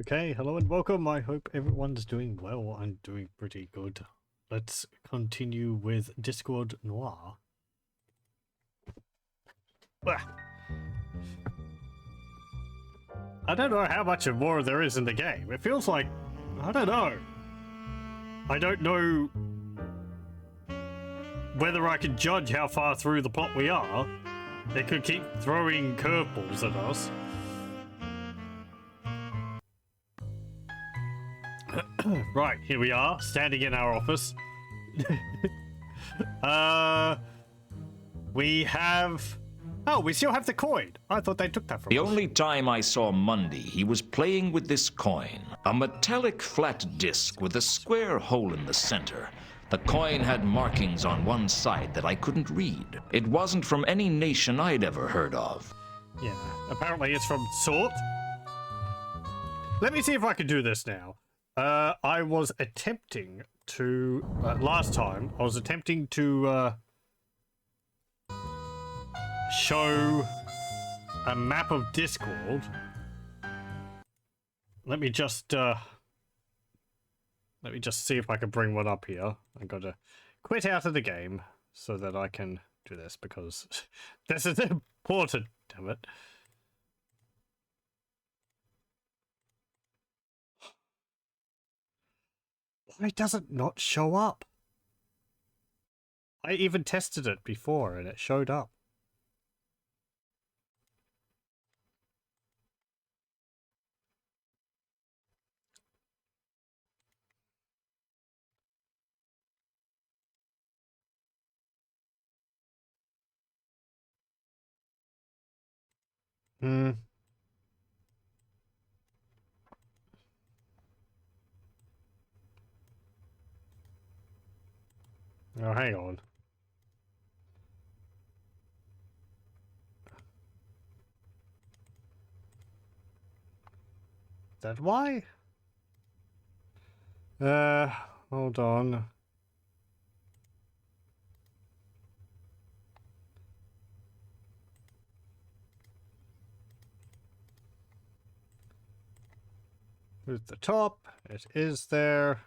Okay, hello and welcome. I hope everyone's doing well. I'm doing pretty good. Let's continue with Discworld Noir. I don't know how much more there is in the game. It feels like... I don't know. I don't know whether I can judge how far through the plot we are. They could keep throwing curveballs at us. Right, here we are, standing in our office. We have... Oh, we still have the coin. I thought they took that from us. The only time I saw Mundy, he was playing with this coin. A metallic flat disc with a square hole in the center. The coin had markings on one side that I couldn't read. It wasn't from any nation I'd ever heard of. Yeah, apparently it's from Sort. Let me see if I can do this now. I was attempting to... last time, I was attempting to... show a map of Discworld. Let me just see if I can bring one up here. I gotta quit out of the game so that I can do this because this is important, damn it. Why does it not show up? I even tested it before and it showed up. Oh, hang on. Is that why? Hold on. Who's the top? It is there.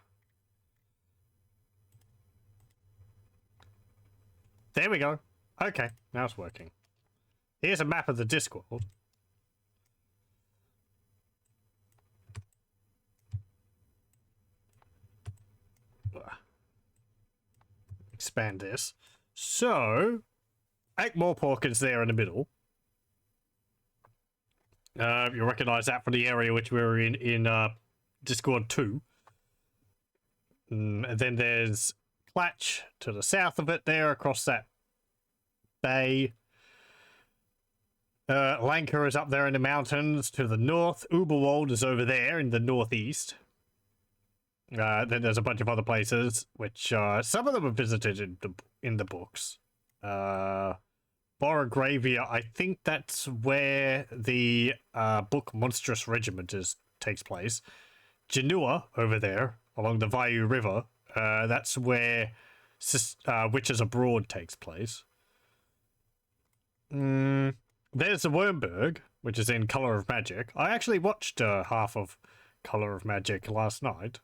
There we go. Okay, now it's working. Here's a map of the Discworld. Expand this. So, Ankh-Morpork is there in the middle. You recognize that from the area which we were in Discworld 2. And then there's Clatch to the south of it there, across that bay. Lanka is up there in the mountains to the north. Uberwald is over there in the northeast. Then there's a bunch of other places, which some of them are visited in the books. Borogravia, I think that's where the book Monstrous Regiment takes place. Genua, over there, along the Vayu River, that's where Witches Abroad takes place. There's the Wormberg, which is in Color of Magic. I actually watched half of Color of Magic last night.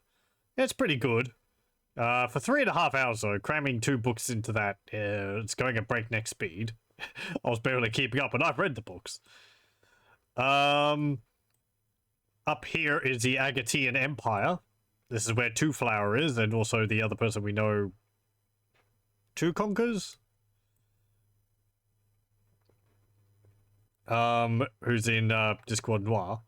It's pretty good. For 3.5 hours, though, cramming 2 books into that, it's going at breakneck speed. I was barely keeping up, and I've read the books. Up here is the Agatean Empire. This is where Two Flower is, and also the other person we know, Two Conquers. Who's in Discworld Noir.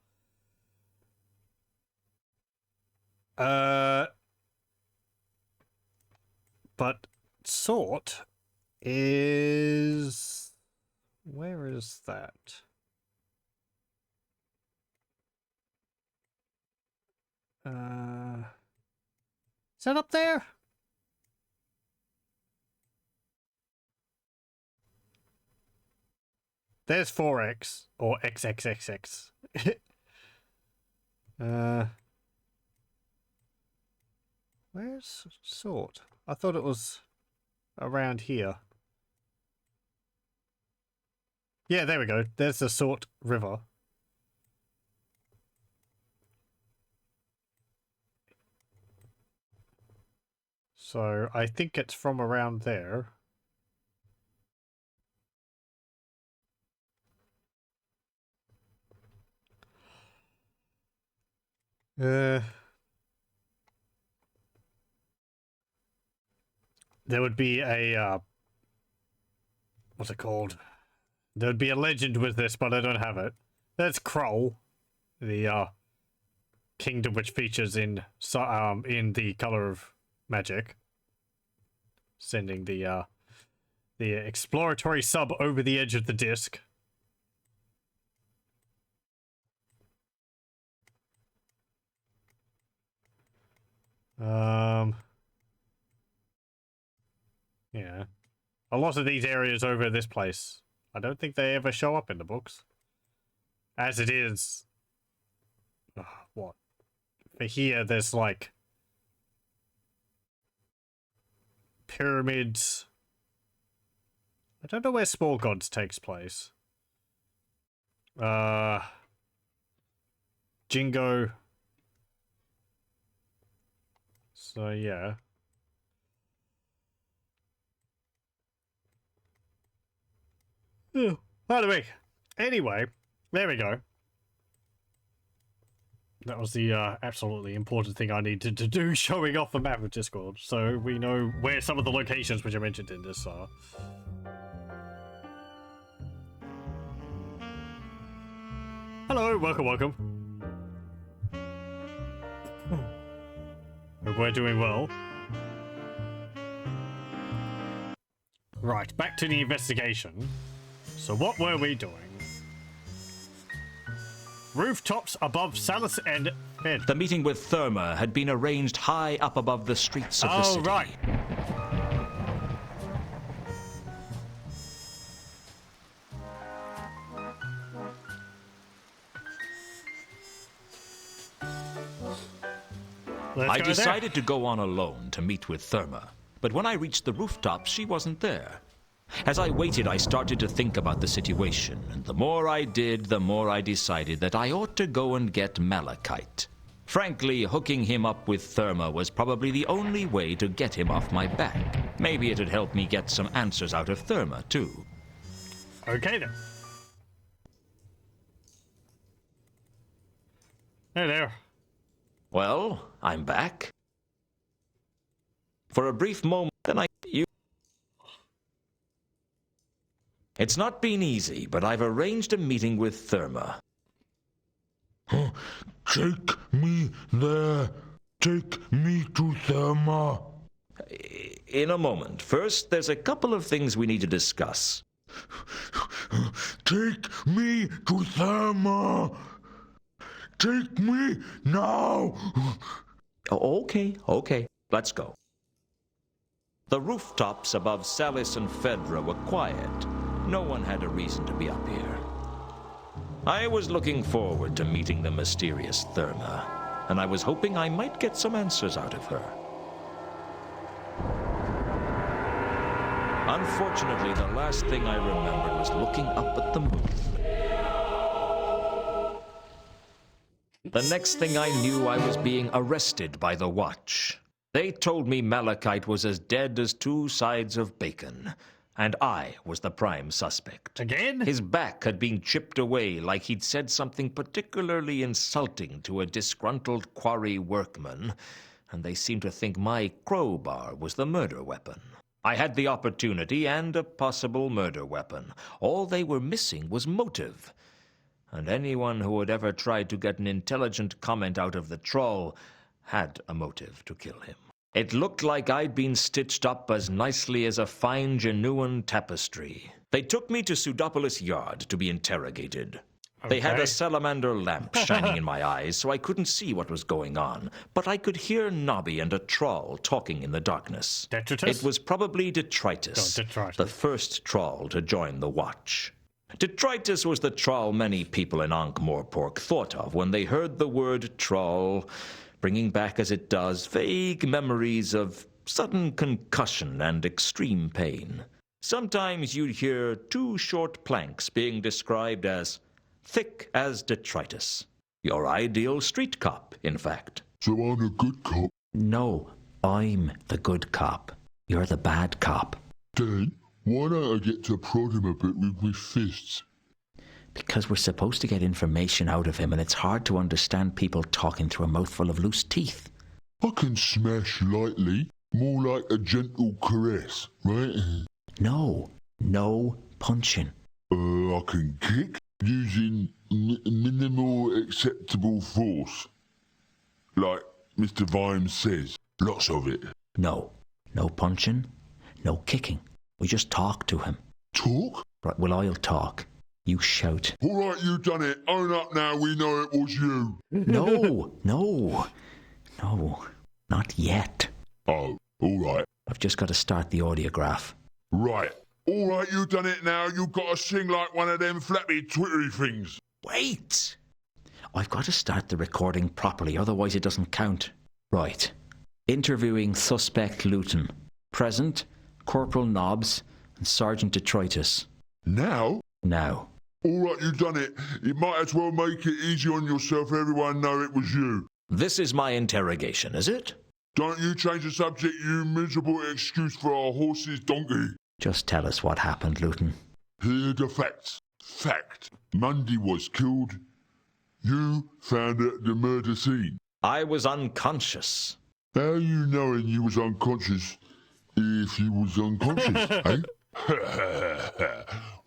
But Sort is... Where is that? Is that up there? There's 4X, or XXXX. Where's Sort? I thought it was around here. Yeah, there we go. There's the Sort River. So I think it's from around there. There would be a what's it called? There would be a legend with this, but I don't have it. That's Kroll, the kingdom which features in the Color of Magic, sending the exploratory sub over the edge of the disc. Yeah. A lot of these areas over this place, I don't think they ever show up in the books. As it is, what? For here, there's like pyramids. I don't know where Small Gods takes place. Jingo. So yeah. By the way, anyway, there we go. That was the absolutely important thing I needed to do, showing off the map of Discord, so we know where some of the locations which are mentioned in this are. Hello, welcome. Hope we're doing well. Right, back to the investigation. So what were we doing? Rooftops above Salus and Fed. The meeting with Therma had been arranged high up above the streets of the city. Oh, right. I decided to go on alone to meet with Therma, but when I reached the rooftops, she wasn't there. As I waited, I started to think about the situation, and the more I did, the more I decided that I ought to go and get Malachite. Frankly, hooking him up with Therma was probably the only way to get him off my back. Maybe it'd help me get some answers out of Therma, too. Okay, then. Hey there. Well, I'm back. For a brief moment, then It's not been easy, but I've arranged a meeting with Therma. Take me there. Take me to Therma. In a moment. First, there's a couple of things we need to discuss. Take me to Therma. Take me now. Okay. Let's go. The rooftops above Salis and Fedra were quiet. No one had a reason to be up here. I was looking forward to meeting the mysterious Therma, and I was hoping I might get some answers out of her. Unfortunately, the last thing I remembered was looking up at the moon. The next thing I knew, I was being arrested by the Watch. They told me Malachite was as dead as two sides of bacon, and I was the prime suspect. Again? His back had been chipped away like he'd said something particularly insulting to a disgruntled quarry workman, and they seemed to think my crowbar was the murder weapon. I had the opportunity and a possible murder weapon. All they were missing was motive. And anyone who had ever tried to get an intelligent comment out of the troll had a motive to kill him. It looked like I'd been stitched up as nicely as a fine Genuine tapestry. They took me to Pseudopolis Yard to be interrogated. Okay. They had a salamander lamp shining in my eyes, so I couldn't see what was going on, but I could hear Nobby and a troll talking in the darkness. Detritus? It was probably Detritus, the first troll to join the Watch. Detritus was the troll many people in Ankh-Morpork thought of when they heard the word troll, bringing back as it does vague memories of sudden concussion and extreme pain. Sometimes you'd hear two short planks being described as thick as detritus. Your ideal street cop, in fact. So I'm a good cop? No, I'm the good cop. You're the bad cop. Then, why don't I get to prod him a bit with my fists? Because we're supposed to get information out of him, and it's hard to understand people talking through a mouthful of loose teeth. I can smash lightly, more like a gentle caress, right? No punching. I can kick using minimal acceptable force. Like Mr. Vimes says, lots of it. No punching, no kicking. We just talk to him. Talk? Right, well, I'll talk. You shout. All right, you done it. Own up now, we know it was you. No, not yet. Oh, all right. I've just got to start the audiograph. Right. All right, you done it now. You've got to sing like one of them flappy twittery things. Wait! I've got to start the recording properly, otherwise it doesn't count. Right. Interviewing suspect Lewton. Present, Corporal Nobbs and Sergeant Detritus. Now? Now. All right, you done it. You might as well make it easy on yourself. Everyone know it was you. This is my interrogation, is it? Don't you change the subject, you miserable excuse for our horse's donkey. Just tell us what happened, Lewton. Here are the facts. Fact. Mundy was killed. You found at the murder scene. I was unconscious. How you knowing you was unconscious if you was unconscious, eh?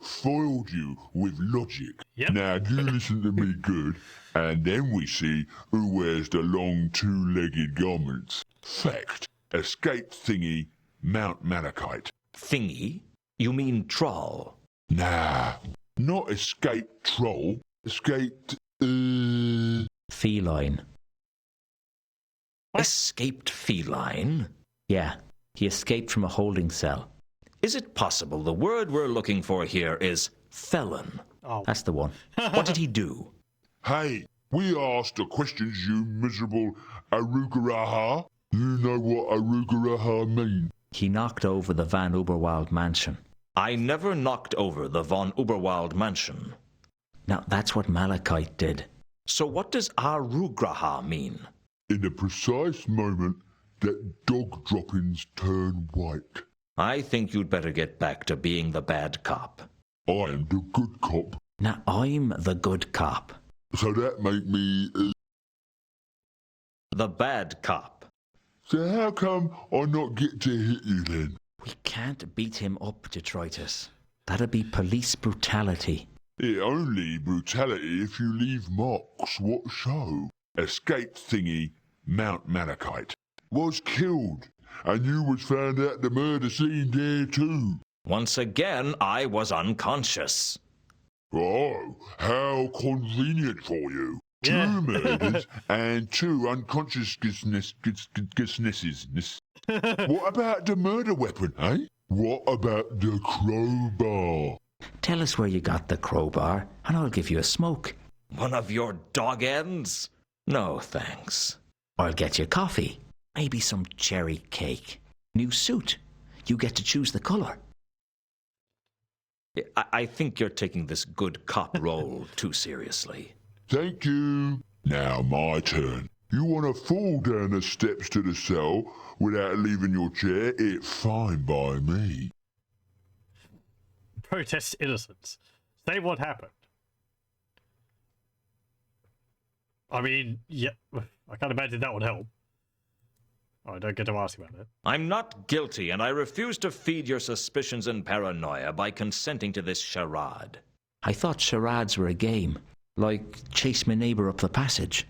Foiled you with logic. Yep. Now you listen to me good, and then we see who wears the long two-legged garments. Fact. Escaped thingy, Mount Malachite. Thingy? You mean troll? Nah, not escaped troll. Escaped, Feline. What? Escaped feline? Yeah, he escaped from a holding cell. Is it possible the word we're looking for here is felon? Oh. That's the one. What did he do? Hey, we asked the questions, you miserable arugaraha. You know what arugaraha mean? He knocked over the Van Uberwald mansion. I never knocked over the Von Uberwald mansion. Now, that's what Malachite did. So what does arugraha mean? In the precise moment that dog droppings turn white. I think you'd better get back to being the bad cop. I am the good cop. Now, I'm the good cop. So that make me... The bad cop. So how come I not get to hit you then? We can't beat him up, Detritus. That'd be police brutality. It only brutality if you leave marks. What show? Escaped thingy, Mount Malachite. Was killed. And you was found at the murder scene there too. Once again, I was unconscious. Oh, how convenient for you. Yeah. 2 murders and 2 unconsciousnesses. What about the murder weapon, eh? What about the crowbar? Tell us where you got the crowbar, and I'll give you a smoke. One of your dog ends? No, thanks. I'll get you coffee. Maybe some cherry cake. New suit. You get to choose the colour. I think you're taking this good cop role too seriously. Thank you. Now my turn. You want to fall down the steps to the cell without leaving your chair? It's fine by me. Protest innocence. Say what happened. I mean, yeah, I can't imagine that would help. Oh, I don't get to ask about it. I'm not guilty, and I refuse to feed your suspicions and paranoia by consenting to this charade. I thought charades were a game, like chase my neighbour up the passage.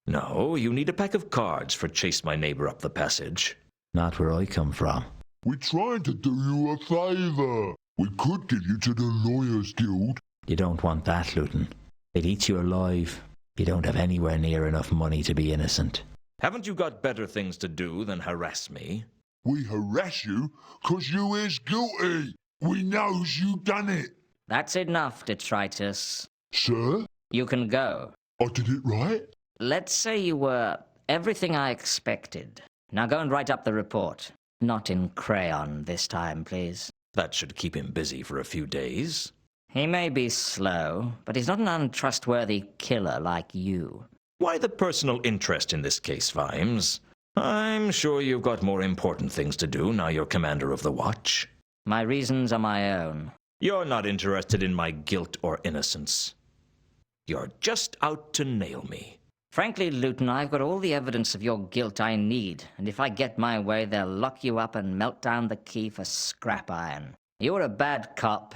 No, you need a pack of cards for chase my neighbour up the passage. Not where I come from. We're trying to do you a favour. We could give you to the Lawyers Guild. You don't want that, Lewton. They'd eat you alive. You don't have anywhere near enough money to be innocent. Haven't you got better things to do than harass me? We harass you 'cause you is guilty. We knows you done it. That's enough, Detritus. Sir? You can go. I did it right? Let's say you were everything I expected. Now go and write up the report. Not in crayon this time, please. That should keep him busy for a few days. He may be slow, but he's not an untrustworthy killer like you. Why the personal interest in this case, Vimes? I'm sure you've got more important things to do now you're commander of the watch. My reasons are my own. You're not interested in my guilt or innocence. You're just out to nail me. Frankly, Lewton, I've got all the evidence of your guilt I need, and if I get my way, they'll lock you up and melt down the key for scrap iron. You're a bad cop,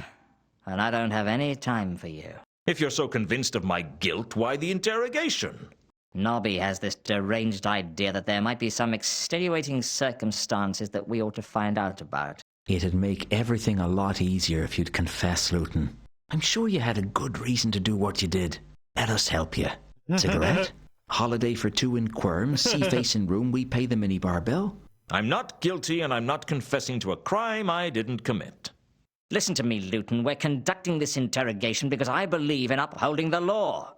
and I don't have any time for you. If you're so convinced of my guilt, why the interrogation? Nobby has this deranged idea that there might be some extenuating circumstances that we ought to find out about. It'd make everything a lot easier if you'd confess, Lewton. I'm sure you had a good reason to do what you did. Let us help you. Cigarette? Holiday for two in Quirm, sea-facing room, we pay the minibar bill. I'm not guilty, and I'm not confessing to a crime I didn't commit. Listen to me, Lewton. We're conducting this interrogation because I believe in upholding the law.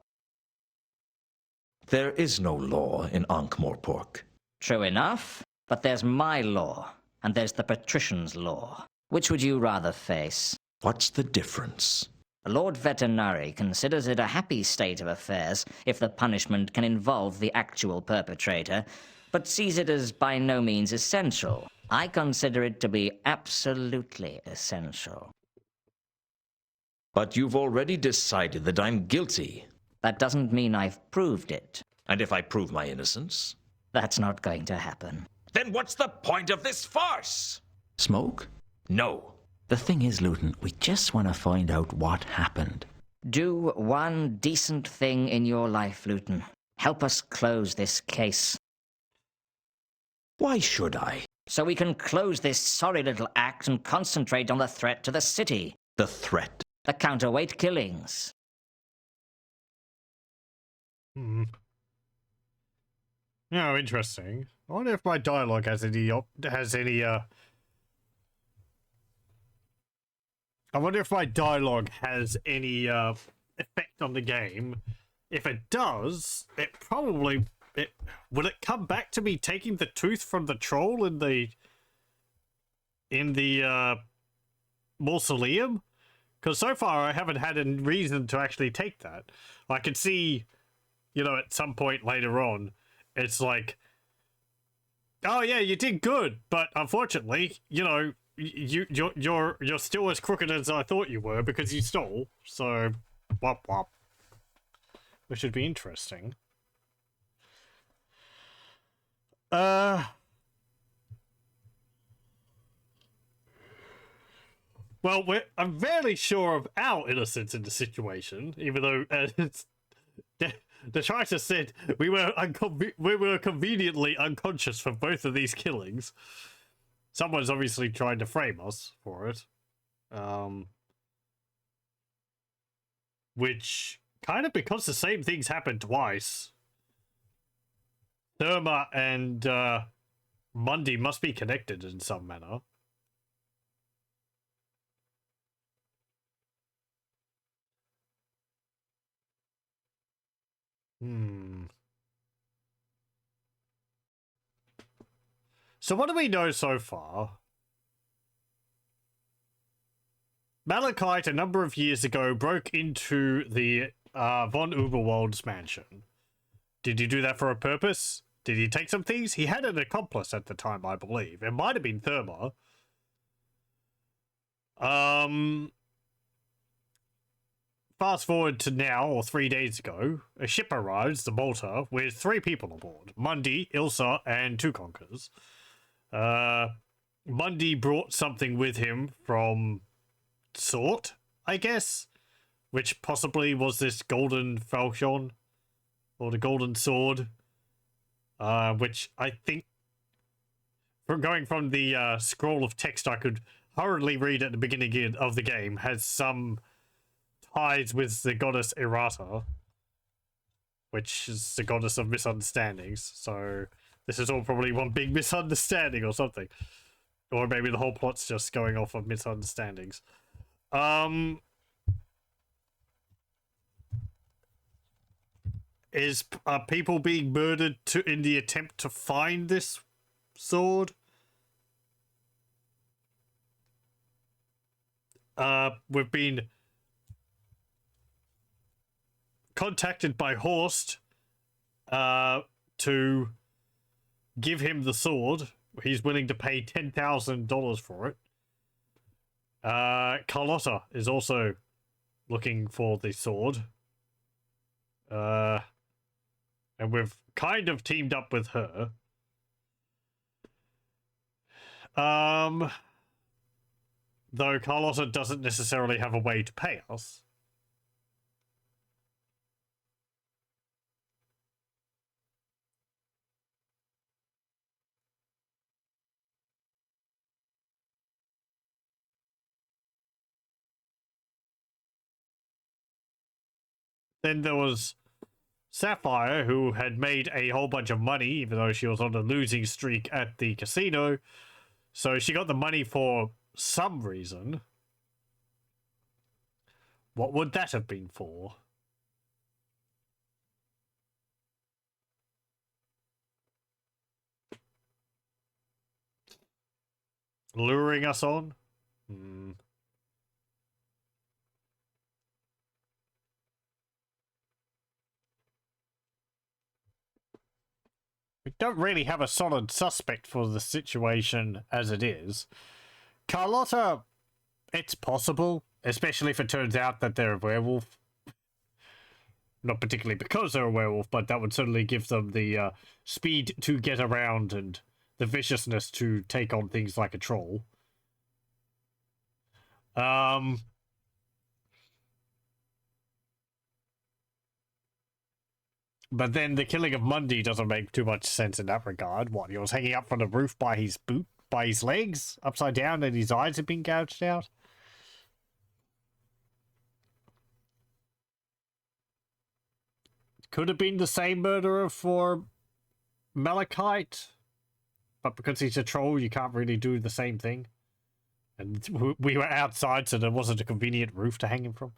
There is no law in Ankh-Morpork. True enough, but there's my law, and there's the patrician's law. Which would you rather face? What's the difference? Lord Veterinary considers it a happy state of affairs if the punishment can involve the actual perpetrator, but sees it as by no means essential. I consider it to be absolutely essential. But you've already decided that I'm guilty. That doesn't mean I've proved it. And if I prove my innocence? That's not going to happen. Then what's the point of this farce? Smoke? No. The thing is, Lewton, we just want to find out what happened. Do one decent thing in your life, Lewton. Help us close this case. Why should I? So we can close this sorry little act and concentrate on the threat to the city. The threat? The counterweight killings. No, interesting. I wonder if my dialogue has any I wonder if my dialogue has any effect on the game. If it does, will it come back to me taking the tooth from the troll in the mausoleum? Because so far I haven't had a reason to actually take that. I could see, at some point later on, it's like, oh yeah, you did good, but unfortunately, you're still as crooked as I thought you were because you stole. So, wop wop. Which should be interesting. Well, I'm fairly sure of our innocence in the situation, even though the character said we were conveniently unconscious for both of these killings. Someone's obviously trying to frame us for it. Which, kind of because the same things happened twice, Therma and Mundy must be connected in some manner. So what do we know so far? Malachite, a number of years ago, broke into the von Uberwald's mansion. Did he do that for a purpose? Did he take some things? He had an accomplice at the time, I believe. It might have been Therma. Fast forward to now, or 3 days ago, a ship arrives, the Malta, with 3 people aboard. Mundy, Ilsa, and 2 conkers. Mundy brought something with him from Sort, I guess, which possibly was this golden falchion, or the golden sword, which I think, from going from the scroll of text I could hurriedly read at the beginning of the game, has some ties with the goddess Errata, which is the goddess of misunderstandings, so this is all probably one big misunderstanding or something. Or maybe the whole plot's just going off of misunderstandings. Are people being murdered in the attempt to find this sword? We've been contacted by Horst to give him the sword. He's willing to pay $10,000 for it. Carlotta is also looking for the sword. And we've kind of teamed up with her. Though Carlotta doesn't necessarily have a way to pay us. Then there was Sapphire, who had made a whole bunch of money, even though she was on a losing streak at the casino. So she got the money for some reason. What would that have been for? Luring us on? We don't really have a solid suspect for the situation as it is. Carlotta, it's possible, especially if it turns out that they're a werewolf. Not particularly because they're a werewolf, but that would certainly give them the speed to get around and the viciousness to take on things like a troll. But then the killing of Mundy doesn't make too much sense in that regard. What, he was hanging up from the roof by his by his legs, upside down, and his eyes had been gouged out? Could have been the same murderer for Malachite, but because he's a troll, you can't really do the same thing. And we were outside, so there wasn't a convenient roof to hang him from.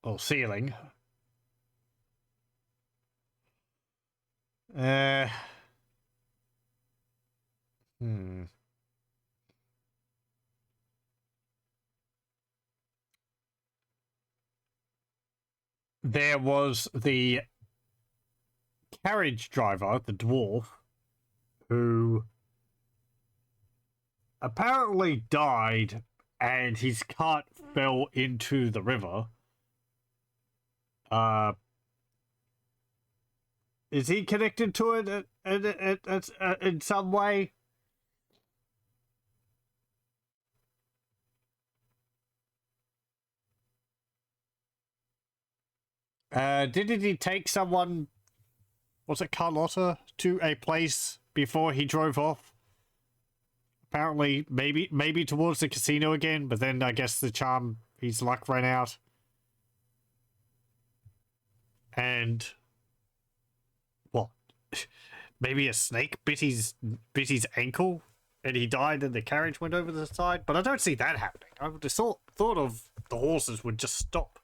Or ceiling. There was the carriage driver, the dwarf, who apparently died and his cart fell into the river. Is he connected to it in some way? Didn't he take someone, was it Carlotta, to a place before he drove off? Apparently, maybe towards the casino again, but then I guess his luck ran out. And what? Maybe a snake bit his ankle and he died and the carriage went over the side? But I don't see that happening. I would have thought of the horses would just stop.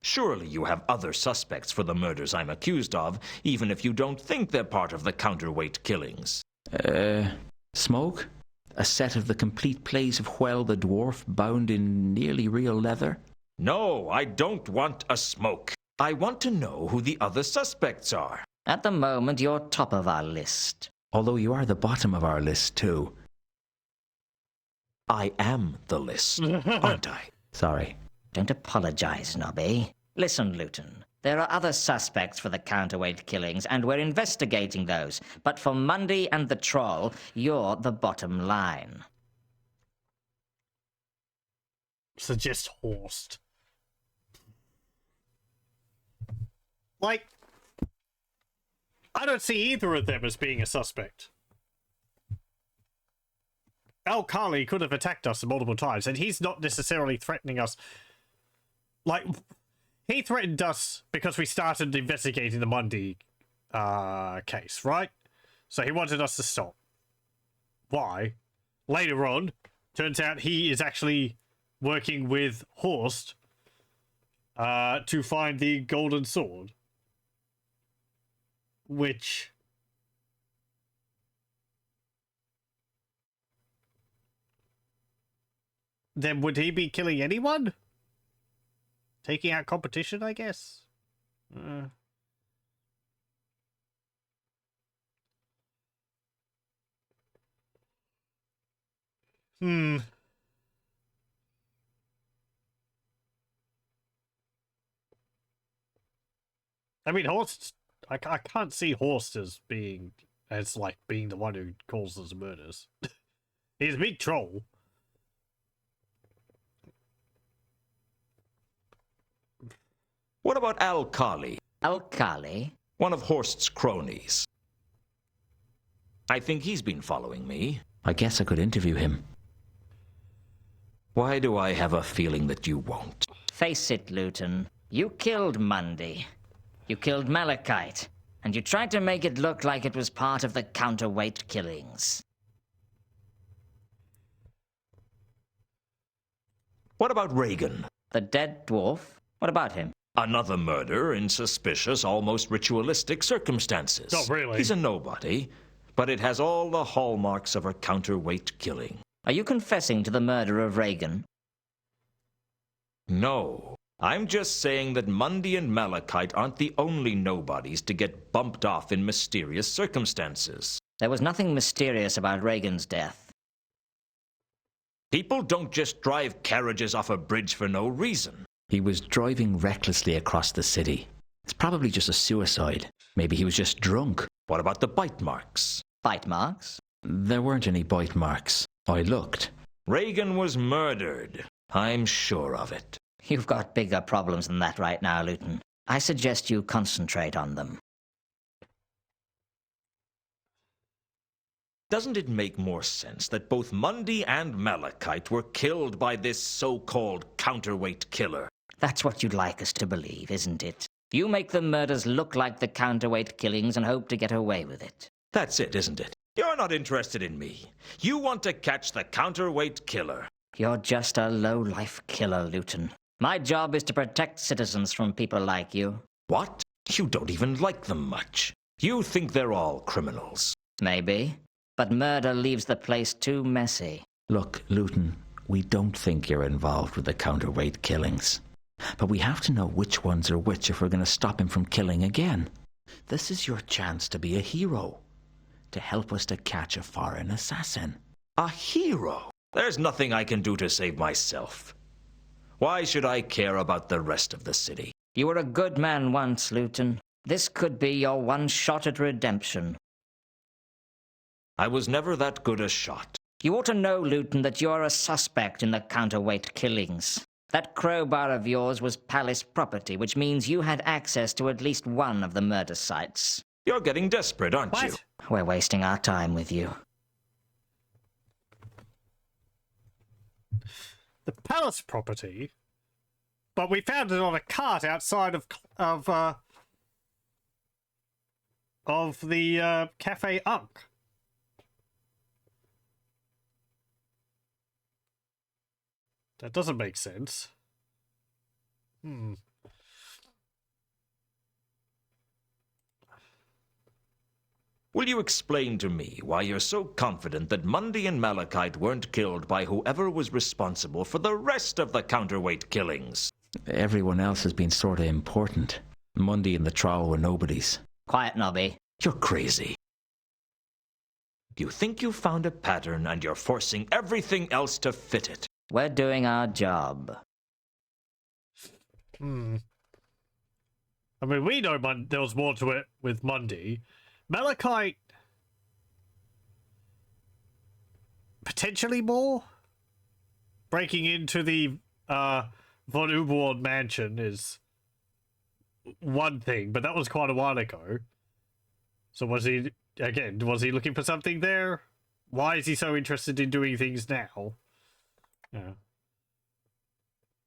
Surely you have other suspects for the murders I'm accused of, even if you don't think they're part of the counterweight killings. Smoke? A set of the complete plays of Whell the Dwarf bound in nearly real leather? No, I don't want a smoke. I want to know who the other suspects are. At the moment, you're top of our list. Although you are the bottom of our list, too. I am the list, aren't I? Sorry. Don't apologize, Nobby. Listen, Lewton. There are other suspects for the counterweight killings, and we're investigating those. But for Mundy and the Troll, you're the bottom line. Suggest Horst. Like, I don't see either of them as being a suspect. Al-Khali could have attacked us multiple times, and he's not necessarily threatening us. Like, he threatened us because we started investigating the Mundy case, right? So he wanted us to stop. Why? Later on, turns out he is actually working with Horst to find the golden sword. Which... Then would he be killing anyone? Taking out competition, I guess? I mean, Horst... I can't see Horst as being the one who causes murders. He's a big troll. What about Al-Khali? Al-Khali? One of Horst's cronies. I think he's been following me. I guess I could interview him. Why do I have a feeling that you won't? Face it, Lewton. You killed Mundy. You killed Malachite. And you tried to make it look like it was part of the counterweight killings. What about Reagan? The dead dwarf? What about him? Another murder in suspicious, almost ritualistic circumstances. Not really. He's a nobody, but it has all the hallmarks of a counterweight killing. Are you confessing to the murder of Reagan? No. I'm just saying that Mundy and Malachite aren't the only nobodies to get bumped off in mysterious circumstances. There was nothing mysterious about Reagan's death. People don't just drive carriages off a bridge for no reason. He was driving recklessly across the city. It's probably just a suicide. Maybe he was just drunk. What about the bite marks? Bite marks? There weren't any bite marks. I looked. Reagan was murdered. I'm sure of it. You've got bigger problems than that right now, Lewton. I suggest you concentrate on them. Doesn't it make more sense that both Mundy and Malachite were killed by this so-called counterweight killer? That's what you'd like us to believe, isn't it? You make the murders look like the counterweight killings and hope to get away with it. That's it, isn't it? You're not interested in me. You want to catch the counterweight killer. You're just a low-life killer, Lewton. My job is to protect citizens from people like you. What? You don't even like them much. You think they're all criminals. Maybe. But murder leaves the place too messy. Look, Lewton, we don't think you're involved with the counterweight killings. But we have to know which ones are which if we're going to stop him from killing again. This is your chance to be a hero. To help us to catch a foreign assassin. A hero? There's nothing I can do to save myself. Why should I care about the rest of the city? You were a good man once, Lewton. This could be your one shot at redemption. I was never that good a shot. You ought to know, Lewton, that you're a suspect in the counterweight killings. That crowbar of yours was palace property, which means you had access to at least one of the murder sites. You're getting desperate, aren't you? We're wasting our time with you. The palace property? But we found it on a cart outside of the Cafe Ankh. That doesn't make sense. Will you explain to me why you're so confident that Mundy and Malachite weren't killed by whoever was responsible for the rest of the counterweight killings? Everyone else has been sort of important. Mundy and the Troll were nobodies. Quiet, Nobby. You're crazy. You think you found a pattern and you're forcing everything else to fit it. We're doing our job. I mean, we know there was more to it with Mundy. Malachite... potentially more? Breaking into the von Uberwald mansion is one thing, but that was quite a while ago. So was he looking for something there? Why is he so interested in doing things now? Yeah.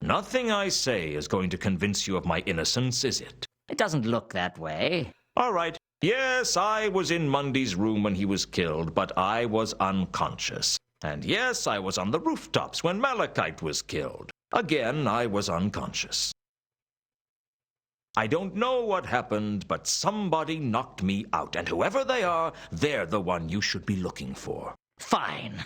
Nothing I say is going to convince you of my innocence, is it? It doesn't look that way. All right. Yes, I was in Mundy's room when he was killed, but I was unconscious. And yes, I was on the rooftops when Malachite was killed. Again, I was unconscious. I don't know what happened, but somebody knocked me out, and whoever they are, they're the one you should be looking for. Fine.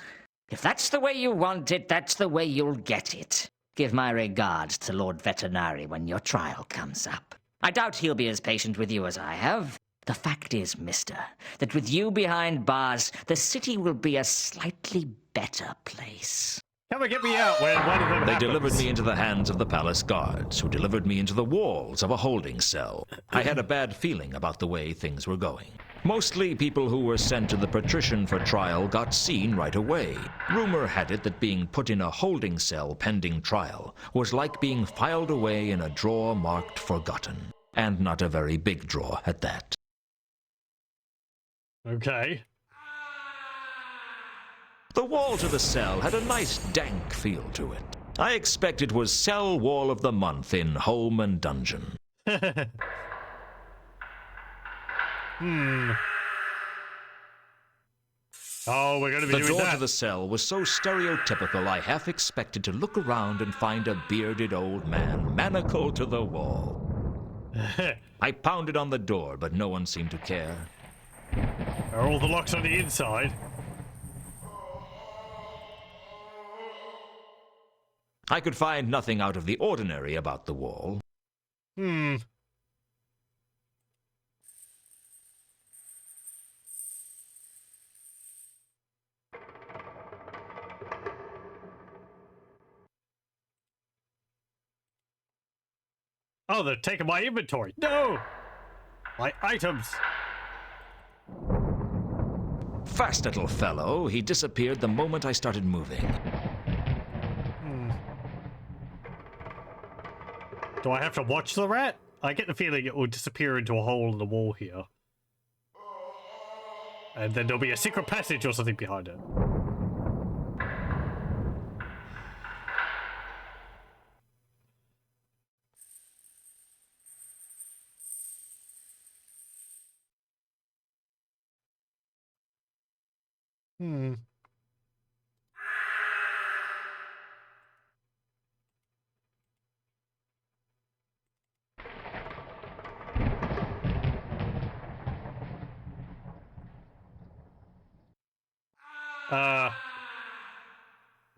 If that's the way you want it, that's the way you'll get it. Give my regards to Lord Veterinary when your trial comes up. I doubt he'll be as patient with you as I have. The fact is, mister, that with you behind bars, the city will be a slightly better place. Come and get me out when one of them They happens. delivered me into the hands of the palace guards, who delivered me into the walls of a holding cell. I had a bad feeling about the way things were going. Mostly people who were sent to the patrician for trial got seen right away. Rumor had it that being put in a holding cell pending trial was like being filed away in a drawer marked forgotten. And not a very big drawer at that. Okay. The walls of the cell had a nice dank feel to it. I expect it was Cell Wall of the Month in Home and Dungeon. Oh, we're going to be The doing door that. to the cell was so stereotypical I half expected to look around and find a bearded old man manacled to the wall. I pounded on the door, but no one seemed to care. Are all the locks on the inside? I could find nothing out of the ordinary about the wall. Oh, they're taking my inventory. No! My items. Fast little fellow, he disappeared the moment I started moving. Do I have to watch the rat? I get the feeling it will disappear into a hole in the wall here. And then there'll be a secret passage or something behind it.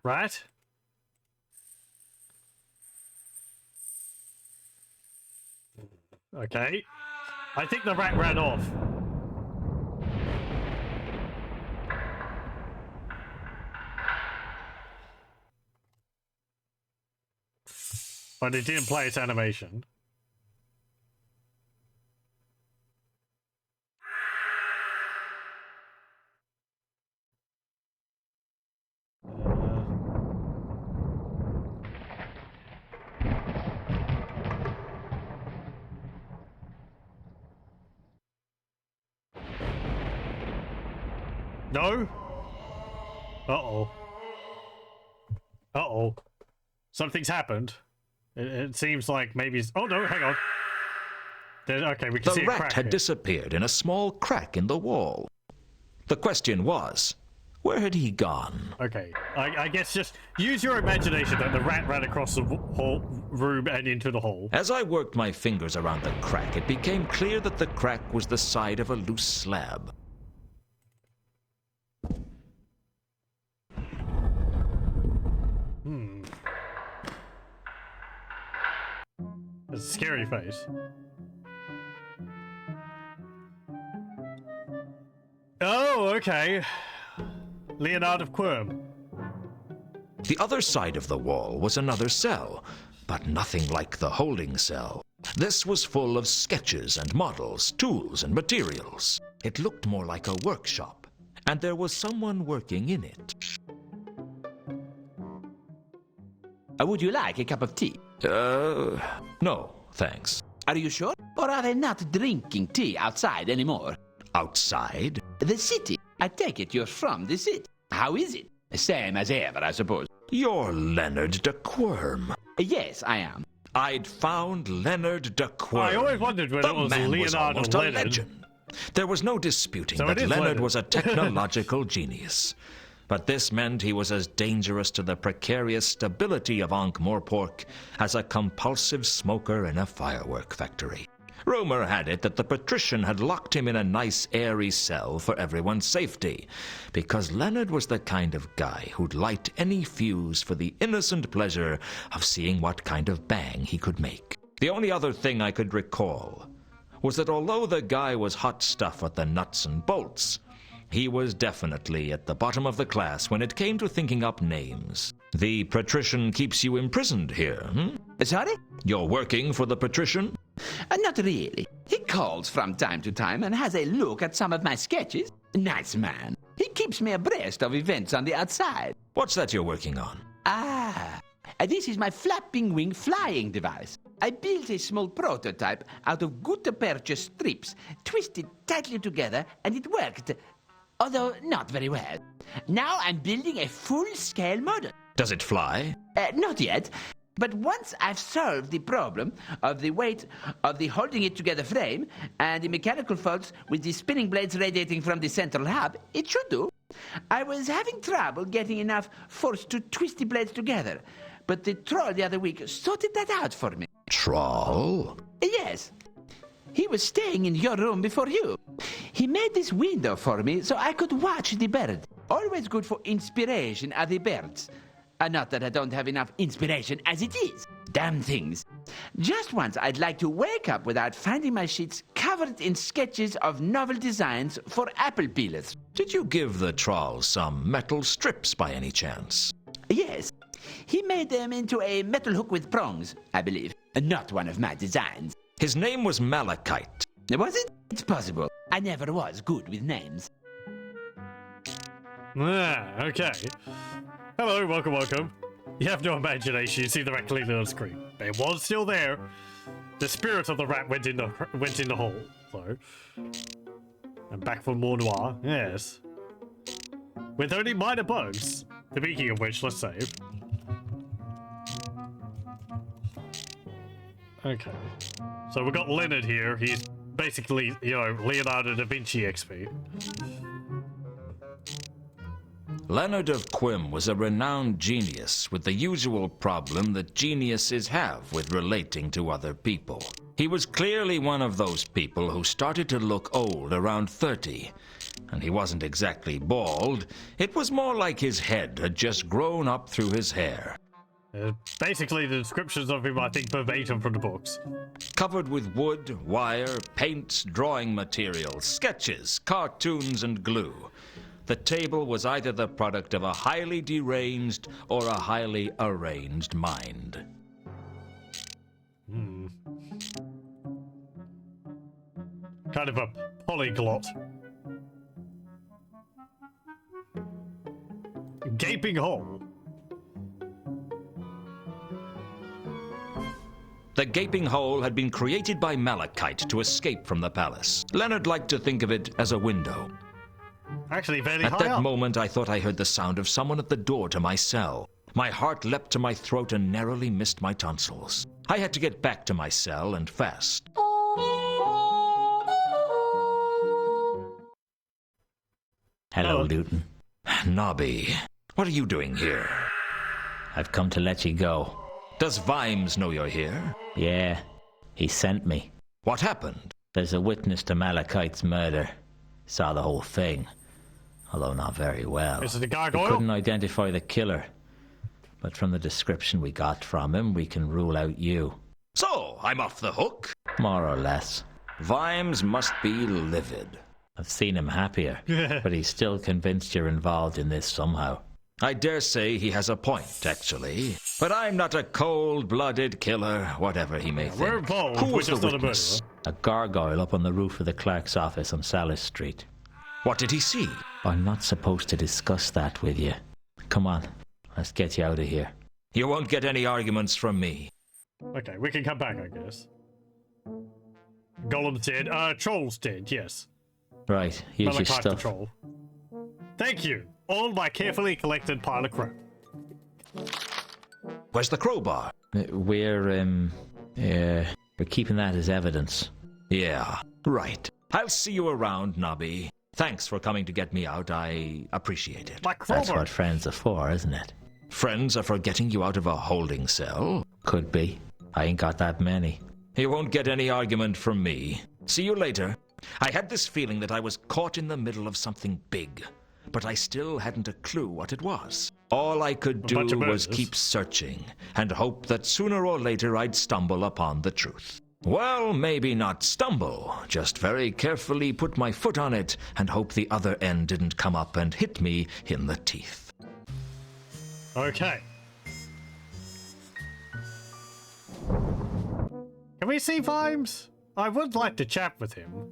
Rat? Okay. I think the rat ran off. But it didn't play its animation. No? Uh-oh. Uh-oh. Something's happened. It seems like maybe... Oh, no, hang on. Okay, we can see The a crack rat had here. disappeared in a small crack in the wall. The question was, where had he gone? Okay, I guess just use your imagination that the rat ran across the whole room and into the hole. As I worked my fingers around the crack, it became clear that the crack was the side of a loose slab. It's a scary face. Oh, okay. Leonard of Quirm. The other side of the wall was another cell, but nothing like the holding cell. This was full of sketches and models, tools and materials. It looked more like a workshop, and there was someone working in it. Would you like a cup of tea? No, thanks. Are you sure? Or are they not drinking tea outside anymore? Outside? The city. I take it you're from the city. How is it? Same as ever, I suppose. You're Leonard de Quirm. Yes, I am. I'd found Leonard de Quirm. I always wondered when the it was man was Leonard almost or a Leonard. legend. There was no disputing So it that is Leonard Leonard. was a technological genius. but this meant he was as dangerous to the precarious stability of Ankh-Morpork as a compulsive smoker in a firework factory. Rumor had it that the patrician had locked him in a nice airy cell for everyone's safety, because Leonard was the kind of guy who'd light any fuse for the innocent pleasure of seeing what kind of bang he could make. The only other thing I could recall was that although the guy was hot stuff at the nuts and bolts, he was definitely at the bottom of the class when it came to thinking up names. The patrician keeps you imprisoned here, Sorry? You're working for the patrician? Not really. He calls from time to time and has a look at some of my sketches. Nice man. He keeps me abreast of events on the outside. What's that you're working on? This is my flapping wing flying device. I built a small prototype out of gutta-percha strips, twisted tightly together, and it worked. Although not very well. Now I'm building a full-scale model. Does it fly? Not yet. But once I've solved the problem of the weight of the holding it together frame and the mechanical faults with the spinning blades radiating from the central hub, it should do. I was having trouble getting enough force to twist the blades together, but the troll the other week sorted that out for me. Troll? Yes. He was staying in your room before you. He made this window for me so I could watch the bird. Always good for inspiration are the birds. Not that I don't have enough inspiration as it is. Damn things. Just once I'd like to wake up without finding my sheets covered in sketches of novel designs for apple peelers. Did you give the troll some metal strips by any chance? Yes. He made them into a metal hook with prongs, I believe. Not one of my designs. His name was Malachite. Was it? It's possible. I never was good with names. Okay. Hello, welcome. You have no imagination, you see directly on the screen. It was still there. The spirit of the rat went in the hole, so. And back for more noir, yes. With only minor bugs. Speaking of which, let's save. Okay. So we got Leonard here. He's basically, Leonardo da Vinci XP. Leonard of Quim was a renowned genius with the usual problem that geniuses have with relating to other people. He was clearly one of those people who started to look old around 30. And he wasn't exactly bald. It was more like his head had just grown up through his hair. Basically, the descriptions of him, I think, verbatim from the books. Covered with wood, wire, paints, drawing materials, sketches, cartoons, and glue. The table was either the product of a highly deranged or a highly arranged mind. Kind of a polyglot. Gaping hole. The gaping hole had been created by Malachite to escape from the palace. Leonard liked to think of it as a window. Actually, very At high that up. moment, I thought I heard the sound of someone at the door to my cell. My heart leapt to my throat and narrowly missed my tonsils. I had to get back to my cell and fast. Hello, Lewton. Nobby, what are you doing here? I've come to let you go. Does Vimes know you're here? Yeah, he sent me. What happened? There's a witness to Malachite's murder. Saw the whole thing, although not very well. Is it the We gargoyle? couldn't identify the killer, but from the description we got from him, we can rule out you. So, I'm off the hook? More or less. Vimes must be livid. I've seen him happier, but he's still convinced you're involved in this somehow. I dare say he has a point, actually. But I'm not a cold-blooded killer, whatever he may think. We're involved, Who we're was the just not a witness? A gargoyle up on the roof of the clerk's office on Salis Street. What did he see? I'm not supposed to discuss that with you. Come on, let's get you out of here. You won't get any arguments from me. Okay, we can come back, I guess. Golem's dead. Troll's dead, yes. Right, here's your Malachite the stuff. troll. Thank you. All my carefully collected pile of crap. Where's the crowbar? We're keeping that as evidence. Yeah, right. I'll see you around, Nobby. Thanks for coming to get me out. I appreciate it. Like That's Crawford. what friends are for, isn't it? Friends are for getting you out of a holding cell. Could be. I ain't got that many. You won't get any argument from me. See you later. I had this feeling that I was caught in the middle of something big, but I still hadn't a clue what it was. All I could do bunch of was murders. keep searching and hope that sooner or later I'd stumble upon the truth. Well, maybe not stumble, just very carefully put my foot on it and hope the other end didn't come up and hit me in the teeth. Okay. Can we see Vimes? I would like to chat with him.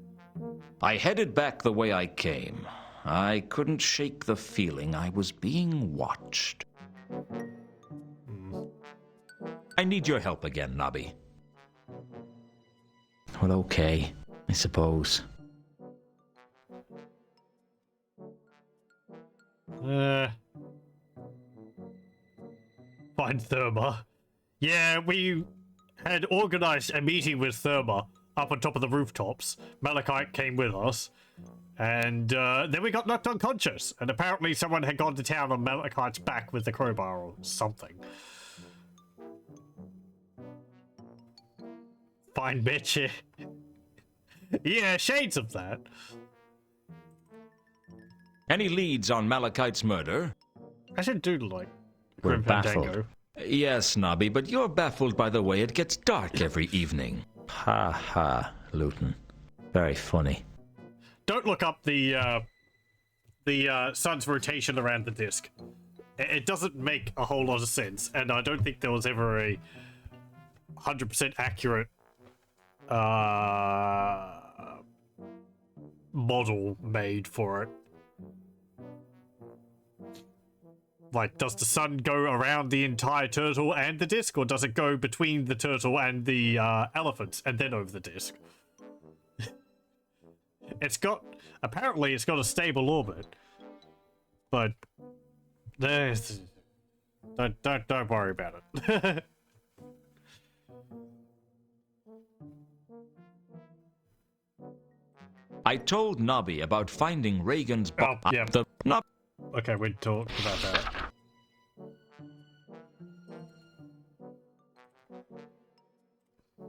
I headed back the way I came. I couldn't shake the feeling I was being watched. I need your help again, Nobby. Well, okay, I suppose. Find Therma. Yeah, we had organized a meeting with Therma up on top of the rooftops. Malachite came with us. And then we got knocked unconscious. And apparently someone had gone to town on Malachite's back with the crowbar or something. Fine bitch. Yeah, shades of that. Any leads on Malachite's murder? I should do like We're Grim Fandango. baffled. Yes, Nobby, but you're baffled by the way it gets dark every evening. Ha ha, Lewton. Very funny. Don't look up the sun's rotation around the disk. It doesn't make a whole lot of sense, and I don't think there was ever a 100% accurate model made for it. Like, does the sun go around the entire turtle and the disc, or does it go between the turtle and the elephants and then over the disc? Apparently it's got a stable orbit, but there's don't worry about it. I told Nobby about finding Reagan's Oh, yeah. Nob- Okay, we talked about that.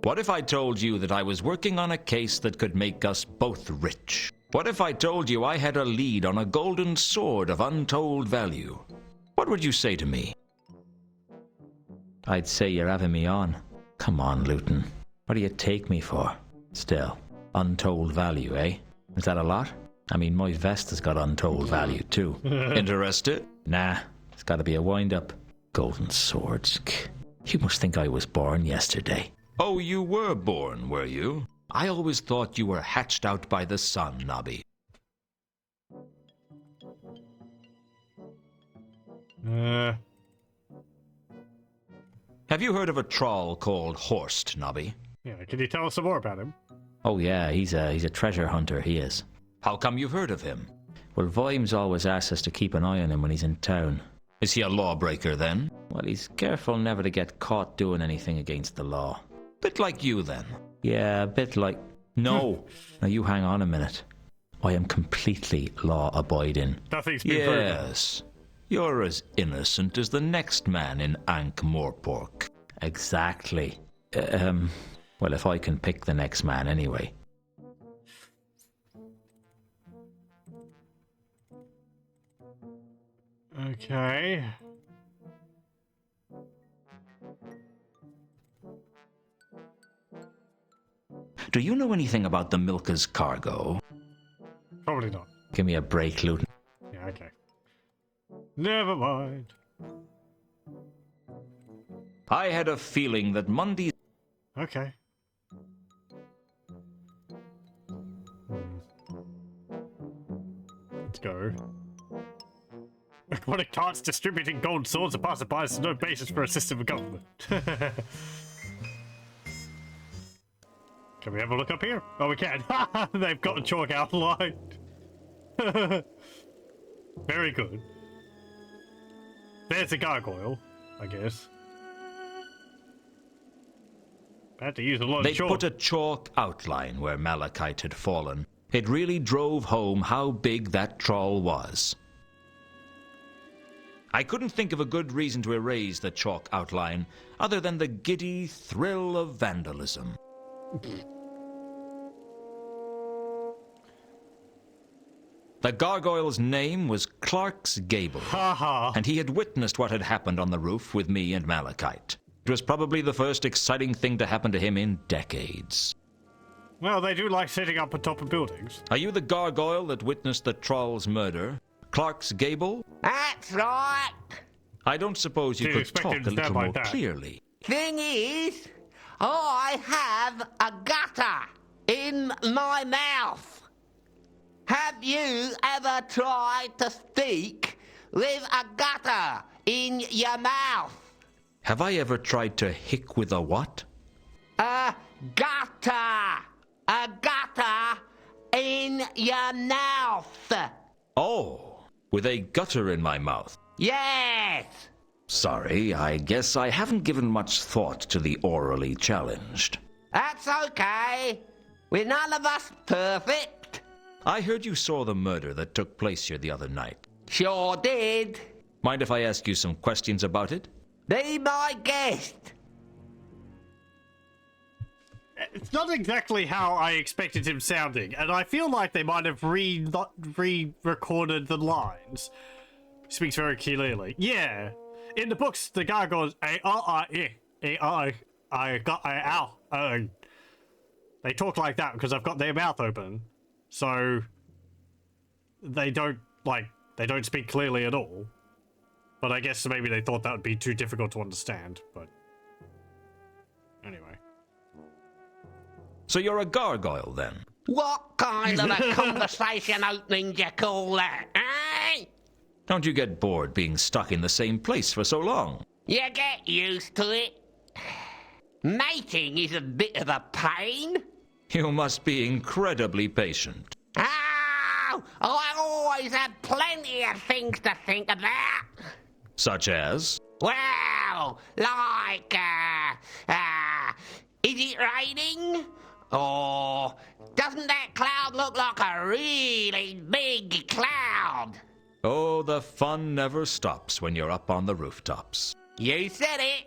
What if I told you that I was working on a case that could make us both rich? What if I told you I had a lead on a golden sword of untold value? What would you say to me? I'd say you're having me on. Come on, Lewton. What do you take me for? Still, untold value, eh? Is that a lot? I mean, my vest has got untold value, too. Interested? Nah, it's gotta be a wind-up. Golden swords. You must think I was born yesterday. Oh, you were born, were you? I always thought you were hatched out by the sun, Nobby. Have you heard of a troll called Horst, Nobby? Yeah, can you tell us some more about him? Oh yeah, he's a treasure hunter, he is. How come you've heard of him? Well, Vimes always asks us to keep an eye on him when he's in town. Is he a lawbreaker, then? Well, he's careful never to get caught doing anything against the law. Bit like you, then. Yeah, a bit like... No. Now you hang on a minute. I am completely law-abiding. Nothing's been proven. Yes. You're as innocent as the next man in Ankh-Morpork. Exactly. Well, if I can pick the next man anyway. Okay. Do you know anything about the Milka's cargo? Probably not. Give me a break, Lewton. Yeah, okay. Never mind. I had a feeling that Mundy... Okay. Let's go. Aquatic tarts distributing gold swords to passersby is no basis for a system of government. Can we have a look up here? Oh, we can. They've got a chalk outlined. Very good. There's a gargoyle, I guess. I had to use a lot They of chalk. put a chalk outline where Malachite had fallen, It really drove home how big that troll was. I couldn't think of a good reason to erase the chalk outline other than the giddy thrill of vandalism. The gargoyle's name was Clark's Gable, and he had witnessed what had happened on the roof with me and Malachite. It was probably the first exciting thing to happen to him in decades. Well, they do like sitting up on top of buildings. Are you the gargoyle that witnessed the troll's murder? Clark's Gable? That's right. I don't suppose you Didn't could expect talk him a to little stand more like that. clearly. Thing is, I have a gutter in my mouth. Have you ever tried to speak with a gutter in your mouth? Have I ever tried to hick with a what? A gutter. A gutter in your mouth. Oh, with a gutter in my mouth. Yes. Sorry, I guess I haven't given much thought to the orally challenged. That's okay. We're none of us perfect. I heard you saw the murder that took place here the other night. Sure did. Mind if I ask you some questions about it? Be my guest. It's not exactly how I expected him sounding, and I feel like they might have re-recorded the lines. He speaks very clearly. Yeah. In the books, the guy goes, they talk like that because I've got their mouth open. So they don't speak clearly at all. But I guess maybe they thought that would be too difficult to understand, but anyway. So you're a gargoyle then? What kind of a conversation opening do you call that, eh? Don't you get bored being stuck in the same place for so long? You get used to it. Mating is a bit of a pain. You must be incredibly patient. Oh, I always have plenty of things to think about. Such as? Well, like, is it raining? Or doesn't that cloud look like a really big cloud? Oh, the fun never stops when you're up on the rooftops. You said it.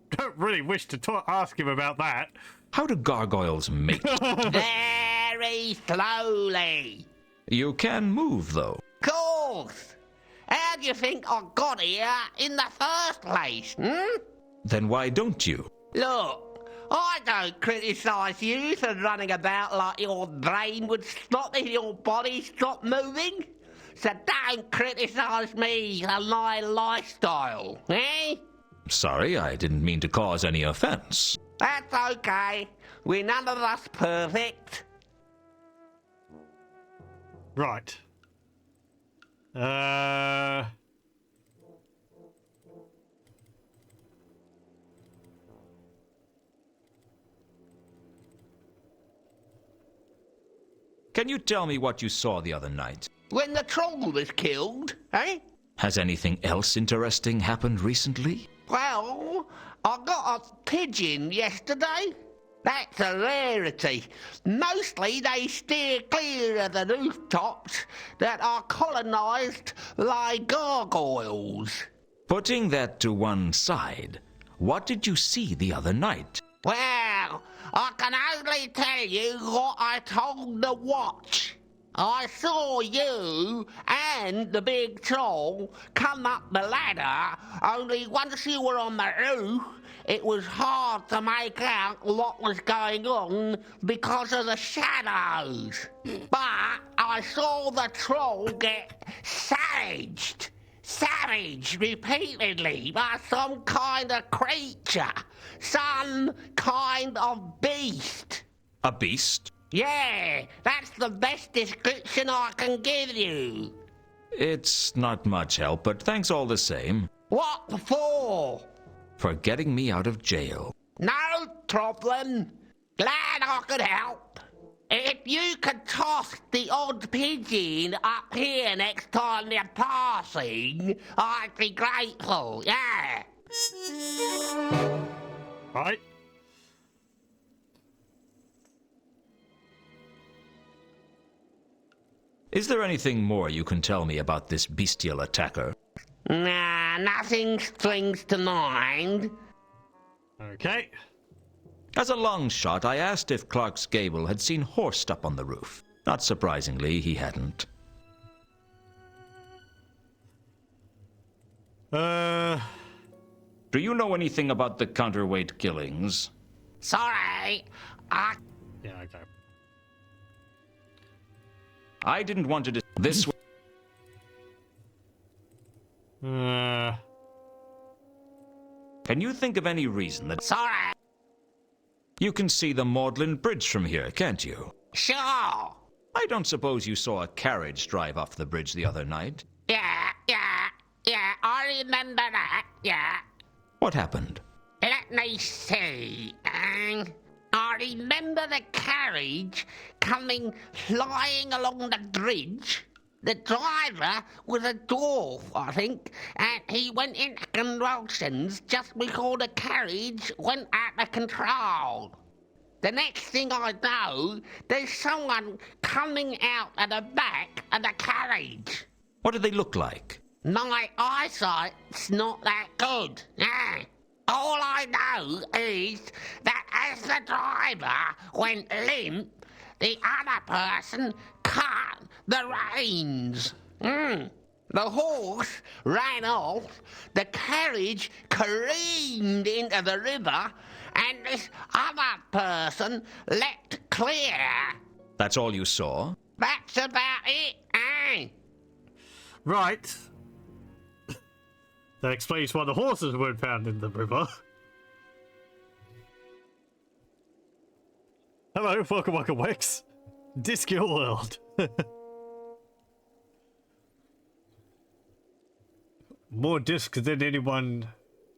Don't really wish to ask him about that. How do gargoyles mate? Very slowly. You can move, though. Course. How do you think I got here in the first place, Then why don't you? Look, I don't criticise you for running about like your brain would stop if your body stopped moving. So don't criticise me and my lifestyle, eh? Sorry, I didn't mean to cause any offense. That's okay. We're none of us perfect. Right. Can you tell me what you saw the other night? When the troll was killed, eh? Has anything else interesting happened recently? Well, I got a pigeon yesterday. That's a rarity. Mostly they steer clear of the rooftops that are colonised by gargoyles. Putting that to one side, what did you see the other night? Well, I can only tell you what I told the watch. I saw you and the big troll come up the ladder, only once you were on the roof, it was hard to make out what was going on because of the shadows. But I saw the troll get savaged repeatedly by some kind of creature, some kind of beast. A beast? Yeah, that's the best description I can give you. It's not much help, but thanks all the same. What for? For getting me out of jail. No problem. Glad I could help. If you could toss the odd pigeon up here next time you're passing, I'd be grateful, yeah. Right. Is there anything more you can tell me about this bestial attacker? Nah, nothing springs to mind. Okay. As a long shot, I asked if Clark's Gable had seen Horst up on the roof. Not surprisingly, he hadn't. Do you know anything about the counterweight killings? Sorry, Yeah, okay. I didn't want to this. Uh, Can you think of any reason that sorry. you can see the Magdalen Bridge from here, can't you? Sure. I don't suppose you saw a carriage drive off the bridge the other night. Yeah, I remember that, yeah. What happened? Let me see, I remember the carriage coming flying along the bridge. The driver was a dwarf, I think, and he went into convulsions just before the carriage went out of control. The next thing I know, there's someone coming out of the back of the carriage. What did they look like? My eyesight's not that good. All I know is that as the driver went limp, the other person cut the reins. The horse ran off, the carriage careened into the river, and this other person leapt clear. That's all you saw? That's about it, right. That explains why the horses weren't found in the river. Hello, welcome, Wex. Discworld. More discs than anyone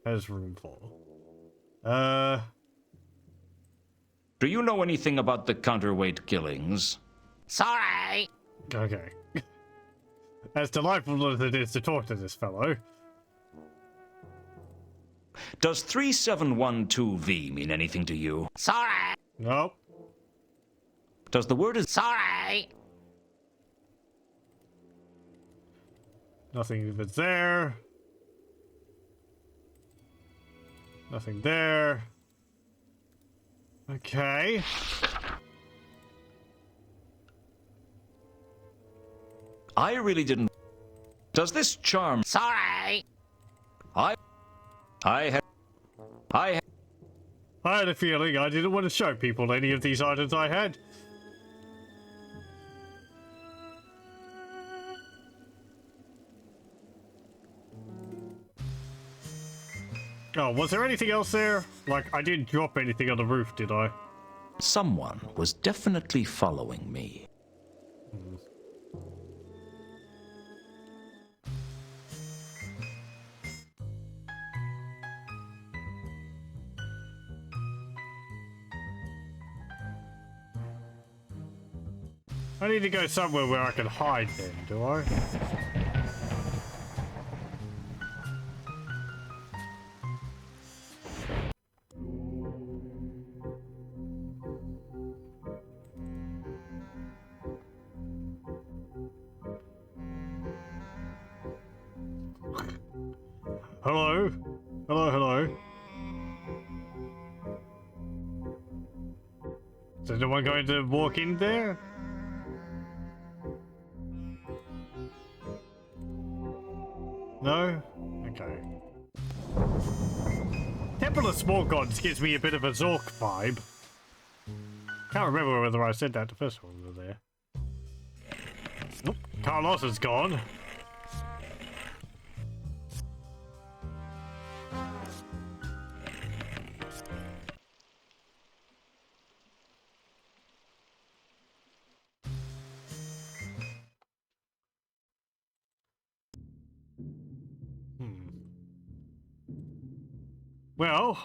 has room for. Do you know anything about the counterweight killings? Sorry. Okay. As delightful as it is to talk to this fellow. Does 3712V mean anything to you? Sorry. Nope. Does the word is Sorry. Nothing if it's there. Nothing there. Okay. I really didn't. Does this charm? Sorry. I had a feeling I didn't want to show people any of these items I had. Oh, was there anything else there? Like, I didn't drop anything on the roof, did I? Someone was definitely following me. I need to go somewhere where I can hide then, do I? Hello? Hello? Is anyone going to walk in there? No? Okay. Temple of Small Gods gives me a bit of a Zork vibe. Can't remember whether I said that the first one was there. Nope. Carlotta's gone. Well,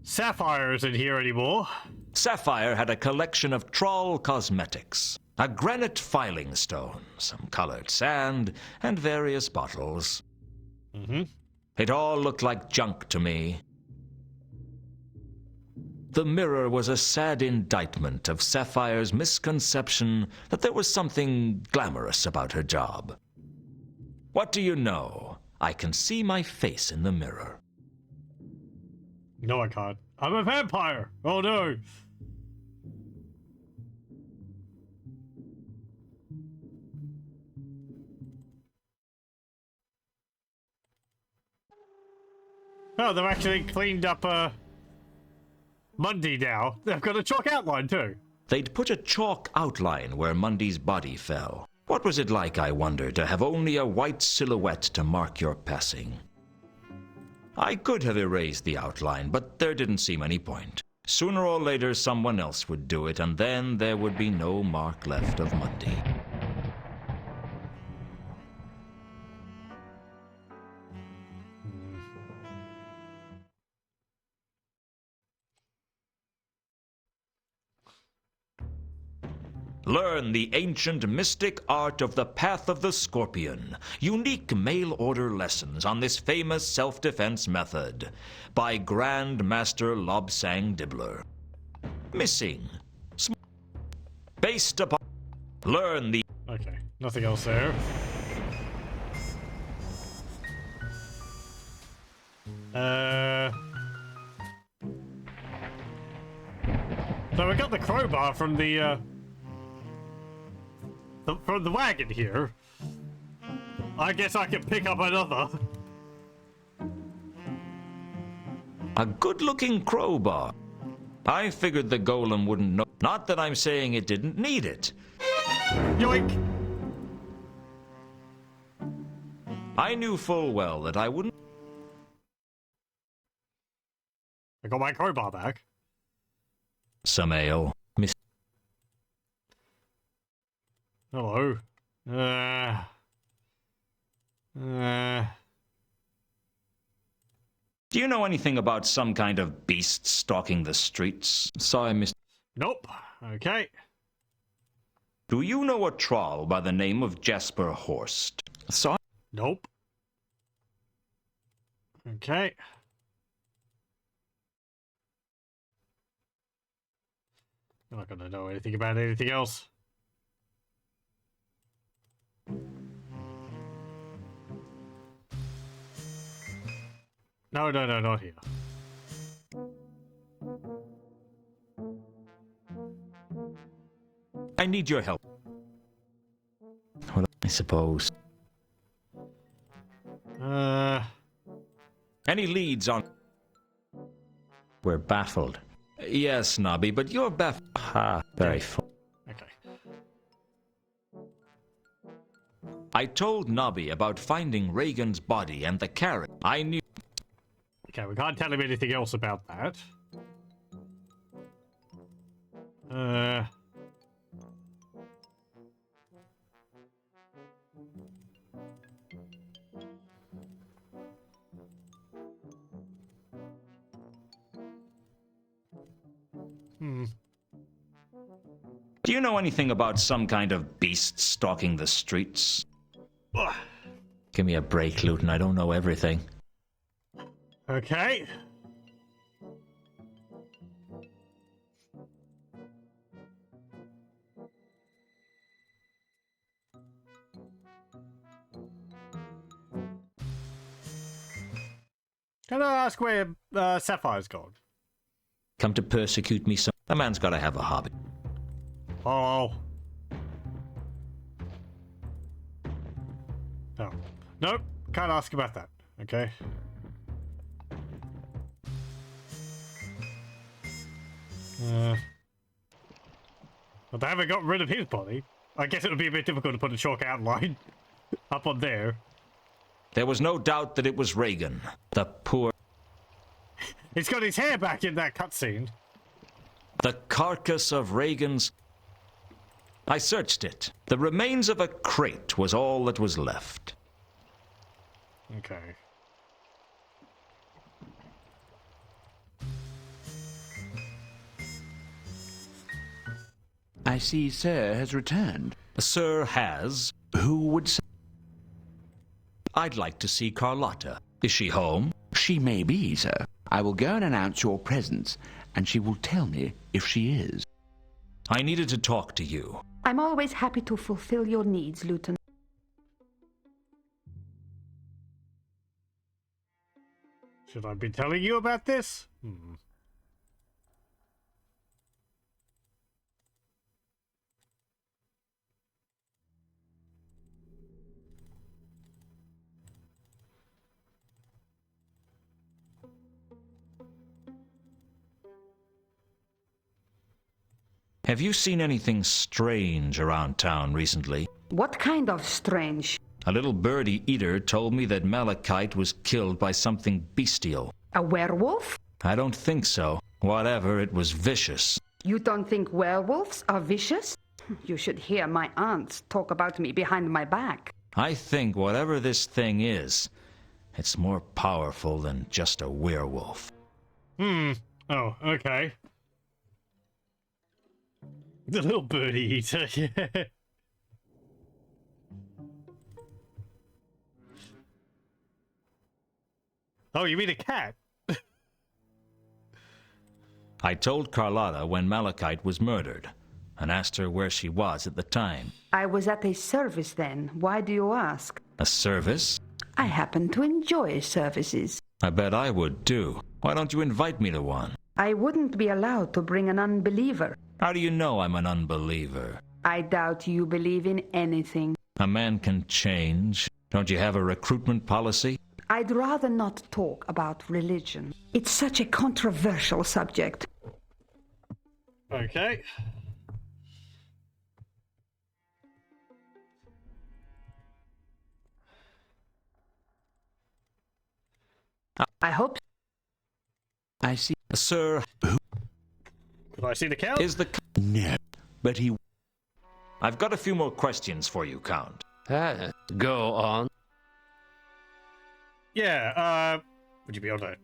Sapphire isn't here anymore. Sapphire had a collection of Troll cosmetics, a granite filing stone, some colored sand, and various bottles. It all looked like junk to me. The mirror was a sad indictment of Sapphire's misconception that there was something glamorous about her job. What do you know? I can see my face in the mirror. No, I can't. I'm a vampire! Oh no! Oh, they've actually cleaned up, Mundy now. They've got a chalk outline too. They'd put a chalk outline where Mundy's body fell. What was it like, I wonder, to have only a white silhouette to mark your passing? I could have erased the outline, but there didn't seem any point. Sooner or later, someone else would do it, and then there would be no mark left of Mundy. Learn the ancient mystic art of the Path of the Scorpion. Unique mail-order lessons on this famous self-defense method by Grand Master Lobsang Dibbler. Missing. Based upon... Learn the... Okay, nothing else there. So we got the crowbar from the wagon here. I guess I can pick up another. A good-looking crowbar. I figured the golem wouldn't know. Not that I'm saying it didn't need it. Yoink! I knew full well that I wouldn't. I got my crowbar back. Some ale. Miss. Hello. Do you know anything about some kind of beast stalking the streets? Sorry, Mr. Nope. Okay. Do you know a troll by the name of Jasper Horst? Sorry. Nope. Okay. You're not gonna know anything about anything else. No, not here. I need your help. Well, I suppose. Any leads on... We're baffled. Yes, Nobby, but you're baffled. Ha, very fun. Okay. I told Nobby about finding Reagan's body and the carrot. I knew... Okay, we can't tell him anything else about that. Do you know anything about some kind of beast stalking the streets? Give me a break, Lewton. I don't know everything. Okay. Can I ask where Sapphire's gone? Come to persecute me some... A man's got to have a hobby. Oh. No. Nope. Can't ask about that. Okay. But they haven't got rid of his body. I guess it would be a bit difficult to put a chalk outline up on there. There was no doubt that it was Reagan. The poor... He's got his hair back in that cutscene. The carcass of Reagan's... I searched it. The remains of a crate was all that was left. Okay. I see Sir has returned. Sir has... Who would say? I'd like to see Carlotta. Is she home? She may be, sir. I will go and announce your presence, and she will tell me if she is. I needed to talk to you. I'm always happy to fulfill your needs, Lewton. Should I be telling you about this? Have you seen anything strange around town recently? What kind of strange? A little birdie eater told me that Malachite was killed by something bestial. A werewolf? I don't think so. Whatever, it was vicious. You don't think werewolves are vicious? You should hear my aunts talk about me behind my back. I think whatever this thing is, it's more powerful than just a werewolf. Oh, okay. The little birdie eater, yeah. Oh, you mean a cat? I told Carlotta when Malachite was murdered and asked her where she was at the time. I was at a service then. Why do you ask? A service? I happen to enjoy services. I bet I would too. Why don't you invite me to one? I wouldn't be allowed to bring an unbeliever. How do you know I'm an unbeliever? I doubt you believe in anything. A man can change. Don't you have a recruitment policy? I'd rather not talk about religion. It's such a controversial subject. Okay. I hope. I see. Sir, Could I see the count? is the... No, but he... I've got a few more questions for you, Count. Go on. Yeah, would you be able to...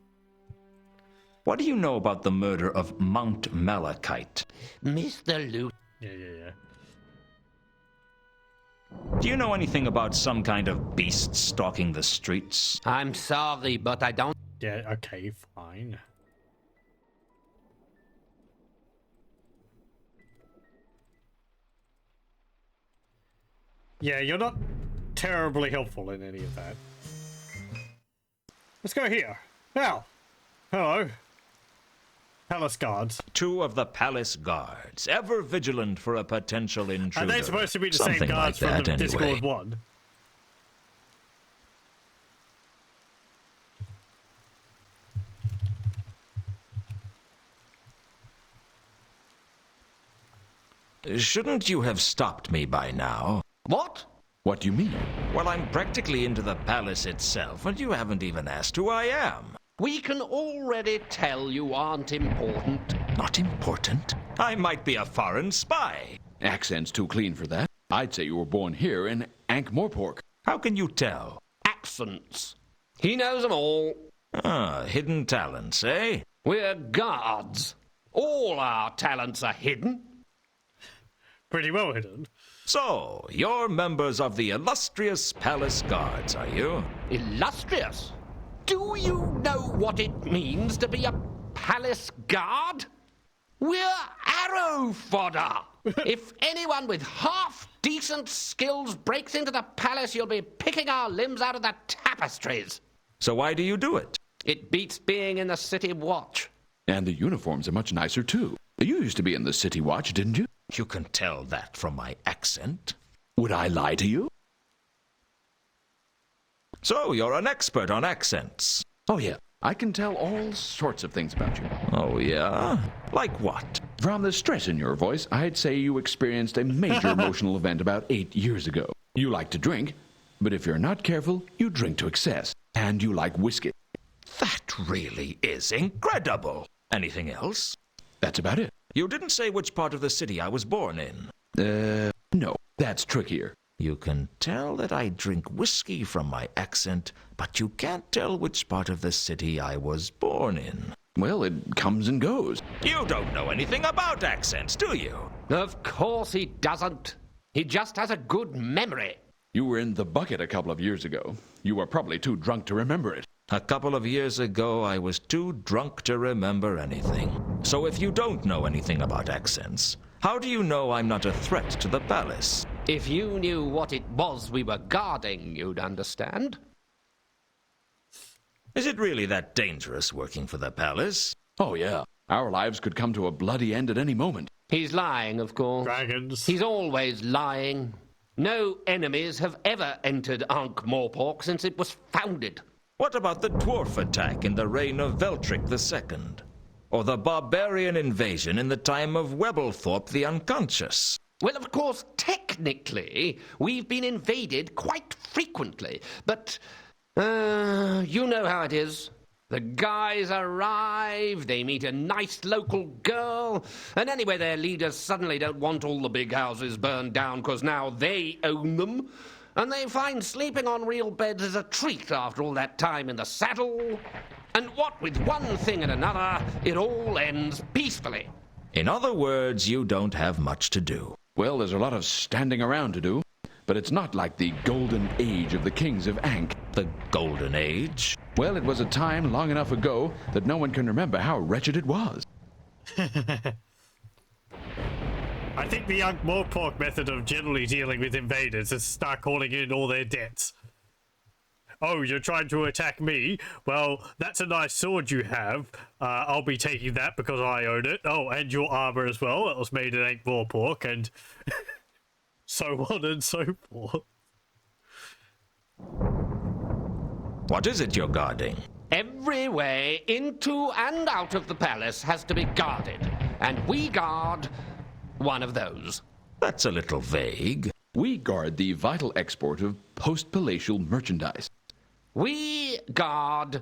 What do you know about the murder of Mount Malachite? Mr. Lewton. Yeah. Do you know anything about some kind of beast stalking the streets? I'm sorry, but I don't. Yeah, okay, fine. Yeah, you're not terribly helpful in any of that. Let's go here. Now, hello. Palace guards. Two of the palace guards, ever vigilant for a potential intruder. Are they supposed to be the Something same guards like from that, the anyway. Discworld 1? Shouldn't you have stopped me by now? What? What do you mean? Well, I'm practically into the palace itself, and you haven't even asked who I am. We can already tell you aren't important. Not important? I might be a foreign spy. Accent's too clean for that. I'd say you were born here in Ankh-Morpork. How can you tell? Accents. He knows them all. Ah, hidden talents, eh? We're guards. All our talents are hidden. Pretty well hidden. So, you're members of the illustrious palace guards, are you? Illustrious. Do you know what it means to be a palace guard? We're arrow fodder. If anyone with half-decent skills breaks into the palace, you'll be picking our limbs out of the tapestries. So why do you do it? It beats being in the city watch. And the uniforms are much nicer, too. You used to be in the City Watch, didn't you? You can tell that from my accent. Would I lie to you? So, you're an expert on accents. Oh, yeah. I can tell all sorts of things about you. Oh, yeah? Like what? From the stress in your voice, I'd say you experienced a major emotional event about 8 years ago. You like to drink, but if you're not careful, you drink to excess. And you like whiskey. That really is incredible. Anything else? That's about it. You didn't say which part of the city I was born in. No. That's trickier. You can tell that I drink whiskey from my accent, but you can't tell which part of the city I was born in. Well, it comes and goes. You don't know anything about accents, do you? Of course he doesn't. He just has a good memory. You were in the bucket a couple of years ago. You were probably too drunk to remember it. A couple of years ago, I was too drunk to remember anything. So if you don't know anything about accents, how do you know I'm not a threat to the palace? If you knew what it was we were guarding, you'd understand. Is it really that dangerous working for the palace? Oh, yeah. Our lives could come to a bloody end at any moment. He's lying, of course. Dragons. He's always lying. No enemies have ever entered Ankh-Morpork since it was founded. What about the dwarf attack in the reign of Veltric II? Or the barbarian invasion in the time of Webblethorpe the Unconscious? Well, of course, technically, we've been invaded quite frequently, but, you know how it is. The guys arrive, they meet a nice local girl, and anyway, their leaders suddenly don't want all the big houses burned down because now they own them, and they find sleeping on real beds is a treat after all that time in the saddle. And what with one thing and another, it all ends peacefully. In other words, you don't have much to do. Well, there's a lot of standing around to do, but it's not like the golden age of the kings of Ankh. The Golden Age? Well, it was a time long enough ago that no one can remember how wretched it was. I think the Ankh-Morpork method of generally dealing with invaders is start calling in all their debts. Oh, you're trying to attack me? Well, that's a nice sword you have. I'll be taking that because I own it. Oh, and your armor as well. It was made in Ankh-Morpork, and so on and so forth. What is it you're guarding? Every way into and out of the palace has to be guarded, and we guard one of those. That's a little vague. We guard the vital export of post-palatial merchandise. We guard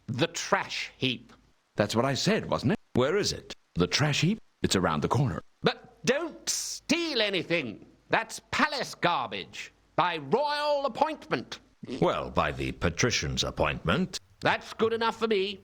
the trash heap. That's what I said, wasn't it? Where is it? The trash heap? It's around the corner. But don't steal anything. That's palace garbage. By royal appointment. Well, by the patrician's appointment. That's good enough for me.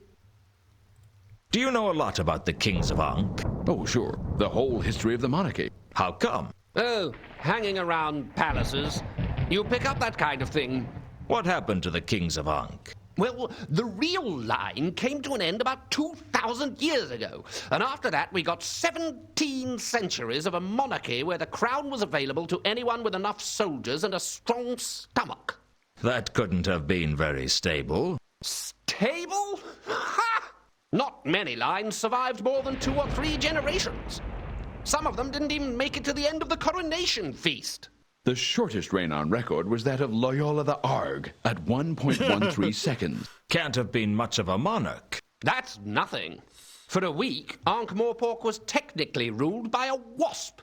Do you know a lot about the kings of Ankh? Oh, sure. The whole history of the monarchy. How come? Oh, hanging around palaces. You pick up that kind of thing. What happened to the kings of Ankh? Well, the real line came to an end about 2,000 years ago. And after that, we got 17 centuries of a monarchy where the crown was available to anyone with enough soldiers and a strong stomach. That couldn't have been very stable. Stable? Ha! Not many lines survived more than 2 or 3 generations. Some of them didn't even make it to the end of the coronation feast. The shortest reign on record was that of Loyola the Arg at 1.13 seconds. Can't have been much of a monarch. That's nothing. For a week, Ankh-Morpork was technically ruled by a wasp.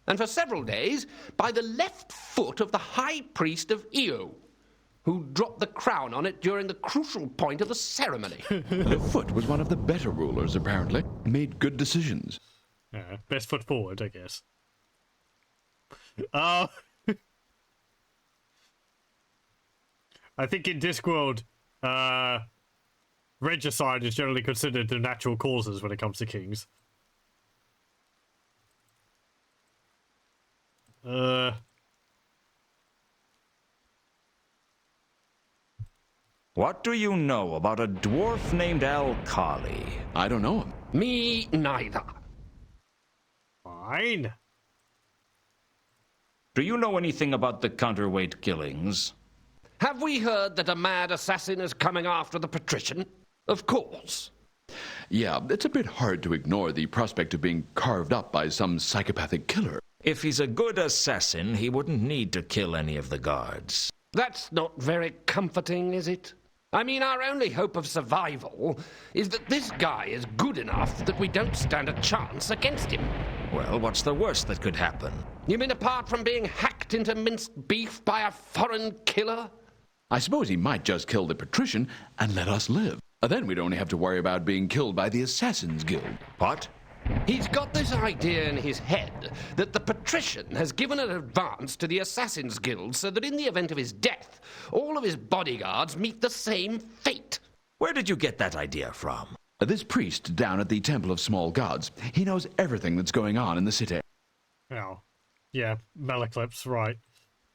And for several days, by the left foot of the high priest of Io, who dropped the crown on it during the crucial point of the ceremony. The foot was one of the better rulers, apparently. Made good decisions. Best foot forward, I guess. I think in Discworld, regicide is generally considered the natural causes when it comes to kings. What do you know about a dwarf named Al-Khali? I don't know him. Me neither. Fine. Do you know anything about the counterweight killings? Have we heard that a mad assassin is coming after the patrician? Of course. Yeah, it's a bit hard to ignore the prospect of being carved up by some psychopathic killer. If he's a good assassin, he wouldn't need to kill any of the guards. That's not very comforting, is it? I mean, our only hope of survival is that this guy is good enough that we don't stand a chance against him. Well, what's the worst that could happen? You mean apart from being hacked into minced beef by a foreign killer? I suppose he might just kill the patrician and let us live. Then we'd only have to worry about being killed by the Assassin's Guild. What? He's got this idea in his head that the patrician has given an advance to the Assassin's Guild so that in the event of his death, all of his bodyguards meet the same fate. Where did you get that idea from? This priest down at the Temple of Small Gods, he knows everything that's going on in the city. Oh. Yeah, Malaclip's right.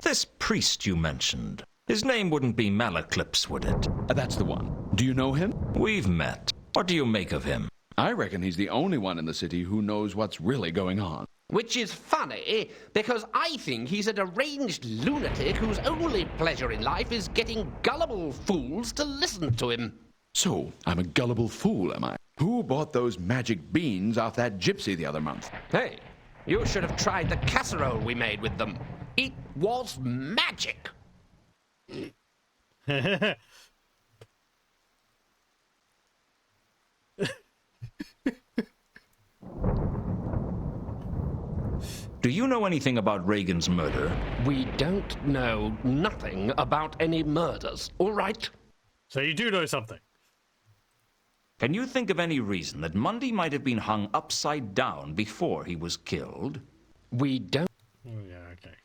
This priest you mentioned. His name wouldn't be Malaclips, would it? That's the one. Do you know him? We've met. What do you make of him? I reckon he's the only one in the city who knows what's really going on. Which is funny, because I think he's a deranged lunatic whose only pleasure in life is getting gullible fools to listen to him. So, I'm a gullible fool, am I? Who bought those magic beans off that gypsy the other month? Hey, you should have tried the casserole we made with them. It was magic. Do you know anything about Reagan's murder? We don't know nothing about any murders, all right? So you do know something. Can you think of any reason that Mundy might have been hung upside down before he was killed? We don't. Oh, yeah, okay.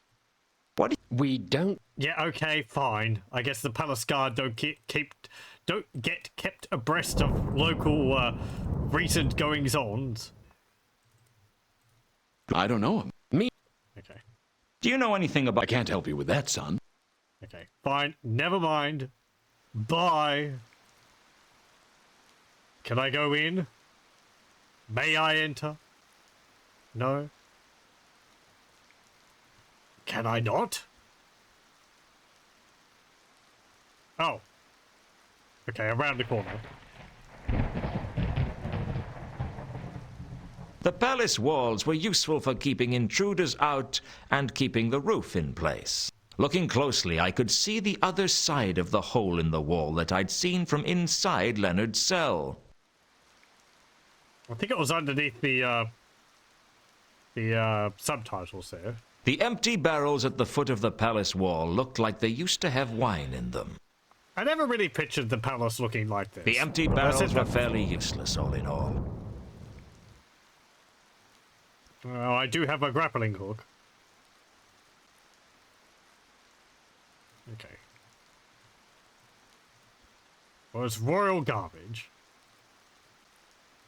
What? We don't. Yeah, okay, fine. I guess the palace guard don't get kept abreast of local recent goings-ons. I don't know him. Me. Okay. Do you know anything about... I can't help you with that, son. Okay, fine. Never mind. Bye. Can I go in? May I enter? No? Can I not? Oh. Okay, around the corner. The palace walls were useful for keeping intruders out and keeping the roof in place. Looking closely, I could see the other side of the hole in the wall that I'd seen from inside Leonard's cell. I think it was underneath the subtitles there. The empty barrels at the foot of the palace wall looked like they used to have wine in them. I never really pictured the palace looking like this. The empty barrels were fairly useless, all in all. Well, I do have a grappling hook. Okay. Well, it's royal garbage.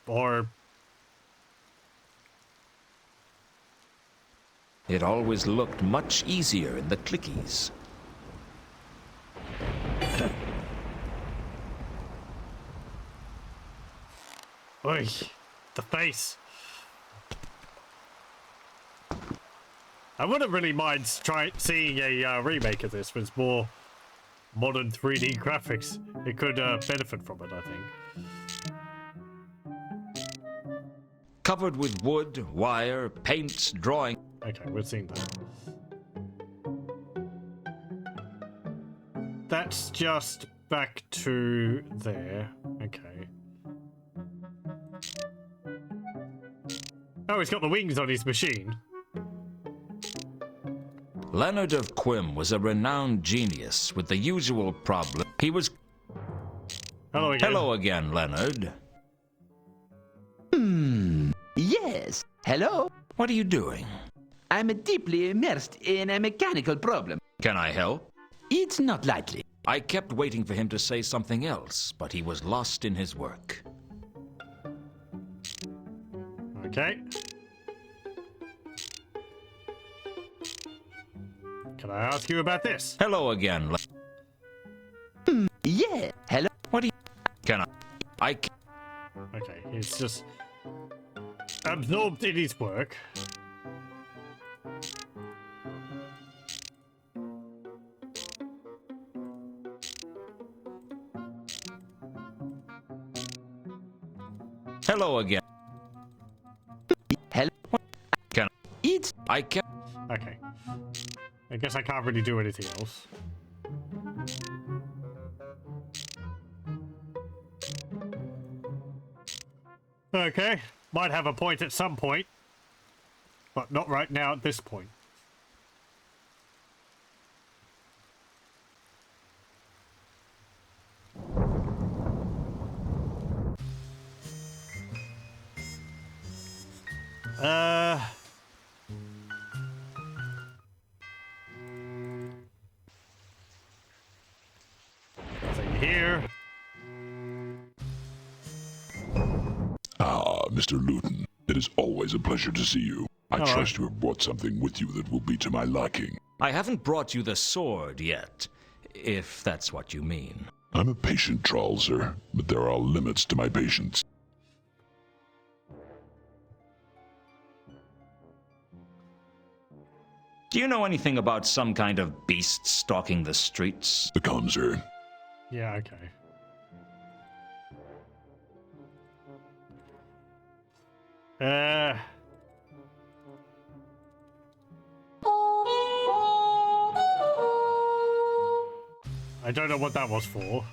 Or... It always looked much easier in the clickies. Oy, the face. I wouldn't really mind seeing a remake of this with more modern 3D graphics. It could benefit from it, I think. Covered with wood, wire, paints, drawing. Okay, we've seen that. That's just back to there. Okay. Oh, he's got the wings on his machine. Leonard of Quim was a renowned genius with the usual problem. He was... Hello again. Hello again, Leonard. Yes. Hello? What are you doing? I'm deeply immersed in a mechanical problem. Can I help? It's not likely. I kept waiting for him to say something else, but he was lost in his work. Okay. Can I ask you about this? Hello again, Yeah. Hello? What do you... Can I... Okay, he's just absorbed in his work. Hello again. Hello? Can It's... I can... Okay. I guess I can't really do anything else. Okay. Might have a point at some point. But not right now at this point. Here. Mr. Lewton, it is always a pleasure to see you. I Hello. trust you have brought something with you that will be to my liking. I haven't brought you the sword yet, if that's what you mean. I'm a patient troll, sir, but there are limits to my patience. Do you know anything about some kind of beast stalking the streets? The Conjurer. Yeah, okay. I don't know what that was for.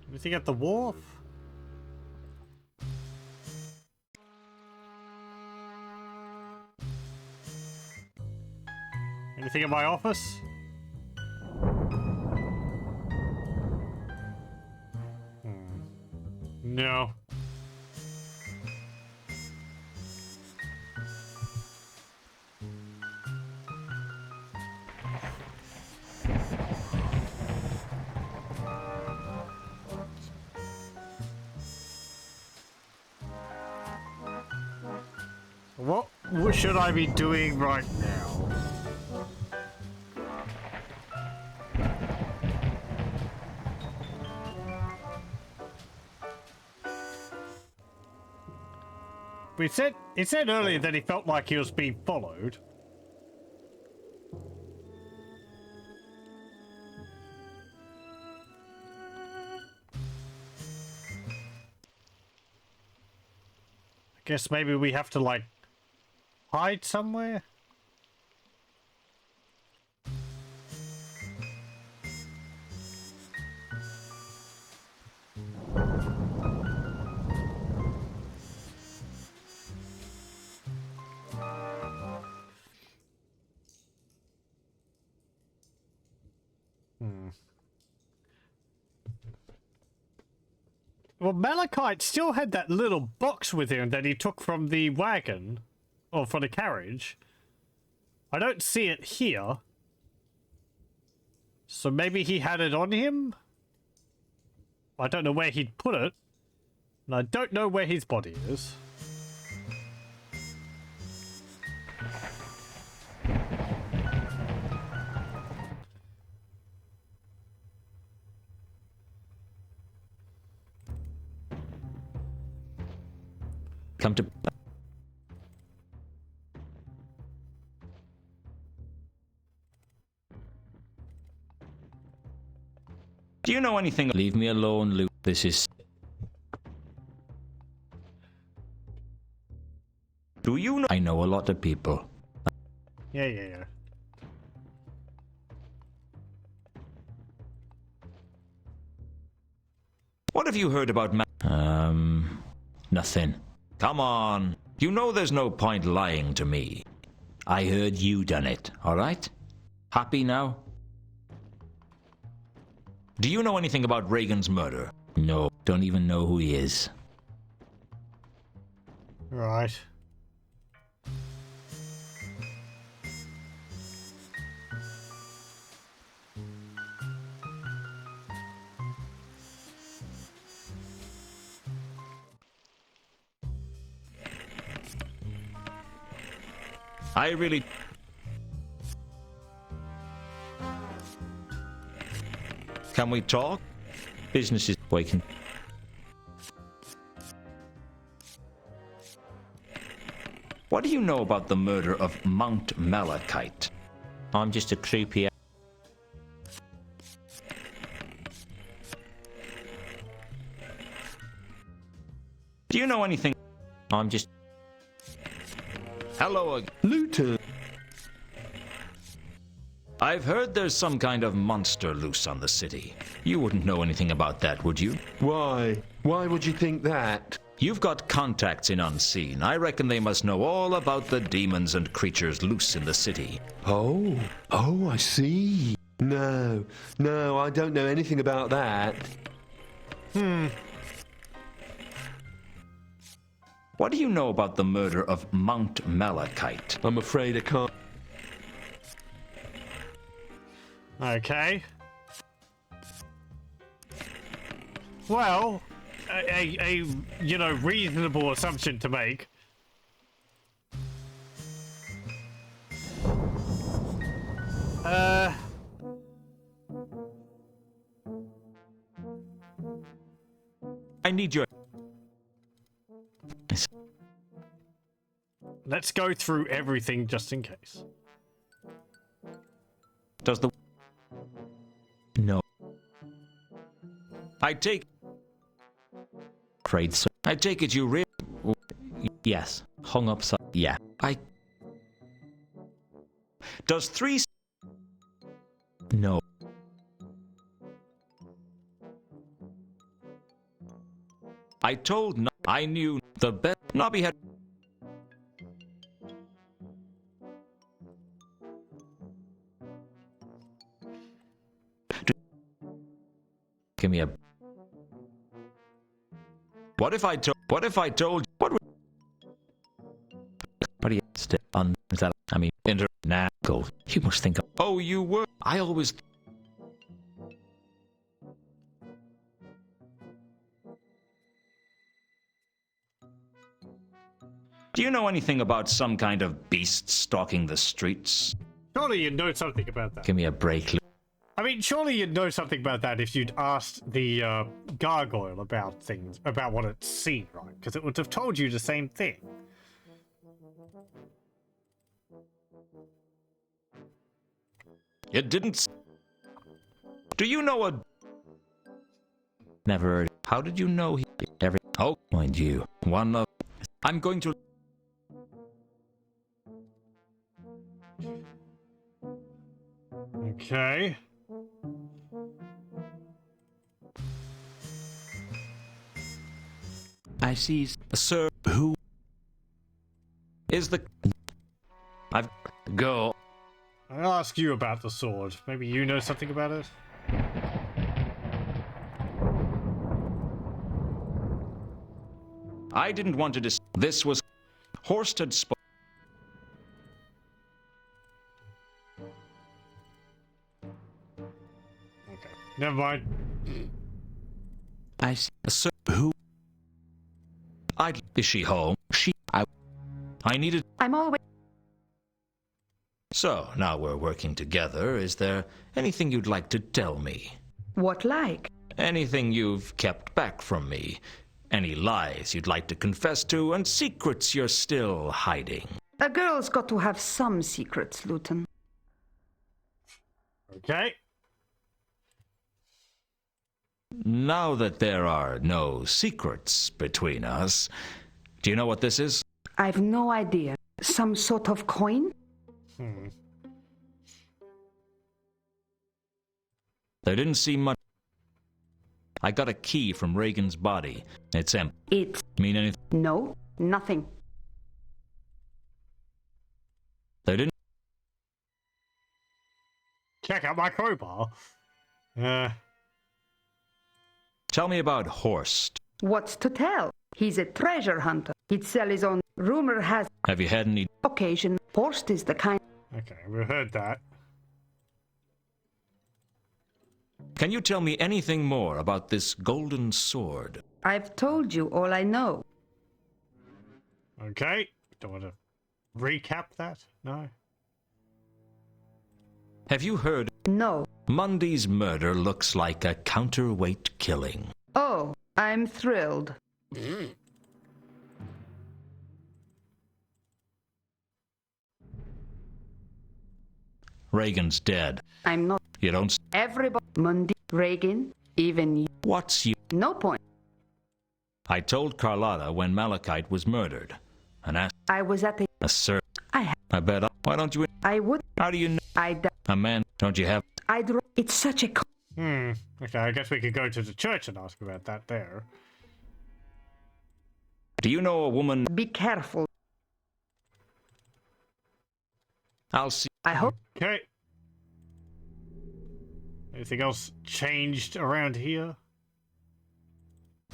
Anything at the wharf? Anything in my office? No. What should I be doing right now? It said earlier that he felt like he was being followed. I guess maybe we have to, like, hide somewhere? Well, Malachite still had that little box with him that he took from the wagon, or from the carriage. I don't see it here. So maybe he had it on him? I don't know where he'd put it. And I don't know where his body is. Come to... Do you know anything? Leave me alone, Luke. This is... Do you know? I know a lot of people. Yeah. What have you heard about Nothing. Come on. You know there's no point lying to me. I heard you done it, alright? Happy now? Do you know anything about Reagan's murder? No, don't even know who he is. Right. I really... Can we talk? Business is waking. What do you know about the murder of Mount Malachite? I'm just a creepy... Do you know anything? I'm just... Hello again. Lewton. I've heard there's some kind of monster loose on the city. You wouldn't know anything about that, would you? Why? Why would you think that? You've got contacts in Unseen. I reckon they must know all about the demons and creatures loose in the city. Oh, I see. No, I don't know anything about that. What do you know about the murder of Mount Malachite? I'm afraid I can't. Okay. Well, a you know, reasonable assumption to make. I need your... Let's go through everything just in case. Does the... No. I take... Afraid so. I take it you really... Yes. Hung up so. Yeah. Does 3... No. I told no... I knew the best... Nobby had... Give me a... What if I told... What if I told... What What do you... Still on... Is that... I mean... Nah, go. You must think of... Oh, you were... I always... Do you know anything about some kind of beast stalking the streets? Surely you'd know something about that. Give me a break. I mean, surely you'd know something about that if you'd asked the gargoyle about things, about what it's seen, right? Because it would have told you the same thing. It didn't... Do you know a... Never heard. How did you know he... Every... Oh, Mind you. one of... I'm going to... Okay. I see. Sir, who... Is the... I've... Go. I'll ask you about the sword. Maybe you know something about it? I didn't want to dis... This was... Horst had spoken... Okay. Never mind. I see. Sir, who... Is she home? I needed... I'm always... So, now we're working together. Is there anything you'd like to tell me? What like? Anything you've kept back from me? Any lies you'd like to confess to, and secrets you're still hiding? A girl's got to have some secrets, Lewton. Okay. Now that there are no secrets between us, do you know what this is? I've no idea. Some sort of coin? There didn't seem much. I got a key from Reagan's body. It's empty. It's... Mean anything? No, nothing. There didn't... Check out my crowbar. Tell me about Horst. What's to tell? He's a treasure hunter. He'd sell his own. Rumor has... Have you had any... Occasion. Horst is the kind... Okay, we heard that. Can you tell me anything more about this golden sword? I've told you all I know. Okay. Don't want to recap that? No? Have you heard? No. Mundy's murder looks like a counterweight killing. Oh, I'm thrilled. Reagan's dead. I'm not... You don't... Everybody... Mundy, Reagan, even you... What's you... No point. I told Carlotta when Malachite was murdered. And asked... I was at the... A sir... I I bet... Why don't you... I would... How do you know... A man... Don't you have... It's such a... Okay, I guess we could go to the church and ask about that there. Do you know a woman... Be careful. I'll see... I hope... Okay. Anything else changed around here?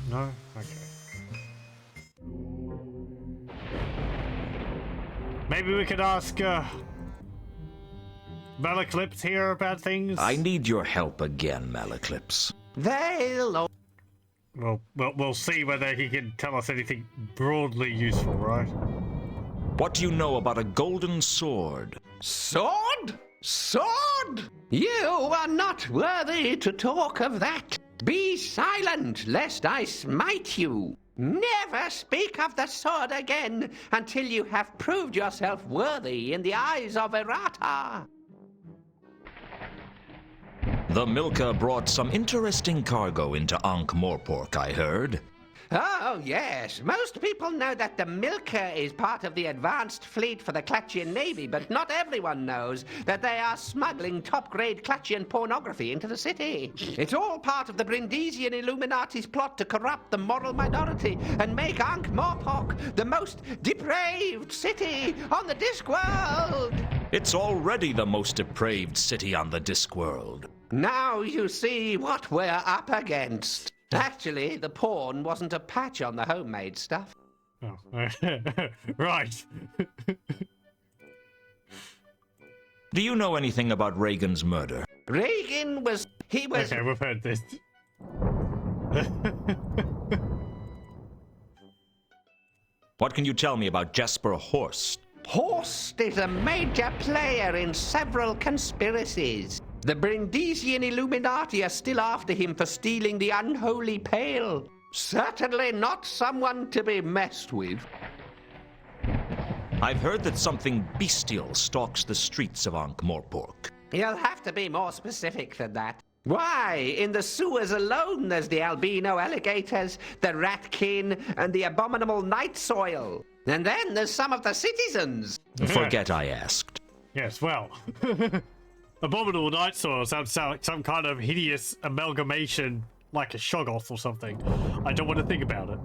No? Okay. Maybe we could ask, Malaclips here about things? I need your help again, Malaclips. They'll... Well, we'll see whether he can tell us anything broadly useful, right? What do you know about a golden sword? Sword? Sword? You are not worthy to talk of that. Be silent, lest I smite you. Never speak of the sword again until you have proved yourself worthy in the eyes of Errata. The Milka brought some interesting cargo into Ankh-Morpork, I heard. Oh, yes. Most people know that the Milka is part of the advanced fleet for the Klatchian Navy, but not everyone knows that they are smuggling top-grade Klatchian pornography into the city. It's all part of the Brindisian Illuminati's plot to corrupt the moral minority and make Ankh-Morpork the most depraved city on the Discworld. It's already the most depraved city on the Discworld. Now you see what we're up against. Actually, the porn wasn't a patch on the homemade stuff. Oh. Right. Do you know anything about Reagan's murder? Reagan was... he was... Okay, we've heard this. What can you tell me about Jesper Horst? Horst is a major player in several conspiracies. The Brindisian Illuminati are still after him for stealing the unholy pail. Certainly not someone to be messed with. I've heard that something bestial stalks the streets of Ankh-Morpork. You'll have to be more specific than that. Why, in the sewers alone there's the albino alligators, the ratkin, and the abominable night soil. And then there's some of the citizens. Forget I asked. Yes, well. Abominable night soil sounds like some kind of hideous amalgamation, like a shoggoth or something. I don't want to think about it.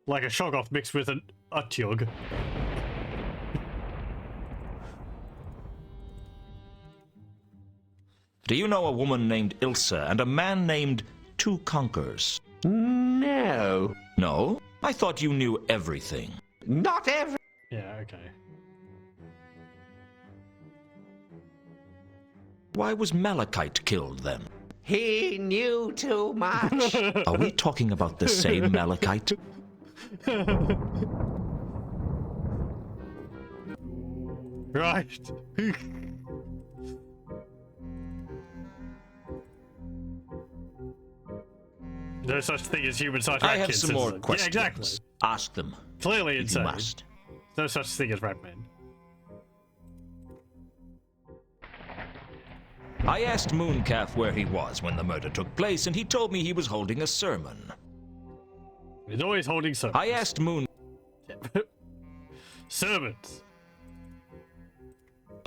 Like a shoggoth mixed with an utyug. Do you know a woman named Ilsa and a man named Two Conkers? No. No? I thought you knew everything. Not every... Yeah, okay. Why was Malachite killed then? He knew too much. Are we talking about the same Malachite? Right. No such thing as human-sized rat I have kids, some more citizen. questions. Yeah, exactly. Ask them. Clearly If you insane. must. No such thing as rat men. I asked Mooncalf where he was when the murder took place, and he told me he was holding a sermon. He's always holding sermons. I asked Moon... Sermons.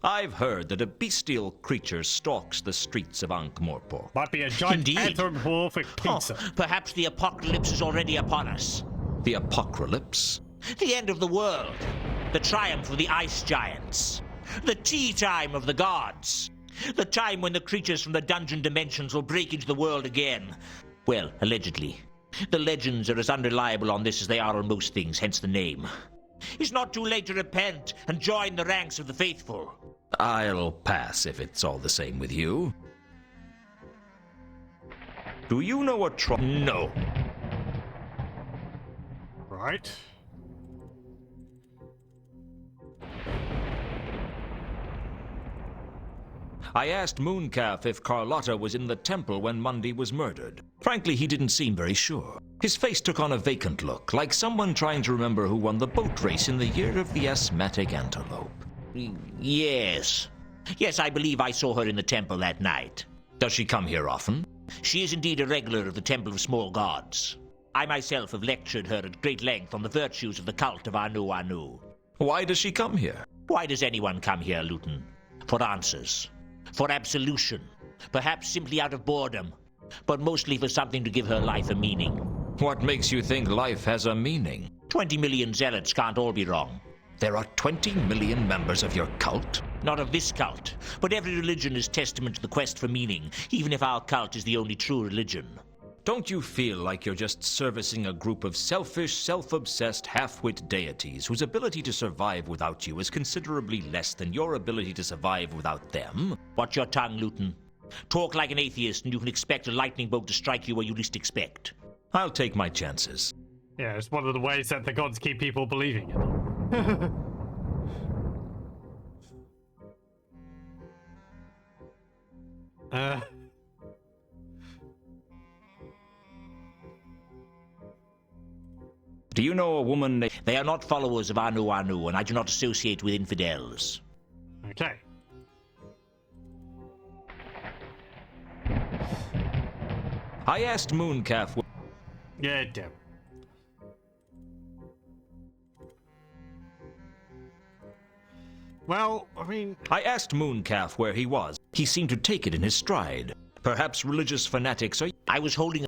I've heard that a bestial creature stalks the streets of Ankh-Morpork. Might be a giant Indeed. anthropomorphic pizza. Perhaps the apocalypse is already upon us. The apocalypse? The end of the world. The triumph of the ice giants. The tea time of the gods. The time when the creatures from the dungeon dimensions will break into the world again. Well, allegedly. The legends are as unreliable on this as they are on most things, hence the name. It's not too late to repent and join the ranks of the faithful. I'll pass if it's all the same with you. Do you know what No. Right. I asked Mooncalf if Carlotta was in the temple when Mundy was murdered. Frankly, he didn't seem very sure. His face took on a vacant look, like someone trying to remember who won the boat race in the year of the asthmatic antelope. Yes. Yes, I believe I saw her in the temple that night. Does she come here often? She is indeed a regular of the Temple of Small Gods. I myself have lectured her at great length on the virtues of the cult of Anu Anu. Why does she come here? Why does anyone come here, Lewton? For answers. For absolution. Perhaps simply out of boredom. But mostly for something to give her life a meaning. What makes you think life has a meaning? 20 million zealots can't all be wrong. There are 20 million members of your cult? Not of this cult, but every religion is testament to the quest for meaning, even if our cult is the only true religion. Don't you feel like you're just servicing a group of selfish, self-obsessed, half-wit deities whose ability to survive without you is considerably less than your ability to survive without them? Watch your tongue, Lewton. Talk like an atheist and you can expect a lightning bolt to strike you where you least expect. I'll take my chances. Yeah, it's one of the ways that the gods keep people believing in them. Do you know a woman named... They are not followers of Anu Anu, and I do not associate with infidels. Okay. I asked Mooncalf... Yeah, damn. Well, I mean... I asked Mooncalf where he was. He seemed to take it in his stride. Perhaps religious fanatics are... I was holding...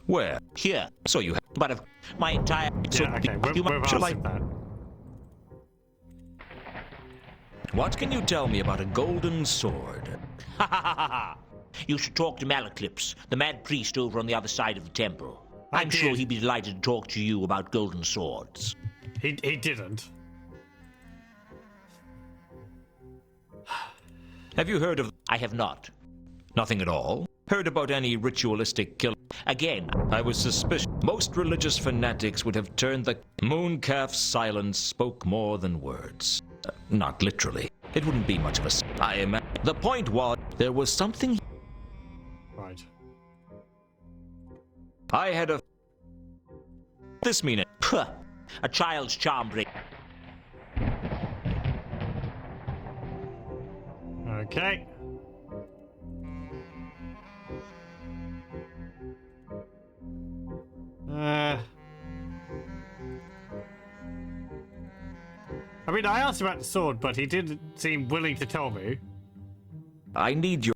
Where? Here. So you have... But of my entire... Yeah, okay, we're past that. What can you tell me about a golden sword? Ha ha ha ha! You should talk to Malaclips, the mad priest over on the other side of the temple. I'm sure he'd be delighted to talk to you about golden swords. He didn't. Have you heard of... I have not. Nothing at all? Heard about any ritualistic kill... Again. I was suspicious. Most religious fanatics would have turned the... Mooncalf's silence spoke more than words. Not literally. It wouldn't be much of a... I imagine. The point was, there was something... Right. I had a... This mean it. Puh. A child's charm break. Okay. I mean, I asked about the sword, but he didn't seem willing to tell me. I need your...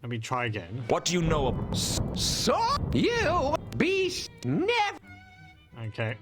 Let me try again. What do you know of... So? You beast never... Okay.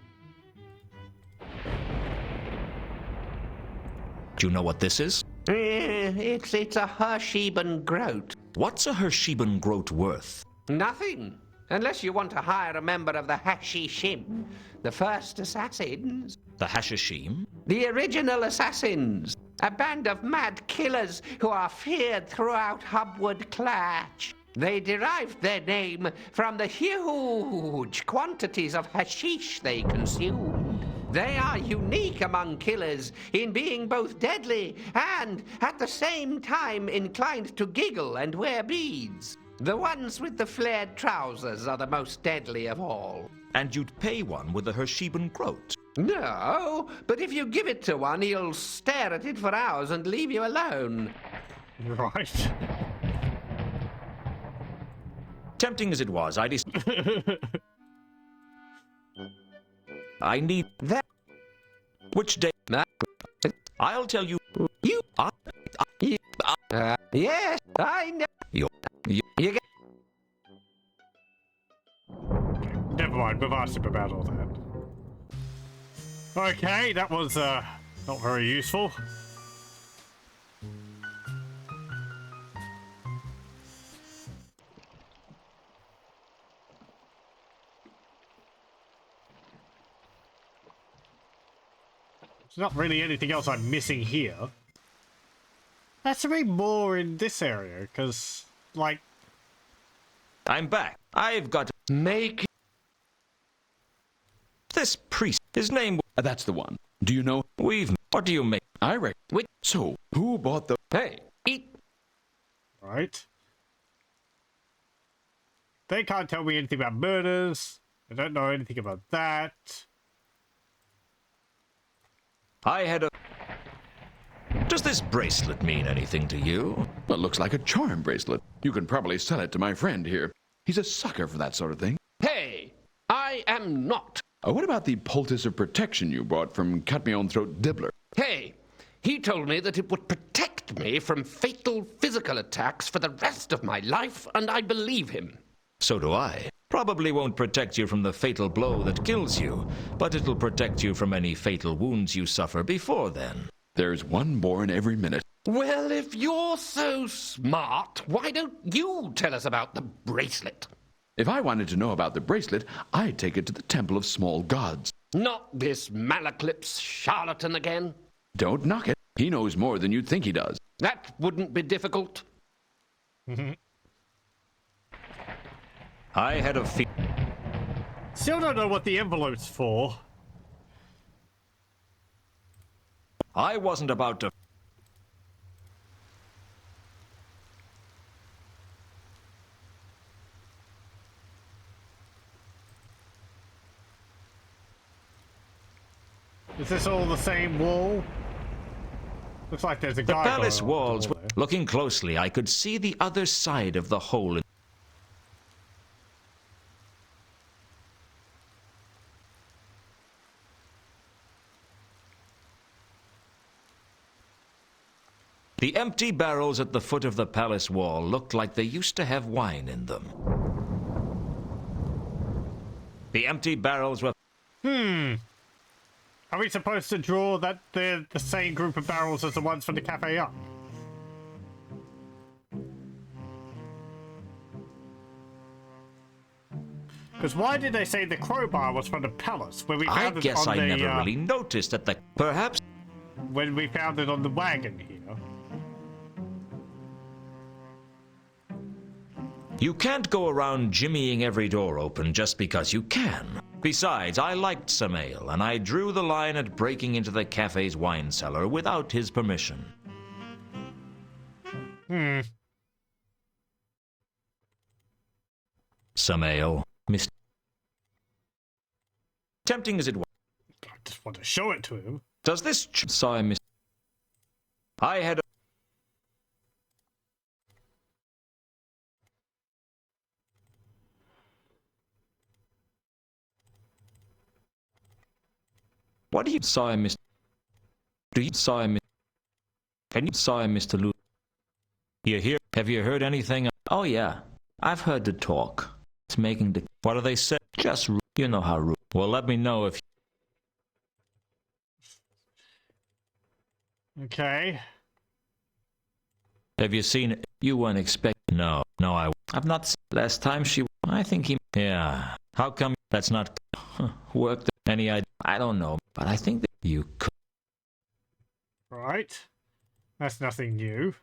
Do you know what this is? It's a Hersheben groat. What's a Hersheben groat worth? Nothing. Unless you want to hire a member of the Hashishim, the first assassins. The Hashishim? The original assassins. A band of mad killers who are feared throughout Hubwood Clatch. They derived their name from the huge quantities of hashish they consumed. They are unique among killers in being both deadly and, at the same time, inclined to giggle and wear beads. The ones with the flared trousers are the most deadly of all. And you'd pay one with a Hersheben groat? No, but if you give it to one, he'll stare at it for hours and leave you alone. Right. Tempting as it was, I need that. Which day? I'll tell you. You are. Yes, I know. You get. Never mind, we've asked him about all that. Okay, that was not very useful. There's not really anything else I'm missing here. Has to be more in this area, because, like... I'm back. I've got to Make... This priest, his name... That's the one. Do you know? What do you make? I reckon. Wait. So, who bought the... Hey, eat. Right. They can't tell me anything about murders. I don't know anything about that. I had a... Does this bracelet mean anything to you? Well, it looks like a charm bracelet. You can probably sell it to my friend here. He's a sucker for that sort of thing. Hey, I am not. What about the poultice of protection you bought from Cut-Me-On-Throat Dibbler? Hey, he told me that it would protect me from fatal physical attacks for the rest of my life, and I believe him. So do I. Probably won't protect you from the fatal blow that kills you, but it'll protect you from any fatal wounds you suffer before then. There's one born every minute. Well, if you're so smart, why don't you tell us about the bracelet? If I wanted to know about the bracelet, I'd take it to the Temple of Small Gods. Not this Malaclips charlatan again. Don't knock it. He knows more than you'd think he does. That wouldn't be difficult. I had a Still don't know what the envelope's for. I wasn't about to... Is this all the same wall? Looks like there's a The guy. palace going on walls the were... wall there. Looking closely, I could see the other side of the hole. The empty barrels at the foot of the palace wall looked like they used to have wine in them. The empty barrels were... Are we supposed to draw that they're the same group of barrels as the ones from the Cafe Up? Because why did they say the crowbar was from the palace when we I found it guess on I the, never really noticed that the... Perhaps... when we found it on the wagon here? You can't go around jimmying every door open just because you can. Besides, I liked some ale, and I drew the line at breaking into the cafe's wine cellar without his permission. Some ale, Mr. Tempting as it was. I just want to show it to him. Does this sorry, Mr. I had... What do you... Sorry, Mr. Do you... Sorry, Mr. Can you... Sorry, Mr. Lewton. You hear... Have you heard anything? Oh, yeah. I've heard the talk. It's making the... What do they say? Just rude. You know how rude. Well, let me know if... Okay. Have you seen it? You weren't expecting... No, I've not seen... Last time she... I think he... Yeah. How come that's not... worked... Any idea? I don't know, but I think that you could... Right. That's nothing new.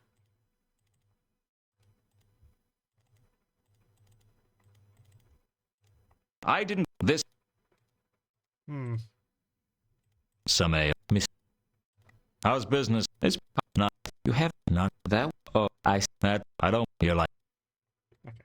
I didn't... This... Some ale. Miss... How's business? It's not... You have not that... Oh, That... I don't... You're like... Okay.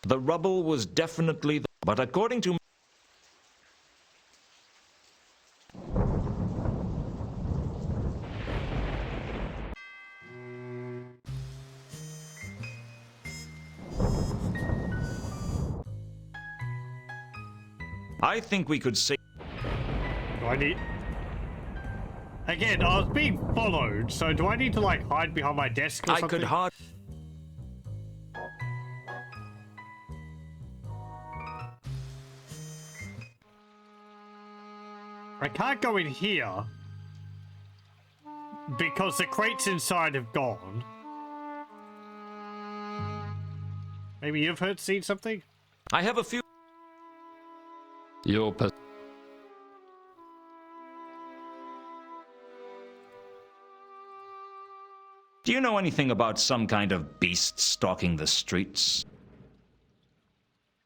The rubble was definitely... But according to... I think we could say... Do I need... Again, I was being followed, so do I need to, like, hide behind my desk or I something? could hard... I can't go in here because the crates inside have gone. Maybe you've seen something? I have a few... Your Do you know anything about some kind of beast stalking the streets?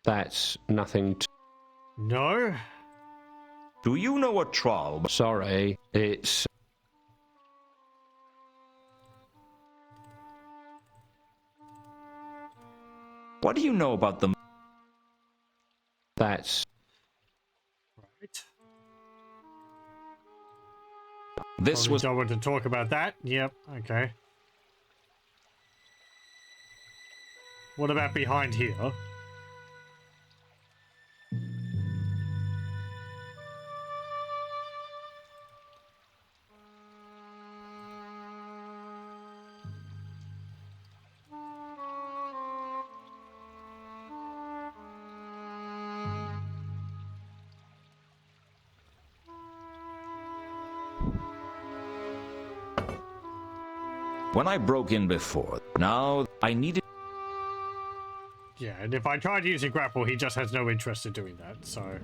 That's nothing to... No? Do you know a troll? Sorry, it's... What do you know about them? That's... Right. This Probably was... don't want to talk about that. Yep, okay. What about behind here? when I broke in before. Now, I needed... Yeah, and if I tried using grapple, he just has no interest in doing that, so...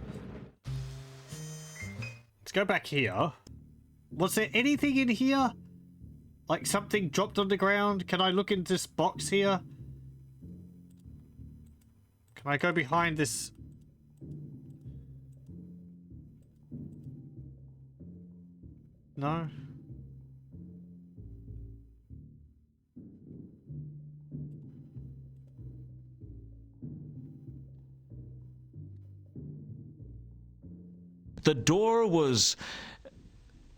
Let's go back here. Was there anything in here? Like something dropped on the ground? Can I look in this box here? Can I go behind this? No? The door was...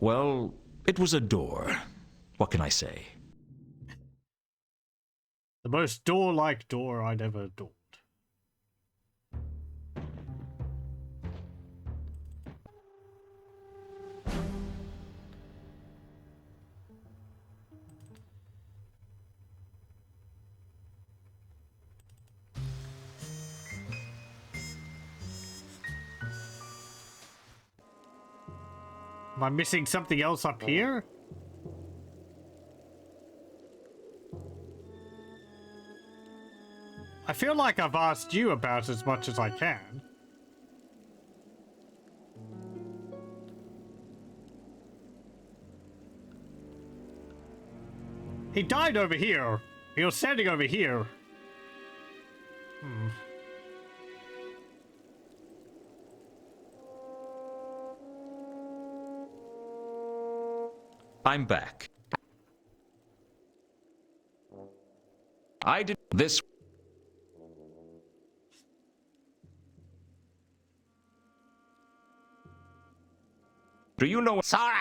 well, it was a door. What can I say? The most door-like door I'd ever adored. Am I missing something else up here? I feel like I've asked you about as much as I can. He died over here. He was standing over here. I'm back. I did this. Do you know? Sorry.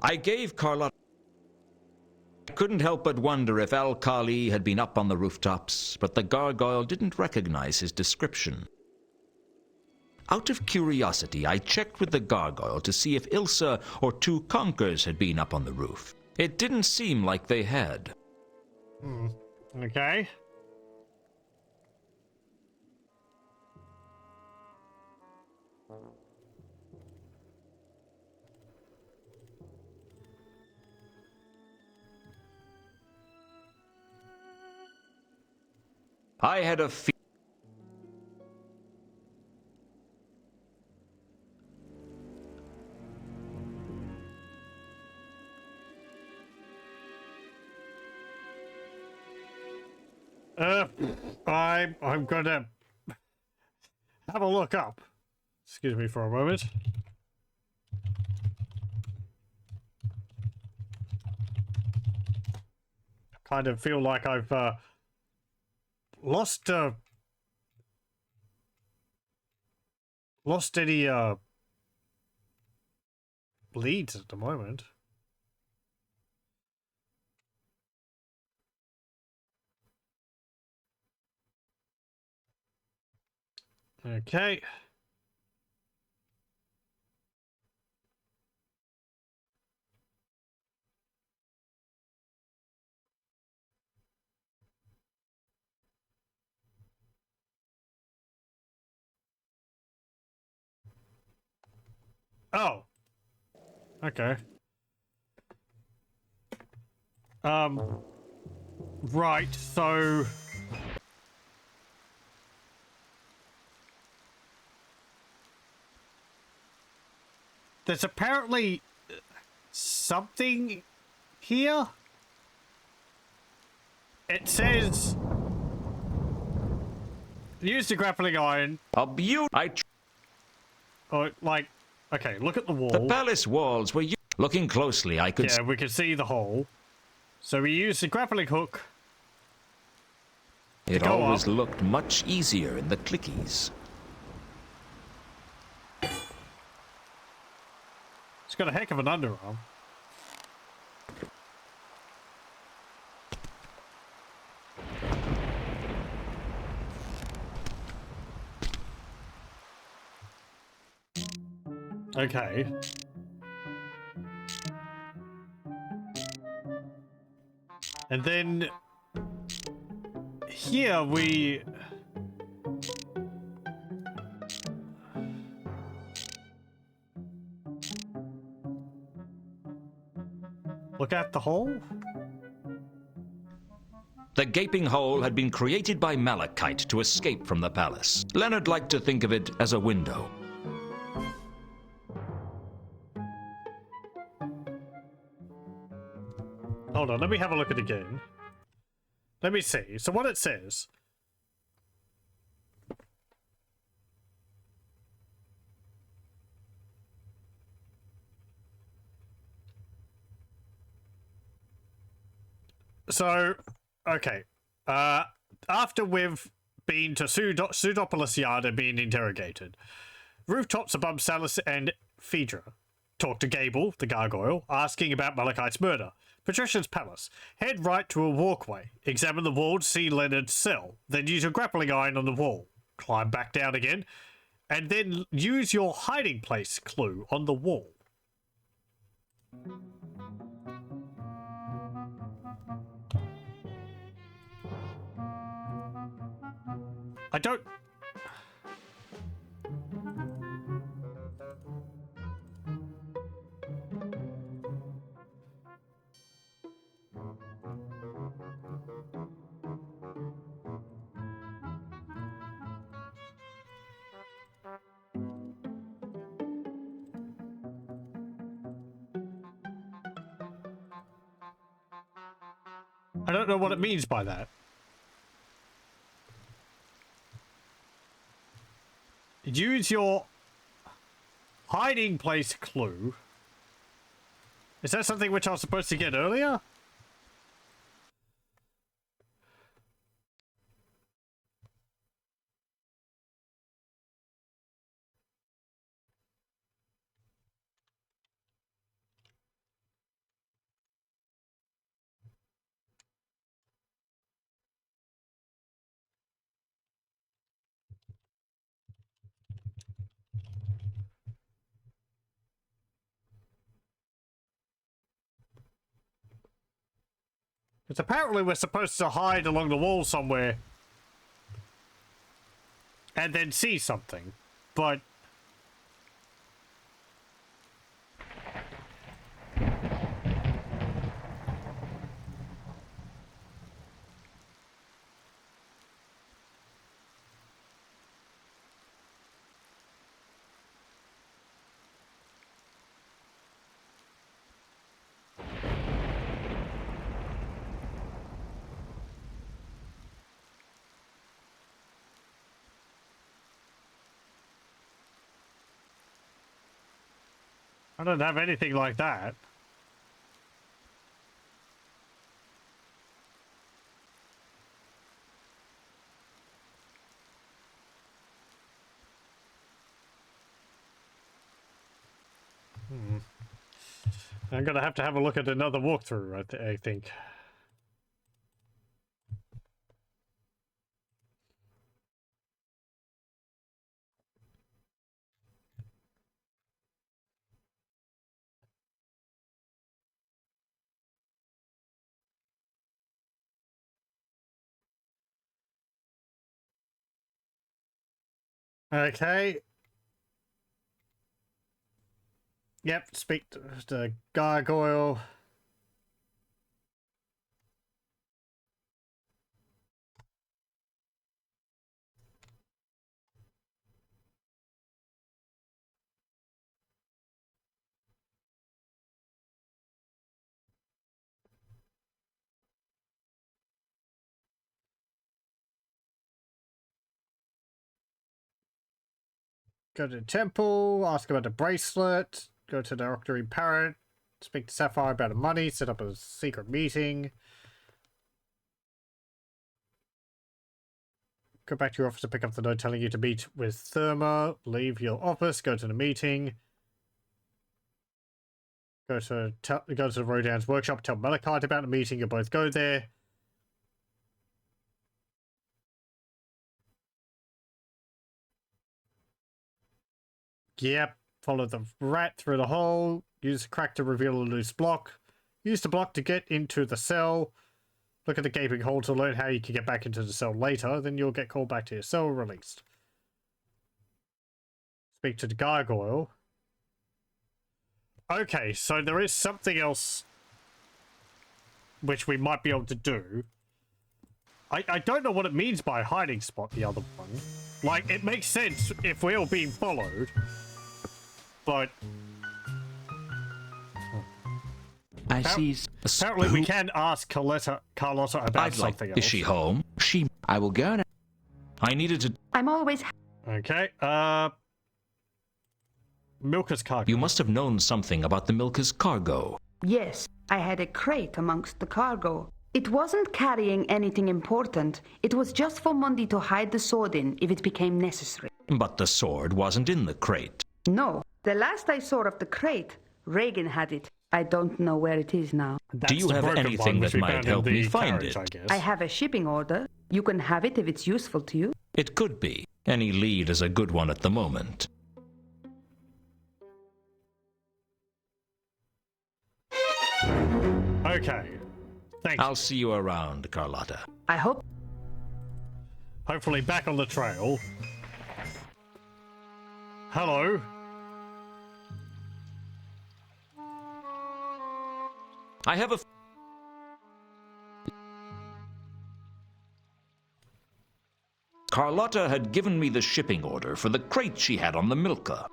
I gave Carlotta. I couldn't help but wonder if Al-Khali had been up on the rooftops, but the gargoyle didn't recognize his description. Out of curiosity, I checked with the gargoyle to see if Ilsa or two conkers had been up on the roof. It didn't seem like they had. Okay. I had a I'm gonna have a look up. Excuse me for a moment. Kind of feel like I've lost any leads at the moment. Okay. Oh. Okay. Right, so there's apparently something here. It says use the grappling iron. Oh, like, okay, look at the wall. The palace walls were... Looking closely, I could... Yeah, we can see the hole. So we use the grappling hook. It always looked much easier in the clickies. It's got a heck of an underarm. Okay. And then here we Look at the hole. The gaping hole had been created by Malachite to escape from the palace. Leonard liked to think of it as a window. Hold on, let me have a look at it again. Let me see. So what it says... So, okay. After we've been to Pseudopolis Yard and been interrogated, rooftops above Salus and Phaedra talk to Gable, the gargoyle, asking about Malachite's murder. Patricia's palace. Head right to a walkway. Examine the wall to see Leonard's cell. Then use your grappling iron on the wall. Climb back down again. And then use your hiding place clue on the wall. I don't... I don't know what it means by that. Use your hiding place clue. Is that something which I was supposed to get earlier? Because apparently we're supposed to hide along the wall somewhere and then see something, but... I don't have anything like that. I'm gonna have to have a look at another walkthrough, I think. Okay. Yep, speak to the gargoyle. Go to the temple, ask about the bracelet, go to the Octarine Parrot, speak to Sapphire about the money, set up a secret meeting. Go back to your office to pick up the note telling you to meet with Therma, leave your office, go to the meeting. Go to the Rodan's workshop, tell Malachite about the meeting, you both go there. Yep, follow the rat through the hole, use the crack to reveal a loose block, use the block to get into the cell, look at the gaping hole to learn how you can get back into the cell later, then you'll get called back to your cell, released. Speak to the gargoyle. Okay, so there is something else which we might be able to do. I don't know what it means by hiding spot, the other one. Like, it makes sense if we're all being followed, but... I see. Apparently we can ask Carlotta about something else. Is she home? I will go now. I needed to... I'm always... Okay, Milka's cargo. You must have known something about the Milka's cargo. Yes, I had a crate amongst the cargo. It wasn't carrying anything important. It was just for Mundy to hide the sword in if it became necessary. But the sword wasn't in the crate. No, the last I saw of the crate, Reagan had it. I don't know where it is now. Do you have anything that might help me find it? I have a shipping order. You can have it if it's useful to you. It could be. Any lead is a good one at the moment. Okay. Thanks. I'll see you around, Carlotta. I hope. Hopefully back on the trail. Hello. I have a... Carlotta had given me the shipping order for the crate she had on the Milka.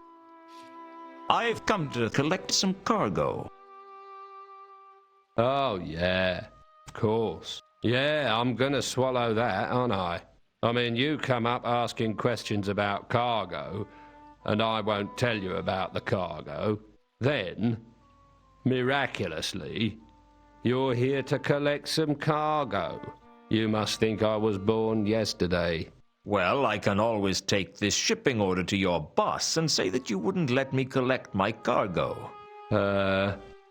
I've come to collect some cargo. Oh, yeah. Of course. Yeah, I'm gonna swallow that, aren't I? I mean, you come up asking questions about cargo, and I won't tell you about the cargo. Then, miraculously, you're here to collect some cargo. You must think I was born yesterday. Well, I can always take this shipping order to your boss and say that you wouldn't let me collect my cargo.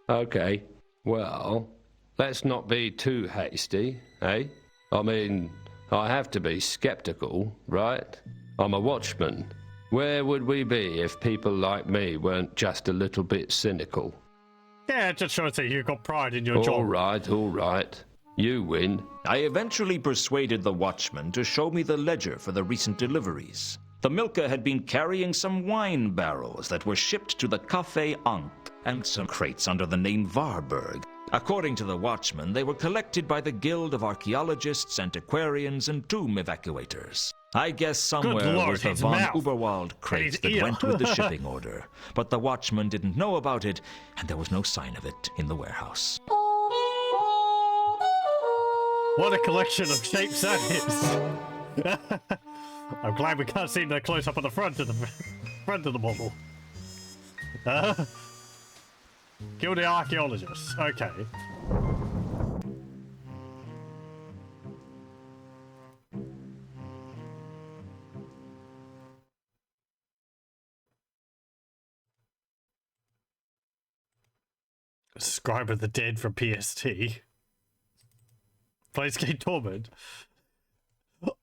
Okay. Well, let's not be too hasty, eh? I mean, I have to be skeptical, right? I'm a watchman. Where would we be if people like me weren't just a little bit cynical? Yeah, it just shows that you've got pride in your job. All right. You win. I eventually persuaded the watchman to show me the ledger for the recent deliveries. The Milka had been carrying some wine barrels that were shipped to the Café Ankh and some crates under the name Varberg. According to the watchman, they were collected by the Guild of Archaeologists, Antiquarians, and Tomb Evacuators. I guess somewhere was the von Uberwald crate that went with the shipping order. But the watchman didn't know about it, and there was no sign of it in the warehouse. What a collection of shapes that is! I'm glad we can't see the close-up on the front of the model. Guild of Archaeologists. Okay. Scribe of the Dead from PST. Planescape Torment.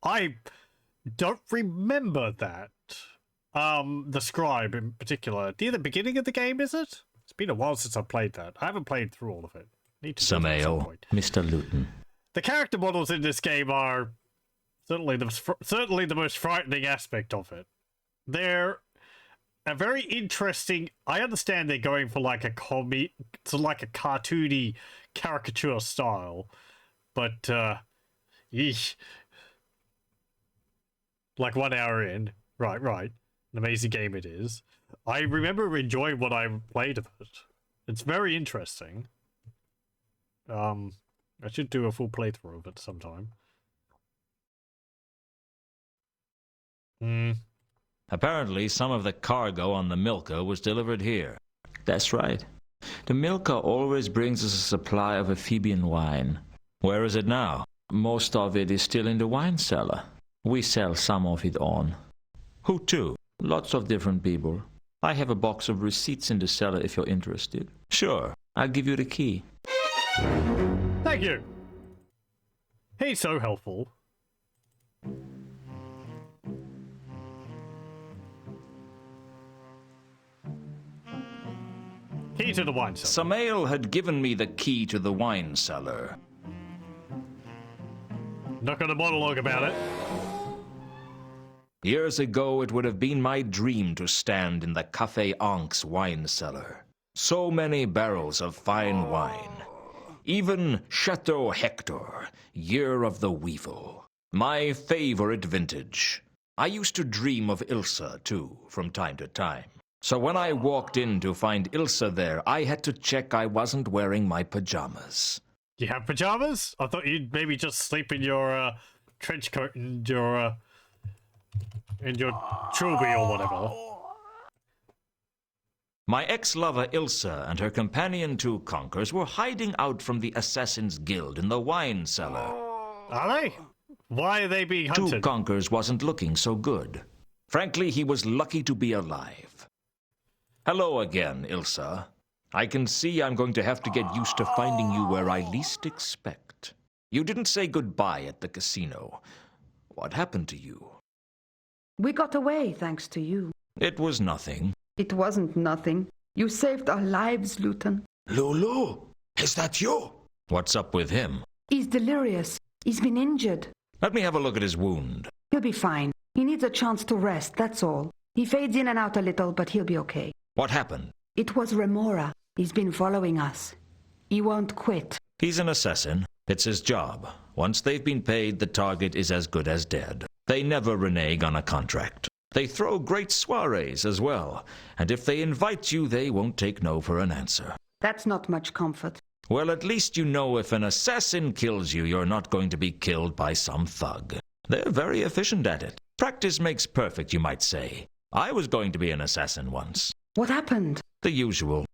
I don't remember that. The Scribe in particular. Near the beginning of the game, is it? It's been a while since I played that. I haven't played through all of it. Need to Some ale, Mr. Lewton. The character models in this game are certainly the most frightening aspect of it. They're a very interesting. I understand they're going for like a comic, so like a cartoony caricature style, but yeesh. Like 1 hour in, right. An amazing game it is. I remember enjoying what I played of it. It's very interesting. I should do a full playthrough of it sometime. Apparently, some of the cargo on the Milka was delivered here. That's right. The Milka always brings us a supply of Ephebian wine. Where is it now? Most of it is still in the wine cellar. We sell some of it on. Who to? Lots of different people. I have a box of receipts in the cellar if you're interested. Sure. I'll give you the key. Thank you. He's so helpful. Key to the wine cellar. Samael had given me the key to the wine cellar. Not gonna monologue about it. Years ago, it would have been my dream to stand in the Café Ankh's wine cellar. So many barrels of fine wine. Even Chateau Hector, Year of the Weevil. My favorite vintage. I used to dream of Ilsa, too, from time to time. So when I walked in to find Ilsa there, I had to check I wasn't wearing my pajamas. You have pajamas? I thought you'd maybe just sleep in your trench coat and your trilby or whatever. My ex-lover Ilsa and her companion two conkers were hiding out from the Assassin's Guild in the wine cellar. Are they? Why are they being hunted? Two conkers wasn't looking so good. Frankly, he was lucky to be alive. Hello again, Ilsa. I can see I'm going to have to get used to finding you where I least expect. You didn't say goodbye at the casino. What happened to you? We got away, thanks to you. It was nothing. It wasn't nothing. You saved our lives, Lewton. Lulu, is that you? What's up with him? He's delirious. He's been injured. Let me have a look at his wound. He'll be fine. He needs a chance to rest, that's all. He fades in and out a little, but he'll be okay. What happened? It was Remora. He's been following us. He won't quit. He's an assassin. It's his job. Once they've been paid, the target is as good as dead. They never renege on a contract. They throw great soirees as well, and if they invite you, they won't take no for an answer. That's not much comfort. Well, at least you know if an assassin kills you, you're not going to be killed by some thug. They're very efficient at it. Practice makes perfect, you might say. I was going to be an assassin once. What happened? The usual.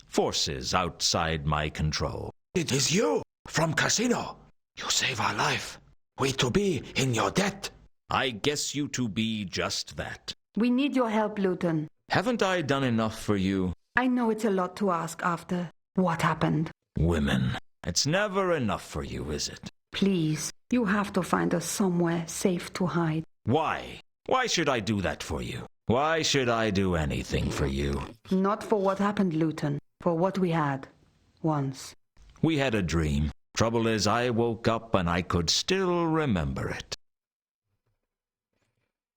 Forces outside my control. It is you, from Casino. You save our life. We to be in your debt. I guess you to be just that. We need your help, Lewton. Haven't I done enough for you? I know it's a lot to ask after what happened. Women. It's never enough for you, is it? Please, you have to find us somewhere safe to hide. Why? Why should I do that for you? Why should I do anything for you? Not for what happened, Lewton. For what we had. Once. We had a dream. Trouble is, I woke up and I could still remember it.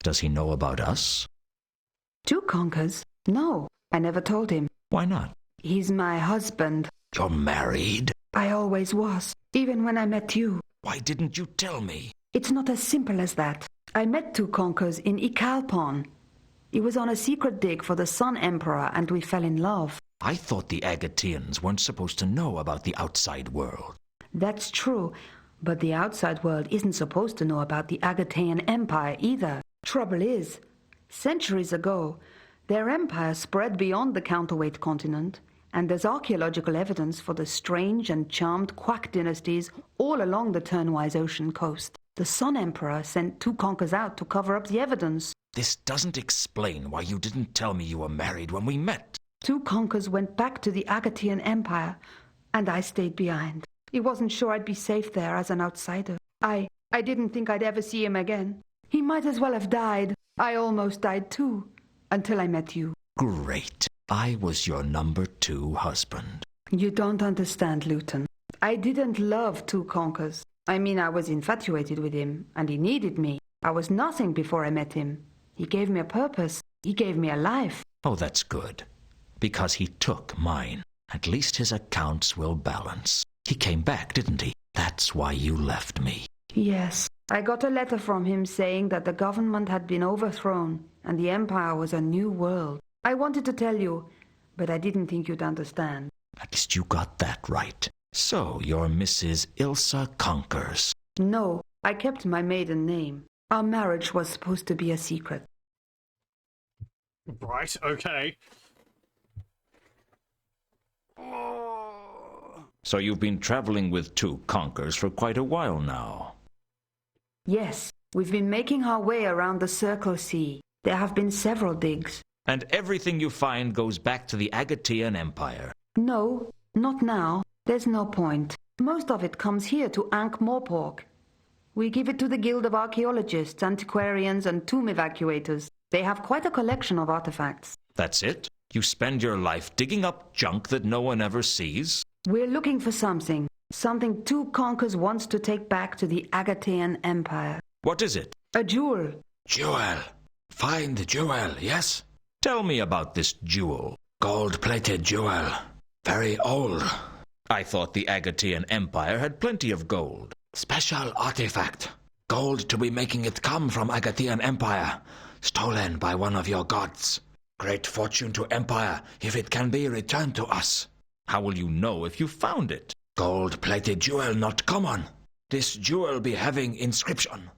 Does he know about us? Two conkers? No, I never told him. Why not? He's my husband. You're married? I always was, even when I met you. Why didn't you tell me? It's not as simple as that. I met two conkers in Ikalpon. He was on a secret dig for the Sun Emperor and we fell in love. I thought the Agateans weren't supposed to know about the outside world. That's true, but the outside world isn't supposed to know about the Agatean Empire either. Trouble is, centuries ago, their empire spread beyond the counterweight continent, and there's archaeological evidence for the strange and charmed quack dynasties all along the Turnwise Ocean coast. The Sun Emperor sent two conkers out to cover up the evidence. This doesn't explain why you didn't tell me you were married when we met. Two conkers went back to the Agatean Empire, and I stayed behind. He wasn't sure I'd be safe there as an outsider. I didn't think I'd ever see him again. He might as well have died. I almost died too, until I met you. Great. I was your number 2 husband. You don't understand, Lewton. I didn't love two conkers. I mean, I was infatuated with him, and he needed me. I was nothing before I met him. He gave me a purpose. He gave me a life. Oh, that's good. Because he took mine. At least his accounts will balance. He came back, didn't he? That's why you left me. Yes. I got a letter from him saying that the government had been overthrown and the empire was a new world. I wanted to tell you, but I didn't think you'd understand. At least you got that right. So you're Mrs. Ilsa Conkers. No, I kept my maiden name. Our marriage was supposed to be a secret. Right, okay. So you've been traveling with two conkers for quite a while now. Yes, we've been making our way around the Circle Sea. There have been several digs. And everything you find goes back to the Agatean Empire. No, not now. There's no point. Most of it comes here to Ankh-Morpork. We give it to the Guild of Archaeologists, Antiquarians, and Tomb Evacuators. They have quite a collection of artifacts. That's it? You spend your life digging up junk that no one ever sees? We're looking for something. Something two conkers wants to take back to the Agatean Empire. What is it? A jewel. Jewel. Find the jewel, yes? Tell me about this jewel. Gold-plated jewel. Very old. I thought the Agatean Empire had plenty of gold. Special artifact. Gold to be making it come from Agatean Empire. Stolen by one of your gods. Great fortune to Empire if it can be returned to us. How will you know if you found it? Gold-plated jewel not common. This jewel be having inscription.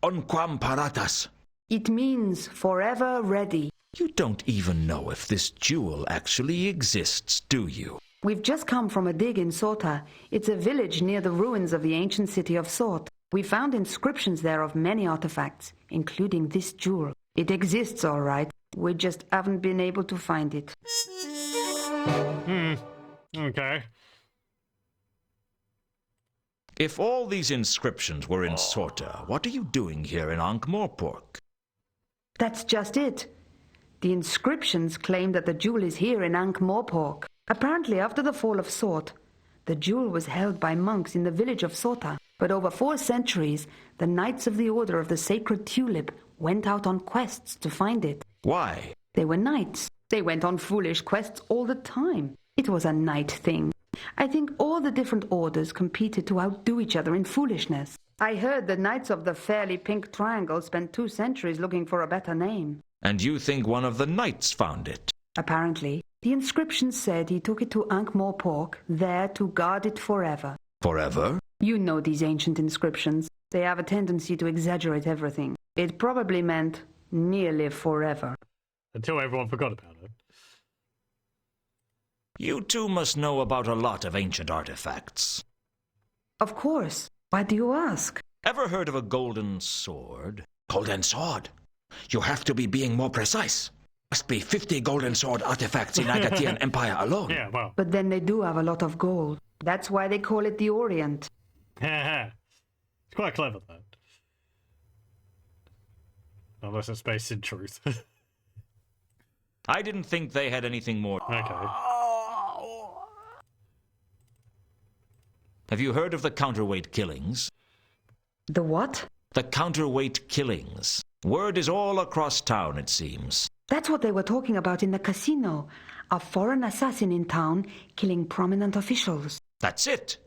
Unquam paratas. It means forever ready. You don't even know if this jewel actually exists, do you? We've just come from a dig in Sorta. It's a village near the ruins of the ancient city of Sort. We found inscriptions there of many artifacts, including this jewel. It exists, all right. We just haven't been able to find it. Okay. If all these inscriptions were in Sorta, what are you doing here in Ankh-Morpork? That's just it. The inscriptions claim that the jewel is here in Ankh-Morpork. Apparently, after the fall of Sort, the jewel was held by monks in the village of Sorta. But over 4 centuries, the Knights of the Order of the Sacred Tulip went out on quests to find it. Why? They were knights. They went on foolish quests all the time. It was a knight thing. I think all the different orders competed to outdo each other in foolishness. I heard the Knights of the Fairly Pink Triangle spent 2 centuries looking for a better name. And you think one of the knights found it? Apparently. The inscription said he took it to Ankh-Morpork, there to guard it forever. Forever? You know these ancient inscriptions. They have a tendency to exaggerate everything. It probably meant nearly forever. Until everyone forgot about it. You two must know about a lot of ancient artifacts. Of course. Why do you ask? Ever heard of a golden sword? Golden sword? You have to be being more precise. Must be 50 golden sword artifacts in Agatean Empire alone. Yeah, well. But then they do have a lot of gold. That's why they call it the Orient. It's quite clever, though. Unless it's based in truth. I didn't think they had anything more. Okay. Have you heard of the counterweight killings? The what? The counterweight killings. Word is all across town, it seems. That's what they were talking about in the casino. A foreign assassin in town killing prominent officials. That's it.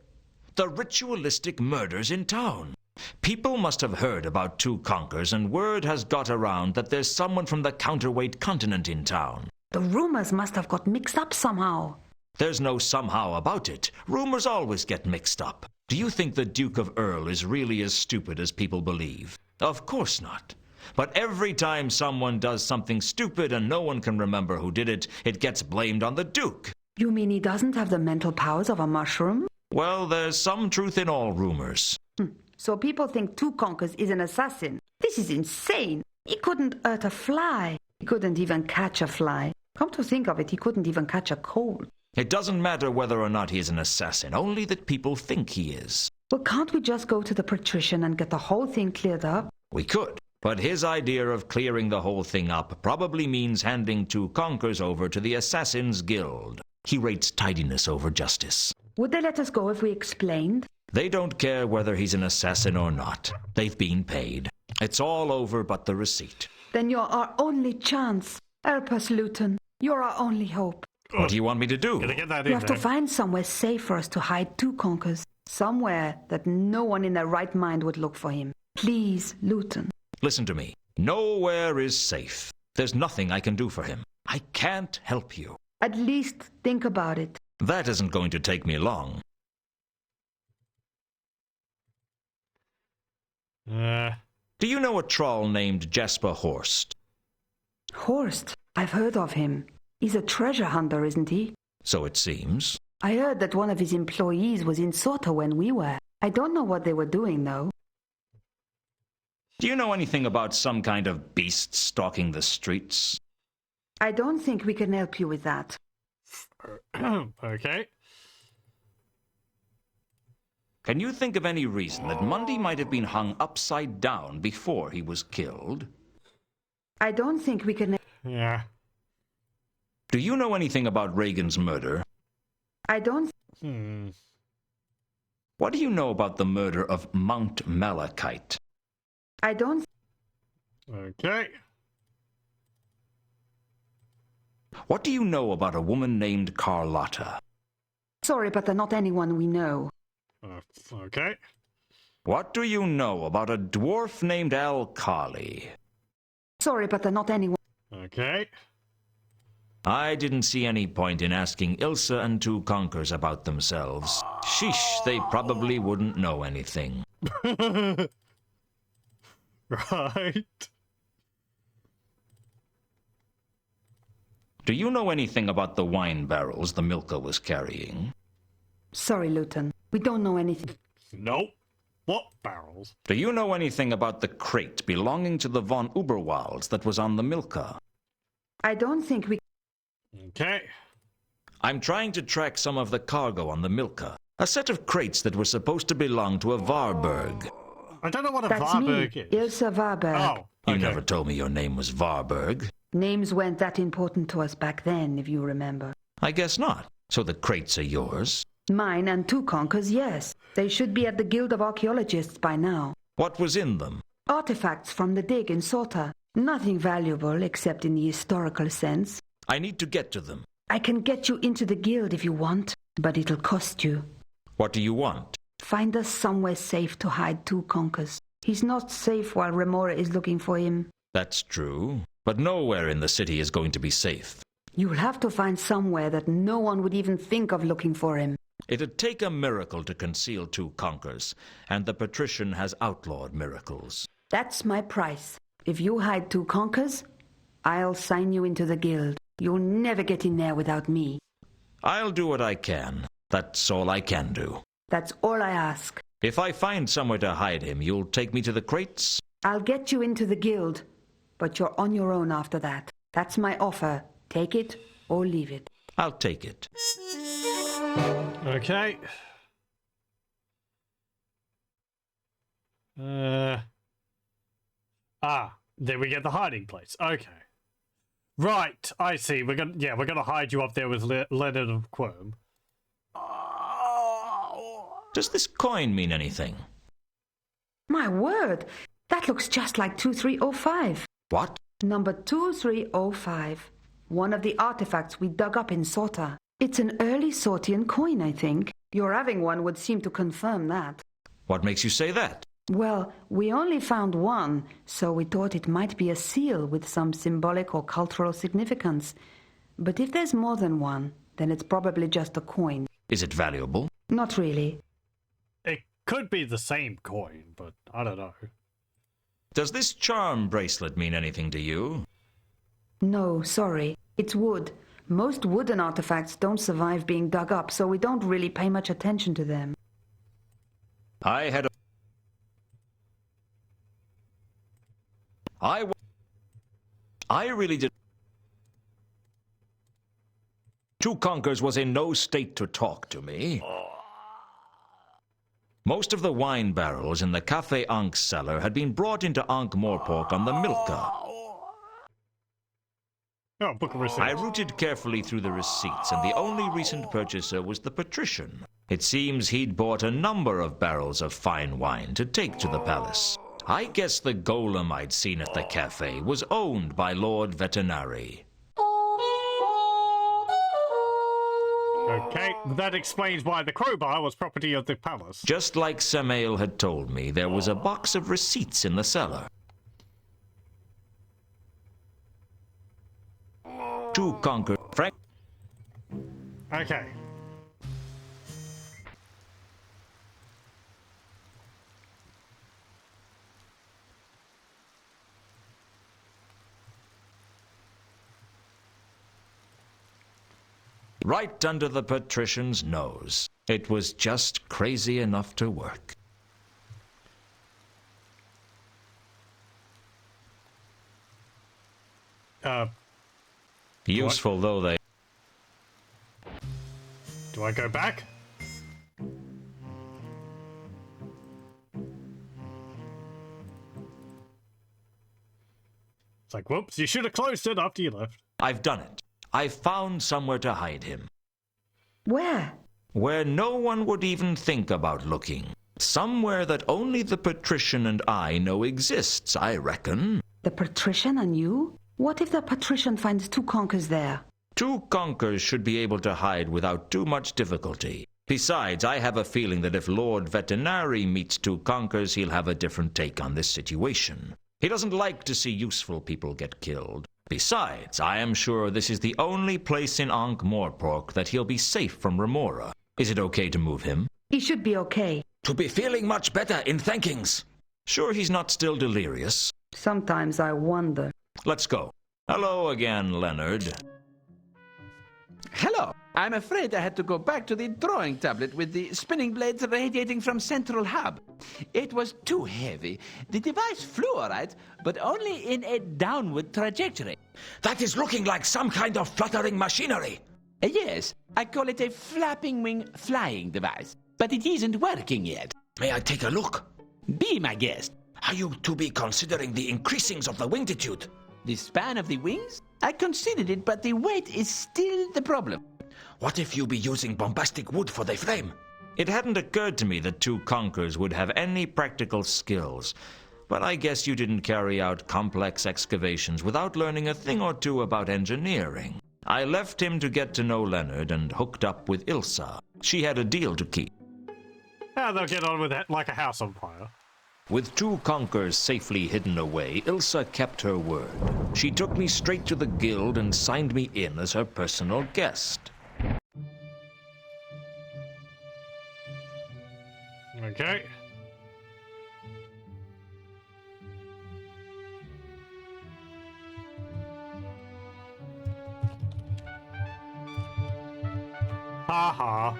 The ritualistic murders in town. People must have heard about 2 conquers, and word has got around that there's someone from the counterweight continent in town. The rumors must have got mixed up somehow. There's no somehow about it. Rumors always get mixed up. Do you think the Duke of Earl is really as stupid as people believe? Of course not. But every time someone does something stupid and no one can remember who did it, it gets blamed on the Duke. You mean he doesn't have the mental powers of a mushroom? Well, there's some truth in all rumors. So people think 2 Conkers is an assassin. This is insane. He couldn't hurt a fly. He couldn't even catch a fly. Come to think of it, he couldn't even catch a cold. It doesn't matter whether or not he is an assassin, only that people think he is. Well, can't we just go to the patrician and get the whole thing cleared up? We could. But his idea of clearing the whole thing up probably means handing 2 conkers over to the Assassin's Guild. He rates tidiness over justice. Would they let us go if we explained? They don't care whether he's an assassin or not. They've been paid. It's all over but the receipt. Then you're our only chance. Help us, Lewton. You're our only hope. What do you want me to do? Gotta get that You in have there. to find somewhere safe for us to hide 2 Conkers. Somewhere that no one in their right mind would look for him. Please, Lewton. Listen to me. Nowhere is safe. There's nothing I can do for him. I can't help you. At least think about it. That isn't going to take me long. Do you know a troll named Jasper Horst? Horst, I've heard of him. He's a treasure hunter, isn't he? So it seems. I heard that one of his employees was in Sorta when we were. I don't know what they were doing, though. Do you know anything about some kind of beast stalking the streets? I don't think we can help you with that. Okay. Can you think of any reason that Mundy might have been hung upside down before he was killed? I don't think we can... Yeah. Do you know anything about Reagan's murder? I don't... What do you know about the murder of Mount Malachite? I don't... Okay. What do you know about a woman named Carlotta? Sorry, but they're not anyone we know. Okay. What do you know about a dwarf named Al-Kali? Sorry, but they're not anyone. Okay. I didn't see any point in asking Ilsa and two conkers about themselves. Sheesh, they probably wouldn't know anything. Right. Do you know anything about the wine barrels the Milka was carrying? Sorry, Lewton. We don't know anything. Nope. What barrels? Do you know anything about the crate belonging to the von Uberwalds that was on the Milka? I don't think we... Okay. I'm trying to track some of the cargo on the Milka. A set of crates that were supposed to belong to a Varberg. I don't know what a That's Varberg me, is. Ilsa Varberg. Oh, You okay. never told me your name was Varberg. Names weren't that important to us back then, if you remember. I guess not. So the crates are yours? Mine and two conkers, yes. They should be at the Guild of Archaeologists by now. What was in them? Artifacts from the dig in Sorta. Nothing valuable except in the historical sense. I need to get to them. I can get you into the Guild if you want, but it'll cost you. What do you want? Find us somewhere safe to hide two conkers. He's not safe while Remora is looking for him. That's true. But nowhere in the city is going to be safe. You'll have to find somewhere that no one would even think of looking for him. It'd take a miracle to conceal two conkers, and the patrician has outlawed miracles. That's my price. If you hide two conkers, I'll sign you into the Guild. You'll never get in there without me. I'll do what I can. That's all I can do. That's all I ask. If I find somewhere to hide him, you'll take me to the crates? I'll get you into the Guild, but you're on your own after that. That's my offer. Take it or leave it. I'll take it. Okay. There we get the hiding place. Okay. Right, I see. We're gonna hide you up there with Leonard of Quirm. Does this coin mean anything? My word! That looks just like 2305. What? Number 2305. One of the artifacts we dug up in Sorta. It's an early Sortian coin, I think. Your having one would seem to confirm that. What makes you say that? Well, we only found one, so we thought it might be a seal with some symbolic or cultural significance. But if there's more than one, then it's probably just a coin. Is it valuable? Not really. It could be the same coin, but I don't know. Does this charm bracelet mean anything to you? No, sorry. It's wood. Most wooden artifacts don't survive being dug up, so we don't really pay much attention to them. I really did. Two Conkers was in no state to talk to me. Most of the wine barrels in the Café Ankh's cellar had been brought into Ankh-Morpork on the Milka. Oh, book of receipts. I routed carefully through the receipts, and the only recent purchaser was the patrician. It seems he'd bought a number of barrels of fine wine to take to the palace. I guess the golem I'd seen at the cafe was owned by Lord Veterinary. Okay, that explains why the crowbar was property of the palace. Just like Samael had told me, there was a box of receipts in the cellar. To conquer Frank. Okay. Right under the patrician's nose. It was just crazy enough to work. Useful though they. Do I go back? It's like, whoops, you should have closed it after you left. I've done it. I've found somewhere to hide him. Where? Where no one would even think about looking. Somewhere that only the patrician and I know exists, I reckon. The patrician and you? What if the patrician finds two conkers there? 2 conkers should be able to hide without too much difficulty. Besides, I have a feeling that if Lord Veterinary meets 2 conkers, he'll have a different take on this situation. He doesn't like to see useful people get killed. Besides, I am sure this is the only place in Ankh-Morpork that he'll be safe from Remora. Is it okay to move him? He should be okay. To be feeling much better in thankings. Sure he's not still delirious? Sometimes I wonder. Let's go. Hello again, Leonard. Hello. I'm afraid I had to go back to the drawing tablet with the spinning blades radiating from central hub. It was too heavy. The device flew all right, but only in a downward trajectory. That is looking like some kind of fluttering machinery. Yes, I call it a flapping wing flying device, but it isn't working yet. May I take a look? Be my guest. Are you to be considering the increasings of the wingtitude? The span of the wings? I considered it, but the weight is still the problem. What if you be using bombastic wood for the frame? It hadn't occurred to me that 2 conkers would have any practical skills, but I guess you didn't carry out complex excavations without learning a thing or two about engineering. I left him to get to know Leonard and hooked up with Ilsa. She had a deal to keep. They'll get on with that like a house on fire. With 2 conkers safely hidden away, Ilsa kept her word. She took me straight to the guild and signed me in as her personal guest. Okay. Haha.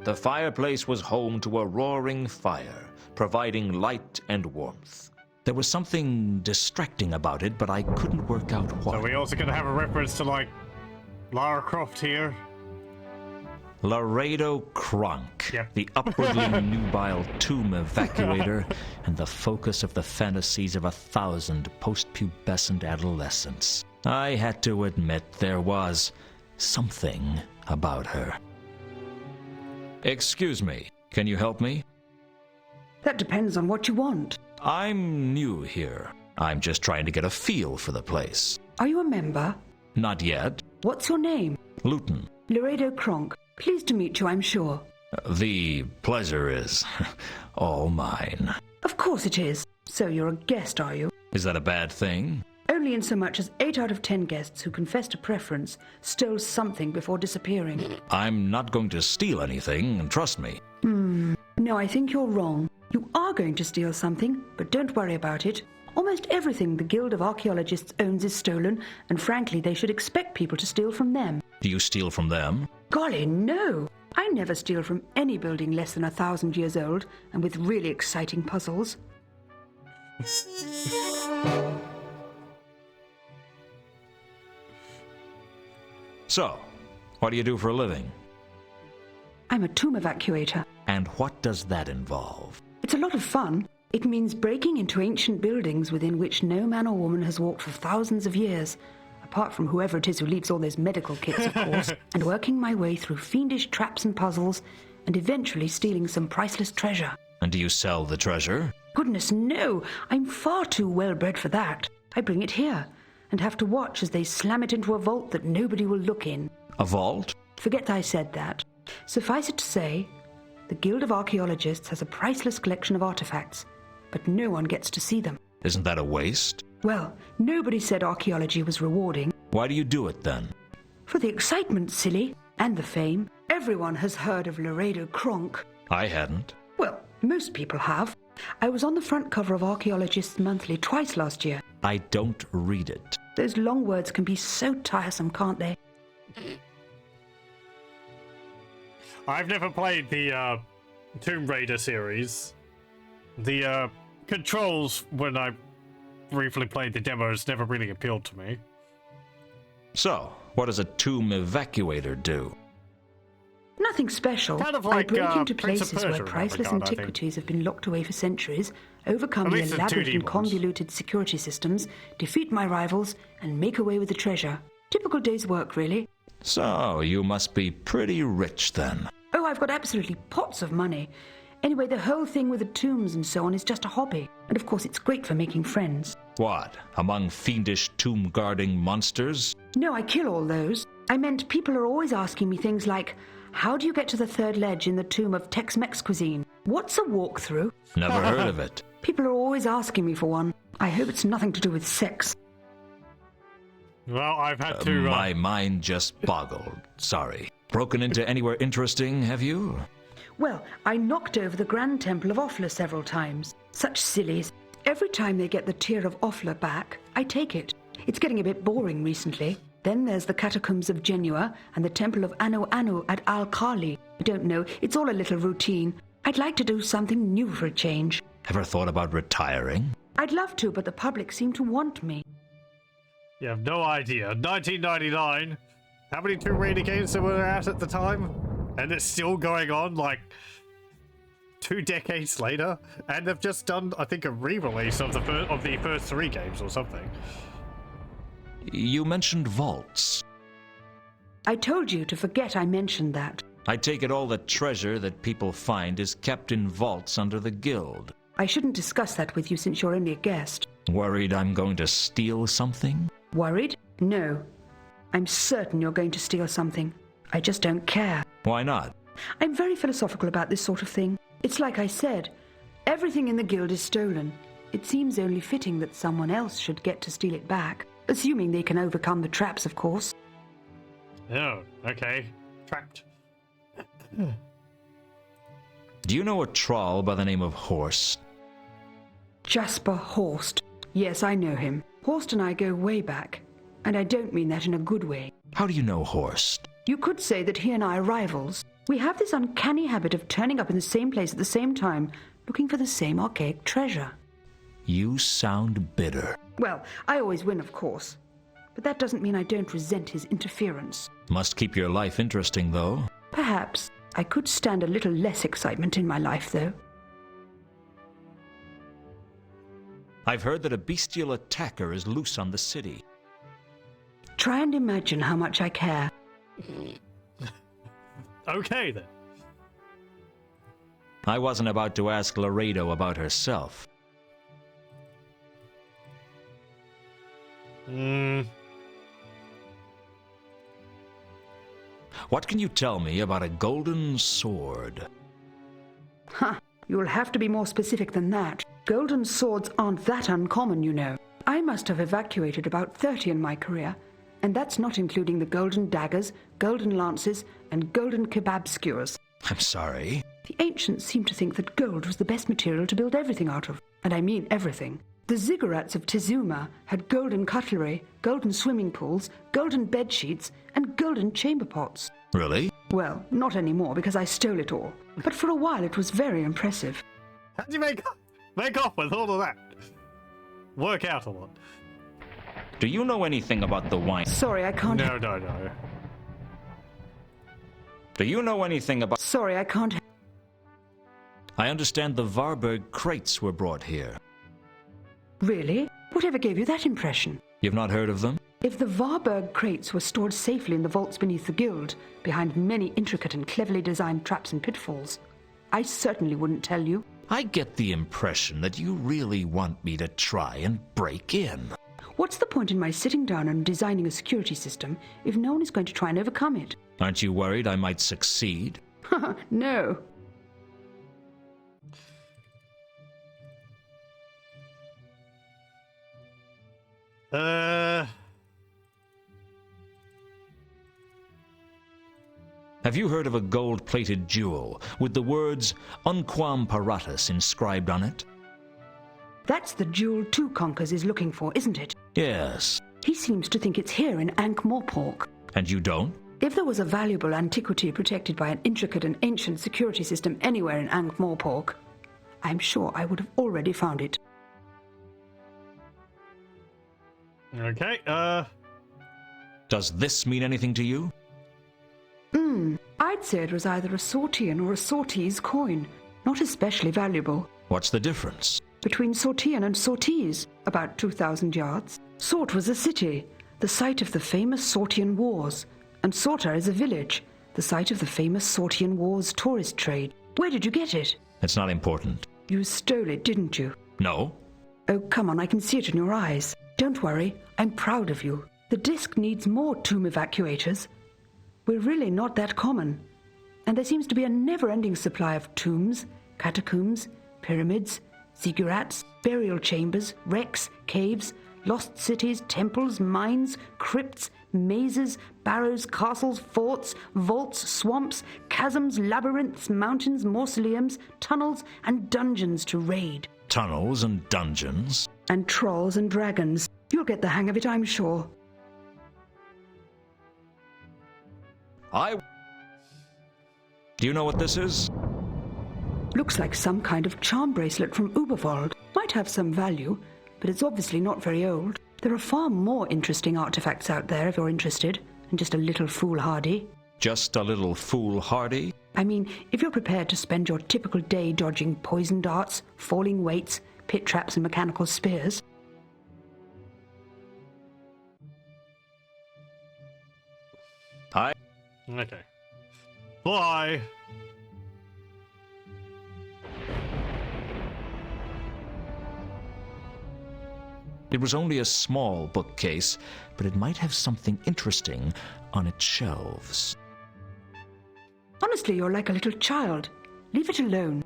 The fireplace was home to a roaring fire, providing light and warmth. There was something distracting about it, but I couldn't work out what. So we also gonna have a reference to, like, Lara Croft here? Laredo Kronk, Yep. the upwardly nubile tomb evacuator, and the focus of the fantasies of 1,000 post-pubescent adolescents. I had to admit there was something about her. Excuse me, can you help me? That depends on what you want. I'm new here. I'm just trying to get a feel for the place. Are you a member? Not yet. What's your name? Lewton. Laredo Kronk. Pleased to meet you, I'm sure. The pleasure is all mine. Of course it is. So you're a guest, are you? Is that a bad thing? Only in so much as 8 out of 10 guests who confessed a preference stole something before disappearing. I'm not going to steal anything, trust me. No, I think you're wrong. You are going to steal something, but don't worry about it. Almost everything the Guild of Archaeologists owns is stolen, and frankly, they should expect people to steal from them. Do you steal from them? Golly, no! I never steal from any building less than 1,000 years old, and with really exciting puzzles. So, what do you do for a living? I'm a tomb evacuator. And what does that involve? It's a lot of fun. It means breaking into ancient buildings within which no man or woman has walked for thousands of years, apart from whoever it is who leaves all those medical kits, of course, and working my way through fiendish traps and puzzles, and eventually stealing some priceless treasure. And do you sell the treasure? Goodness, no! I'm far too well-bred for that. I bring it here, and have to watch as they slam it into a vault that nobody will look in. A vault? Forget I said that. Suffice it to say, the Guild of Archaeologists has a priceless collection of artifacts, but no one gets to see them. Isn't that a waste? Well, nobody said archaeology was rewarding. Why do you do it then? For the excitement, silly, and the fame. Everyone has heard of Laredo Kronk. I hadn't. Well, most people have. I was on the front cover of Archaeologists Monthly twice last year. I don't read it. Those long words can be so tiresome, can't they? I've never played the Tomb Raider series. The controls, when I briefly played the demos, never really appealed to me. So, what does a tomb evacuator do? Nothing special. Kind of like, I break into Prince of places Persia where in that priceless regard, I think. antiquities have been locked away for centuries, overcome At the least the elaborate 2D and ones. convoluted security systems, defeat my rivals, and make away with the treasure. Typical day's work, really. So, you must be pretty rich then. Oh, I've got absolutely pots of money. Anyway, the whole thing with the tombs and so on is just a hobby. And of course, it's great for making friends. What, among fiendish tomb-guarding monsters? No, I kill all those. I meant people are always asking me things like, how do you get to the third ledge in the tomb of Tex-Mex cuisine? What's a walkthrough? Never heard of it. People are always asking me for one. I hope it's nothing to do with sex. Well, I've had to... My mind just boggled. Sorry. Broken into anywhere interesting, have you? Well, I knocked over the Grand Temple of Offla several times. Such sillies. Every time they get the Tear of Offla back, I take it. It's getting a bit boring recently. Then there's the Catacombs of Genua and the Temple of Anu Anu at Al-Khali. I don't know, it's all a little routine. I'd like to do something new for a change. Ever thought about retiring? I'd love to, but the public seem to want me. You have no idea. 1999. How many Tomb Raider games there were out at the time? And it's still going on, like, 2 decades later. And they've just done, I think, a re-release of the first 3 games or something. You mentioned vaults. I told you to forget I mentioned that. I take it all the treasure that people find is kept in vaults under the guild. I shouldn't discuss that with you since you're only a guest. Worried I'm going to steal something? Worried? No. I'm certain you're going to steal something. I just don't care. Why not? I'm very philosophical about this sort of thing. It's like I said, everything in the guild is stolen. It seems only fitting that someone else should get to steal it back. Assuming they can overcome the traps, of course. Oh, okay. Trapped. Do you know a troll by the name of Horst? Jasper Horst. Yes, I know him. Horst and I go way back. And I don't mean that in a good way. How do you know Horst? You could say that he and I are rivals. We have this uncanny habit of turning up in the same place at the same time, looking for the same archaic treasure. You sound bitter. Well, I always win, of course. But that doesn't mean I don't resent his interference. Must keep your life interesting, though. Perhaps. I could stand a little less excitement in my life, though. I've heard that a bestial attacker is loose on the city. Try and imagine how much I care. Okay, then. I wasn't about to ask Laredo about herself. What can you tell me about a golden sword? Huh. You'll have to be more specific than that. Golden swords aren't that uncommon, you know. I must have evacuated about 30 in my career, and that's not including the golden daggers, golden lances, and golden kebab skewers. I'm sorry. The ancients seemed to think that gold was the best material to build everything out of, and I mean everything. The ziggurats of Tizuma had golden cutlery, golden swimming pools, golden bed sheets, and golden chamber pots. Really? Well, not anymore because I stole it all. But for a while it was very impressive. How do you make off with all of that? Work out a lot. Do you know anything about the wine? Sorry, I can't... No. Do you know anything about... Sorry, I can't... I understand the Varberg crates were brought here. Really? Whatever gave you that impression? You've not heard of them? If the Varberg crates were stored safely in the vaults beneath the guild, behind many intricate and cleverly designed traps and pitfalls, I certainly wouldn't tell you. I get the impression that you really want me to try and break in. What's the point in my sitting down and designing a security system if no one is going to try and overcome it? Aren't you worried I might succeed? No. Have you heard of a gold-plated jewel with the words Unquam Paratus inscribed on it? That's the jewel Two Conquers is looking for, isn't it? Yes. He seems to think it's here in Ankh-Morpork. And you don't? If there was a valuable antiquity protected by an intricate and ancient security system anywhere in Ankh-Morpork, I'm sure I would have already found it. Okay, Does this mean anything to you? I'd say it was either a Sortian or a Sortese coin. Not especially valuable. What's the difference? Between Sortian and Sortese, about 2,000 yards. Sort was a city, the site of the famous Sortian Wars, and Sorta is a village, the site of the famous Sortian Wars tourist trade. Where did you get it? It's not important. You stole it, didn't you? No. Oh, come on, I can see it in your eyes. Don't worry, I'm proud of you. The disk needs more tomb evacuators. We're really not that common. And there seems to be a never-ending supply of tombs, catacombs, pyramids, ziggurats, burial chambers, wrecks, caves, lost cities, temples, mines, crypts, mazes, barrows, castles, forts, vaults, swamps, chasms, labyrinths, mountains, mausoleums, tunnels, and dungeons to raid. Tunnels and dungeons? And trolls and dragons. You'll get the hang of it, I'm sure. Do you know what this is? Looks like some kind of charm bracelet from Uberwald. Might have some value, but it's obviously not very old. There are far more interesting artifacts out there if you're interested, and just a little foolhardy. Just a little foolhardy? I mean, if you're prepared to spend your typical day dodging poison darts, falling weights, pit traps, and mechanical spears. Okay. Bye! It was only a small bookcase, but it might have something interesting on its shelves. Honestly, you're like a little child. Leave it alone.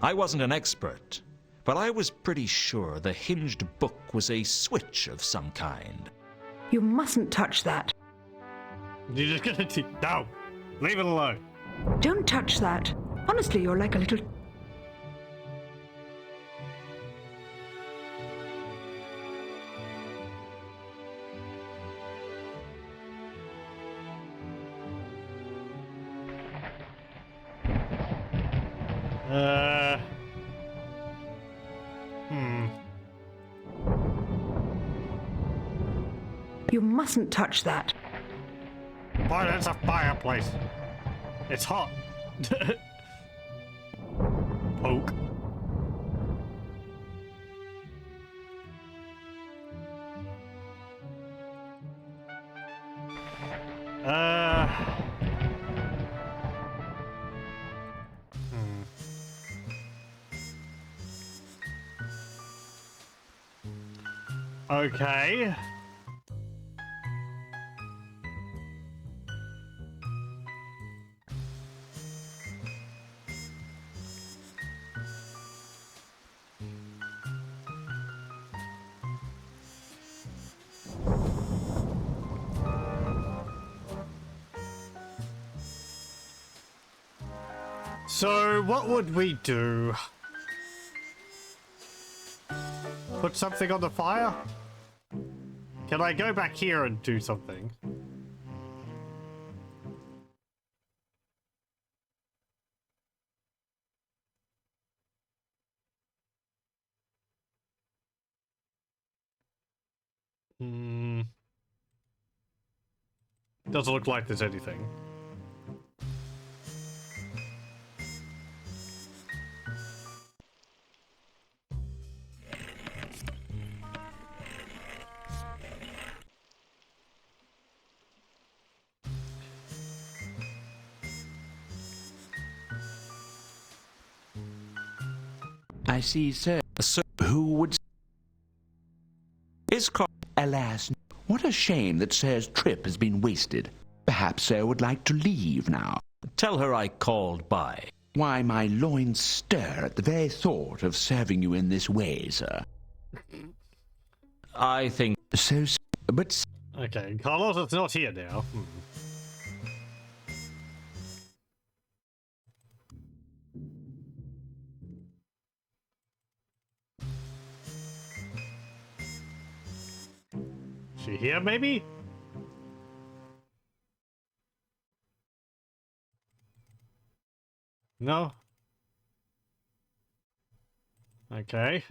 I wasn't an expert, but I was pretty sure the hinged book was a switch of some kind. You mustn't touch that. You're just gonna no! Leave it alone. Don't touch that. Honestly, you're like a little... You mustn't touch that. Boy, that's a fireplace. It's hot. Poke. Okay. So, what would we do? Put something on the fire? Can I go back here and do something? Doesn't look like there's anything. I see, sir. Sir, who would... Is Alas, what a shame that Sir's trip has been wasted. Perhaps Sir would like to leave now. Tell her I called by. Why, my loins stir at the very thought of serving you in this way, sir. I think... So, but... Okay, Carlotta's not here now. She here, maybe? No? Okay.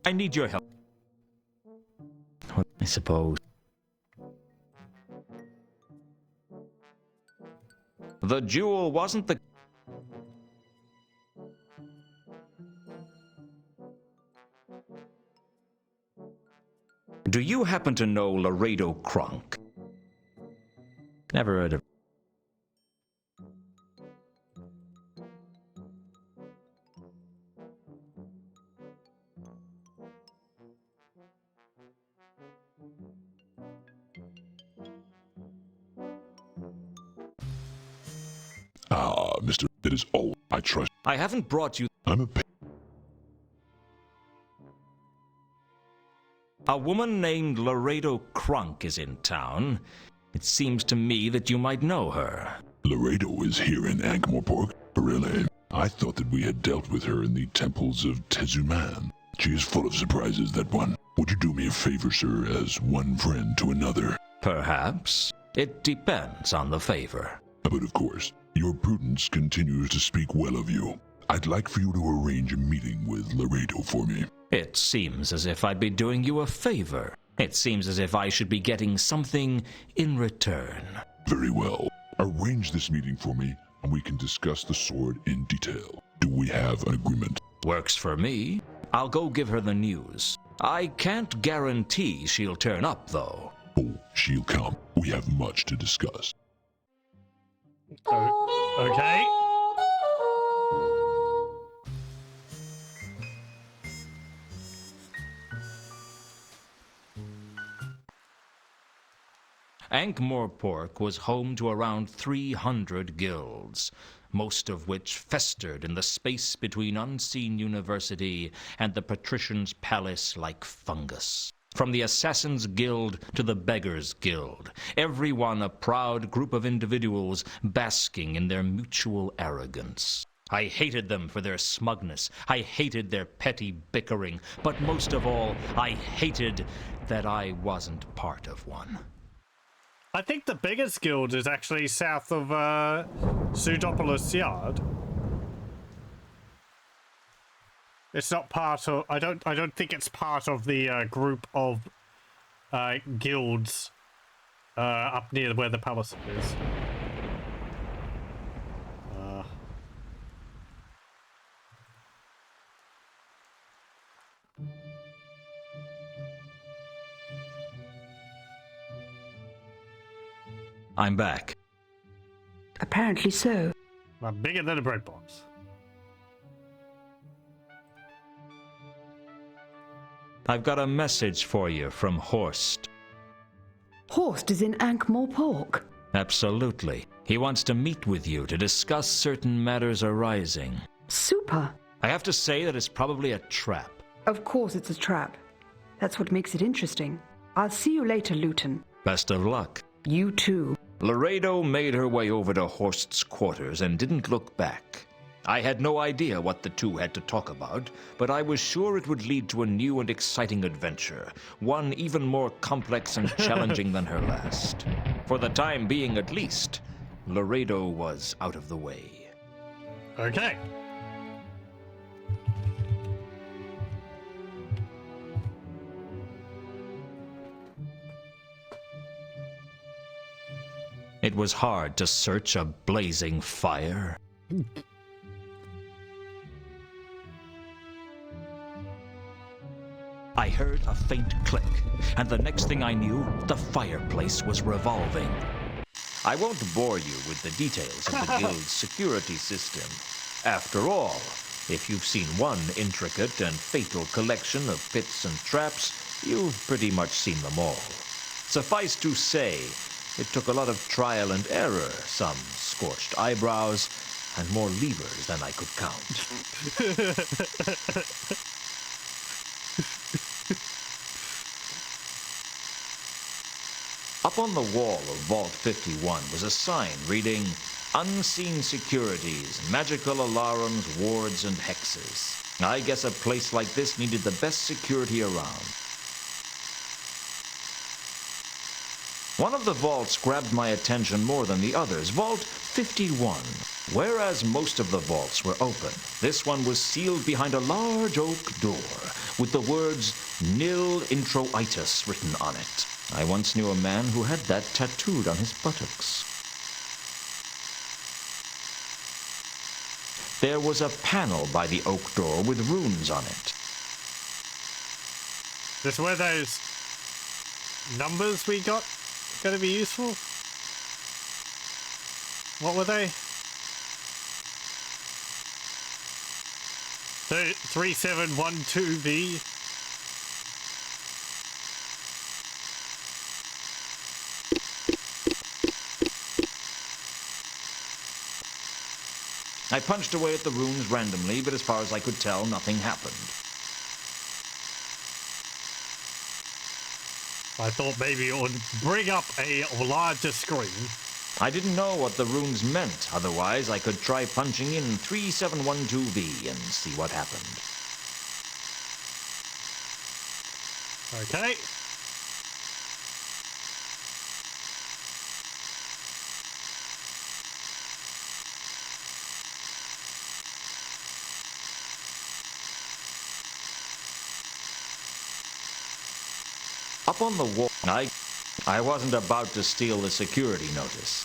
I need your help. I suppose. The jewel wasn't the... Do you happen to know Laredo Kronk? Never heard of. Ah, Mr. It is all I trust. I haven't brought you... I'm A woman named Laredo Crunk is in town. It seems to me that you might know her. Laredo is here in Ankh-Morpork. Really? I thought that we had dealt with her in the temples of Tezuman. She is full of surprises, that one. Would you do me a favor, sir, as one friend to another? Perhaps. It depends on the favor. But of course, your prudence continues to speak well of you. I'd like for you to arrange a meeting with Laredo for me. It seems as if I'd be doing you a favor. It seems as if I should be getting something in return. Very well. Arrange this meeting for me, and we can discuss the sword in detail. Do we have an agreement? Works for me. I'll go give her the news. I can't guarantee she'll turn up, though. Oh, she'll come. We have much to discuss. Okay. Ankh-Morpork was home to around 300 guilds, most of which festered in the space between Unseen University and the Patrician's Palace like fungus. From the Assassin's Guild to the Beggar's Guild, everyone a proud group of individuals basking in their mutual arrogance. I hated them for their smugness. I hated their petty bickering. But most of all, I hated that I wasn't part of one. I think the biggest guild is actually south of Pseudopolis Yard. It's not part of. I don't think it's part of the group of guilds up near where the palace is. I'm back. Apparently so. I'm bigger than a bread box. I've got a message for you from Horst. Horst is in Ankh-Morpork. Absolutely. He wants to meet with you to discuss certain matters arising. Super. I have to say that it's probably a trap. Of course it's a trap. That's what makes it interesting. I'll see you later, Lewton. Best of luck. You too. Laredo made her way over to Horst's quarters and didn't look back. I had no idea what the two had to talk about, but I was sure it would lead to a new and exciting adventure, one even more complex and challenging than her last. For the time being, at least, Laredo was out of the way. Okay. It was hard to search a blazing fire. I heard a faint click, and the next thing I knew, the fireplace was revolving. I won't bore you with the details of the guild's security system. After all, if you've seen one intricate and fatal collection of pits and traps, you've pretty much seen them all. Suffice to say, it took a lot of trial and error, some scorched eyebrows, and more levers than I could count. Up on the wall of Vault 51 was a sign reading, "Unseen Securities, Magical Alarms, Wards, and Hexes." I guess a place like this needed the best security around. One of the vaults grabbed my attention more than the others, Vault 51. Whereas most of the vaults were open, this one was sealed behind a large oak door with the words "Nil Introitus" written on it. I once knew a man who had that tattooed on his buttocks. There was a panel by the oak door with runes on it. This where those numbers we got going to be useful? What were they? 3712V. I punched away at the runes randomly, but as far as I could tell, nothing happened. I thought maybe it would bring up a larger screen. I didn't know what the runes meant. Otherwise, I could try punching in 3712V and see what happened. Okay. Up on the wall, I wasn't about to steal the security notice.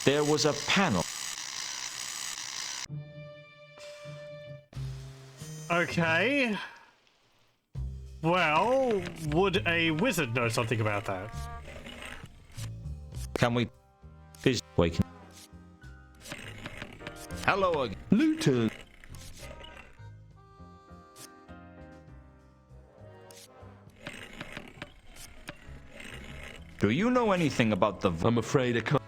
There was a panel. Okay. Well, would a wizard know something about that? Can we... Wait. Hello again. Lewton. Do you know anything about the... I'm afraid I can't.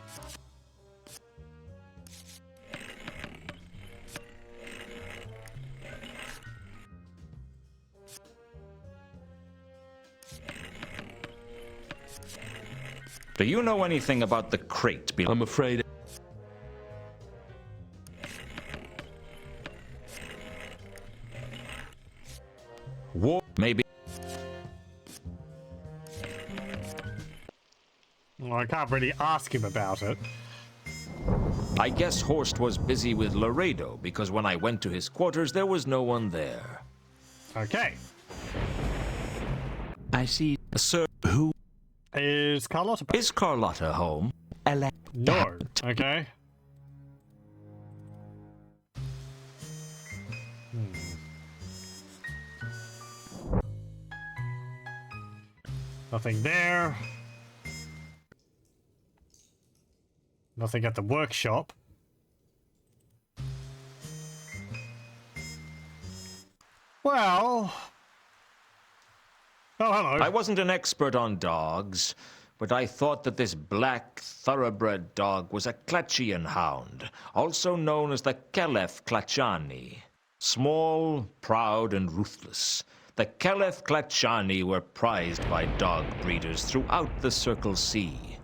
Do you know anything about the crate below? I'm afraid. War, maybe. Well, I can't really ask him about it. I guess Horst was busy with Laredo, because when I went to his quarters, there was no one there. Okay. I see. Sir, who Is Carlotta back? is Carlotta home? No. Okay. Nothing there. Nothing at the workshop. Well... Oh, hello. I wasn't an expert on dogs, but I thought that this black thoroughbred dog was a Klachian hound, also known as the Kelef Klachani. Small, proud, and ruthless, the Kelef Klachani were prized by dog breeders throughout the Circle C.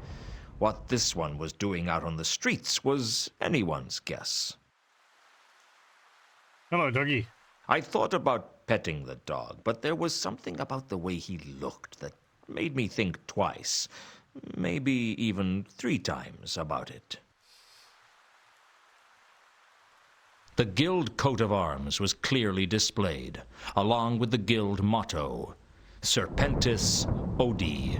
What this one was doing out on the streets was anyone's guess. Hello, doggy. I thought about petting the dog, but there was something about the way he looked that made me think twice, maybe even 3 times about it. The guild coat of arms was clearly displayed, along with the guild motto, Serpentis Odi.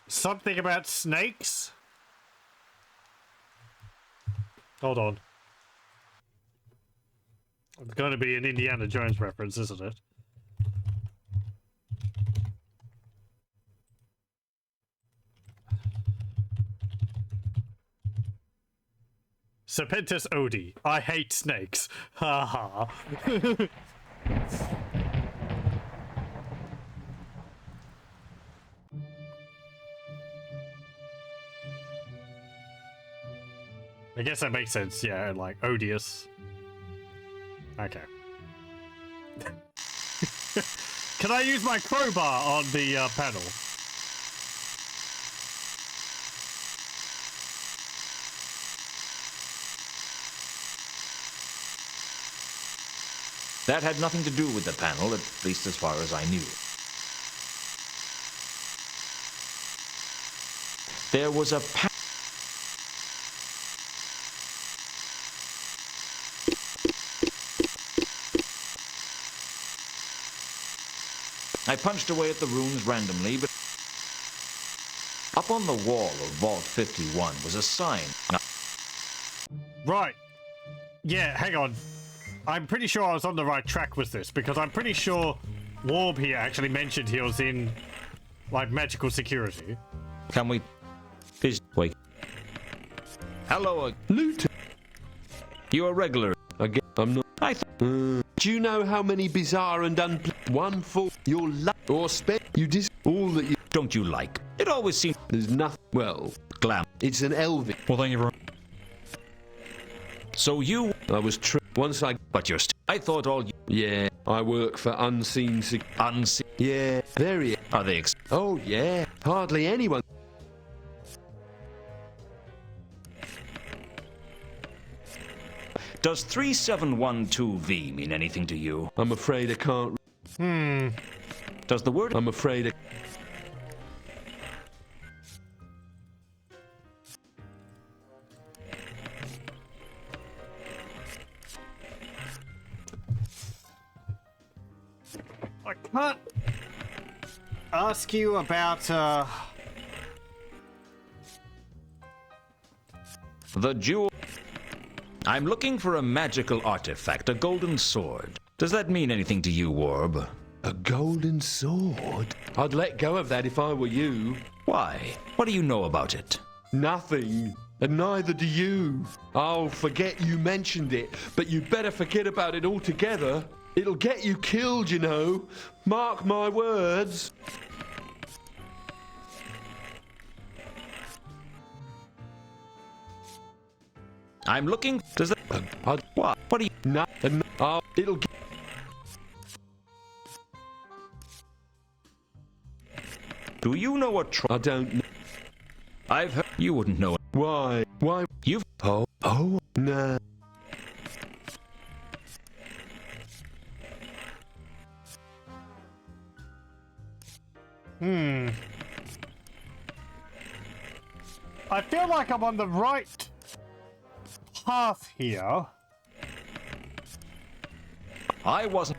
Something about snakes? Hold on. It's going to be an Indiana Jones reference, isn't it? Serpentis Odi. I hate snakes. Ha ha. I guess that makes sense, yeah, like odious. Okay. Can I use my crowbar on the panel? That had nothing to do with the panel, at least as far as I knew. There was a I punched away at the runes randomly, but Up on the wall of Vault 51 was a sign. Right. Yeah, hang on. I'm pretty sure I was on the right track with this, because I'm pretty sure Warb here actually mentioned he was in, like, magical security. Can we... Wait. Hello, Lewton. You a regular? Again, I'm not. I Do you know how many bizarre and one for your luck or spend you all that you don't you like? It always seems there's nothing. Well, glam. It's an Elvic. Well, thank you very much. So you... I was once I... But you're I thought all you... Yeah, I work for unseen... Unseen? Yeah, very... Are they Oh, yeah. Hardly anyone... Does 3712V mean anything to you? I'm afraid I can't... Does the word... I'm afraid I... I can't ask you about, The jewel... I'm looking for a magical artifact, a golden sword. Does that mean anything to you, Warb? A golden sword? I'd let go of that if I were you. Why? What do you know about it? Nothing. And neither do you. I'll forget you mentioned it, but you'd better forget about it altogether. It'll get you killed, you know. Mark my words. I'm looking... Does that... What? What do you... No, it'll get... Do you know what... I don't know. I've heard... You wouldn't know it. Why? Why? You've... Oh, no. I feel like I'm on the right path here. I wasn't...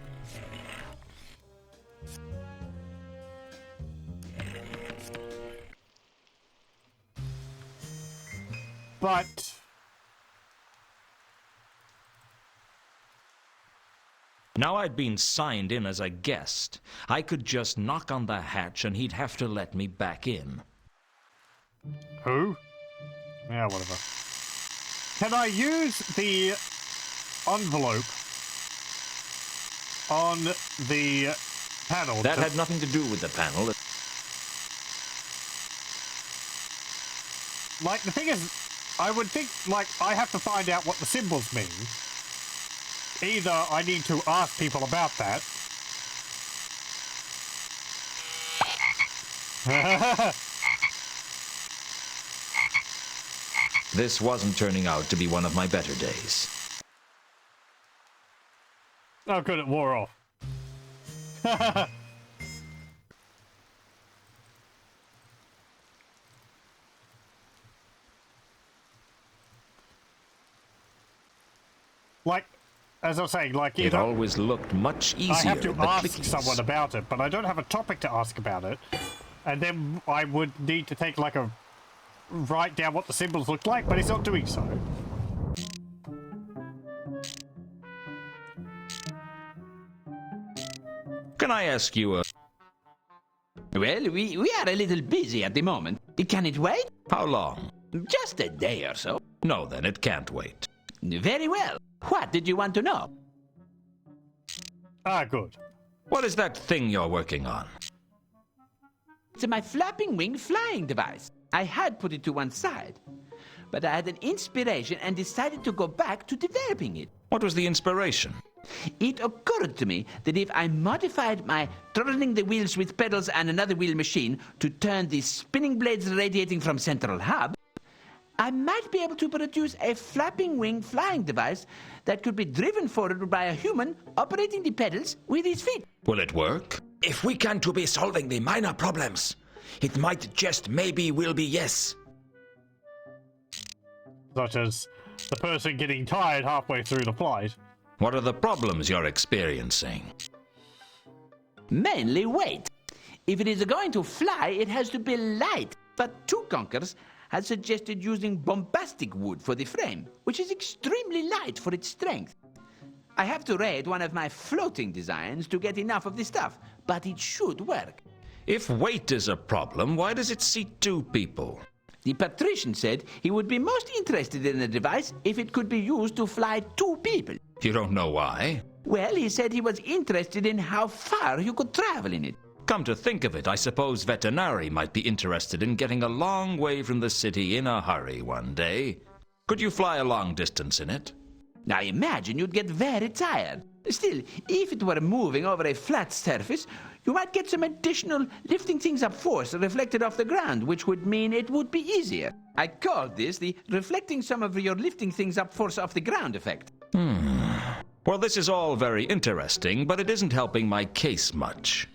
But... Now I'd been signed in as a guest. I could just knock on the hatch and he'd have to let me back in. Who? Yeah, whatever. Can I use the envelope on the panel? That had nothing to do with the panel. Like, the thing is, I would think, like, I have to find out what the symbols mean. Either I need to ask people about that. This wasn't turning out to be one of my better days. Oh, good, it wore off. Like, as I was saying, like... It always looked much easier. I have to ask clickies. someone about it, but I don't have a topic to ask about it. And then I would need to take, like, write down what the symbols look like, but it's not doing so. Can I ask you a... Well, we are a little busy at the moment. Can it wait? How long? Just a day or so. No, then it can't wait. Very well. What did you want to know? Ah, good. What is that thing you're working on? It's my flapping wing flying device. I had put it to one side, but I had an inspiration and decided to go back to developing it. What was the inspiration? It occurred to me that if I modified my turning the wheels with pedals and another wheel machine to turn the spinning blades radiating from central hub, I might be able to produce a flapping wing flying device that could be driven forward by a human operating the pedals with his feet. Will it work? If we can to be solving the minor problems, it might just maybe will be yes. Such as the person getting tired halfway through the flight. What are the problems you're experiencing? Mainly weight. If it is going to fly, it has to be light. But Two Conkers had suggested using bombastic wood for the frame, which is extremely light for its strength. I have to raid one of my floating designs to get enough of the stuff, but it should work. If weight is a problem, why does it seat 2 people? The patrician said he would be most interested in the device if it could be used to fly 2 people. You don't know why? Well, he said he was interested in how far you could travel in it. Come to think of it, I suppose veterinary might be interested in getting a long way from the city in a hurry one day. Could you fly a long distance in it? I imagine you'd get very tired. Still, if it were moving over a flat surface, you might get some additional lifting things up force reflected off the ground, which would mean it would be easier. I called this the reflecting some of your lifting things up force off the ground effect. Well, this is all very interesting, but it isn't helping my case much.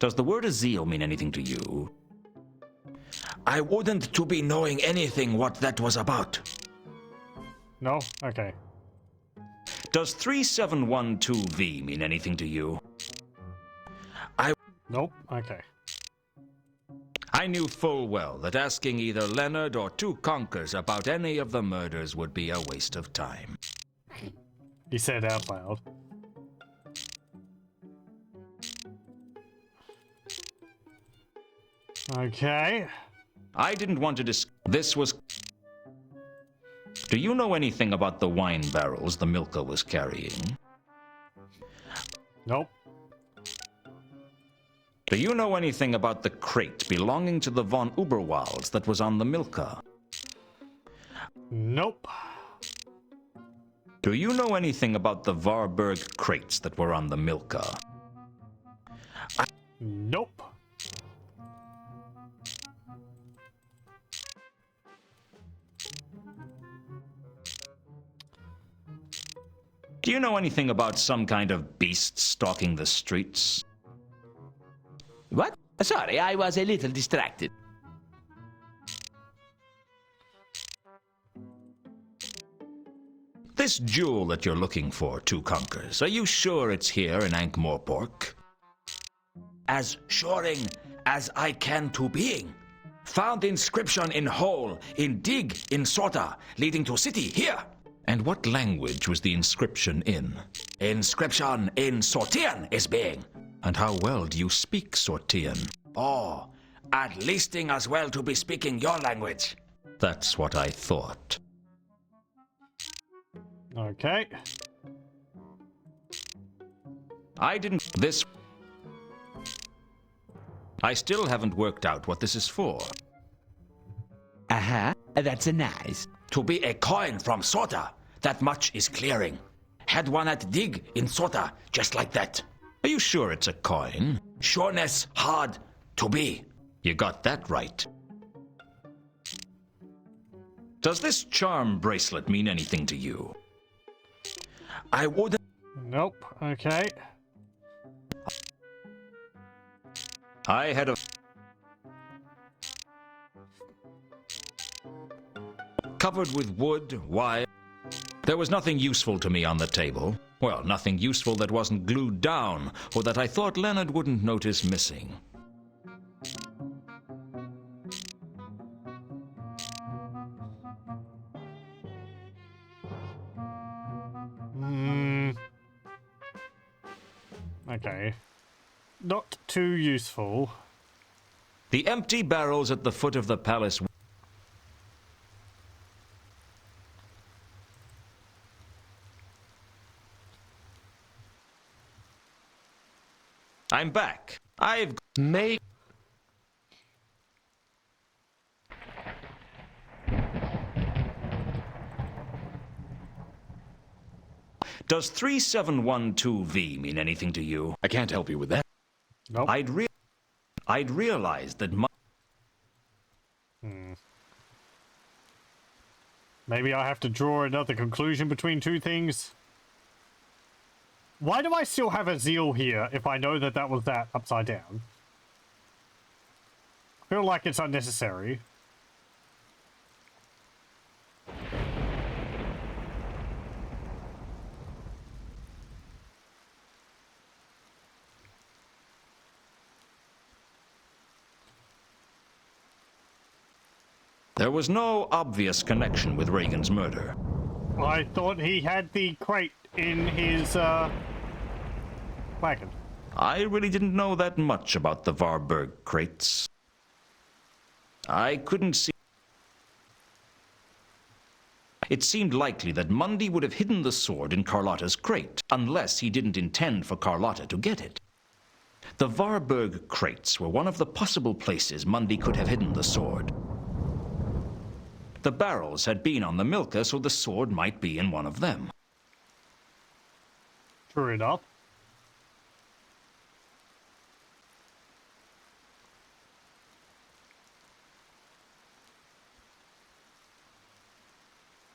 Does the word Azil mean anything to you? I wouldn't to be knowing anything what that was about. No? Okay. Does 3712V mean anything to you? Nope. Okay. I knew full well that asking either Leonard or Two Conkers about any of the murders would be a waste of time. He said out loud. Okay. I didn't want to this was... Do you know anything about the wine barrels the Milka was carrying? Nope. Do you know anything about the crate belonging to the von Uberwalds that was on the Milka? Nope. Do you know anything about the Varberg crates that were on the Milka? Nope. Do you know anything about some kind of beast stalking the streets? What? Sorry, I was a little distracted. This jewel that you're looking for, Two Conkers, are you sure it's here in Ankh-Morpork? As shoring as I can to being. Found inscription in hole, in dig, in sorta, leading to city here. And what language was the inscription in? Inscription in Sortian is being. And how well do you speak Sortian? Oh, at leasting as well to be speaking your language. That's what I thought. Okay. I still haven't worked out what this is for. Aha, that's a nice. To be a coin from Sorta, that much is clearing. Had one at dig in Sorta, just like that. Are you sure it's a coin? Sureness hard to be. You got that right. Does this charm bracelet mean anything to you? I wouldn't... Nope. Okay. I had a... Covered with wood, wire. There was nothing useful to me on the table. Well, nothing useful that wasn't glued down, or that I thought Leonard wouldn't notice missing. Okay. Not too useful. The empty barrels at the foot of the palace... I'm back. I've made... Does 3712V mean anything to you? I can't help you with that. Nope. I'd realized that my... Maybe I have to draw another conclusion between two things. Why do I still have a zeal here if I know that that was that upside down? I feel like it's unnecessary. There was no obvious connection with Reagan's murder. I thought he had the crate in his, wagon. I really didn't know that much about the Varberg crates. I couldn't see. It seemed likely that Mundy would have hidden the sword in Carlotta's crate, unless he didn't intend for Carlotta to get it. The Varberg crates were one of the possible places Mundy could have hidden the sword. The barrels had been on the Milka, so the sword might be in one of them. True enough.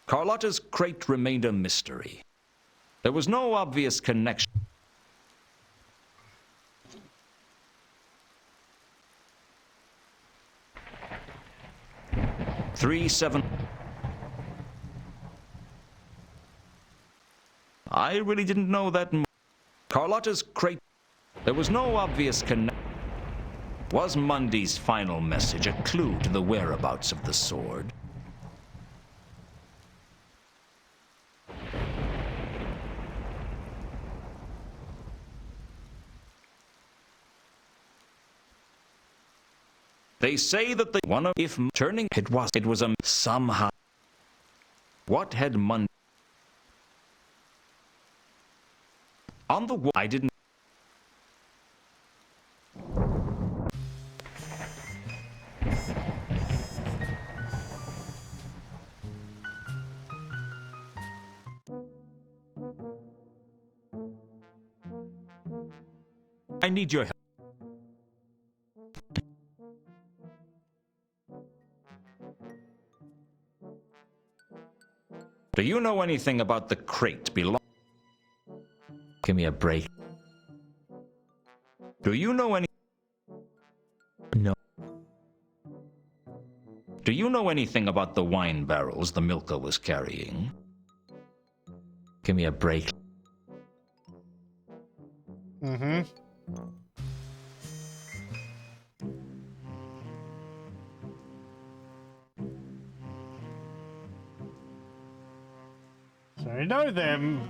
Carlotta's crate remained a mystery. There was no obvious connection. I really didn't know that. Carlotta's crate. There was no obvious connection. Was Mundy's final message a clue to the whereabouts of the sword? They say that the one of if turning it was a somehow. What had Mundy on the wall? I didn't. I need your help. Do you know anything about the crate belong? Give me a break. Do you know any? No. Do you know anything about the wine barrels the Milka was carrying? Give me a break. Mm-hmm. So I know them.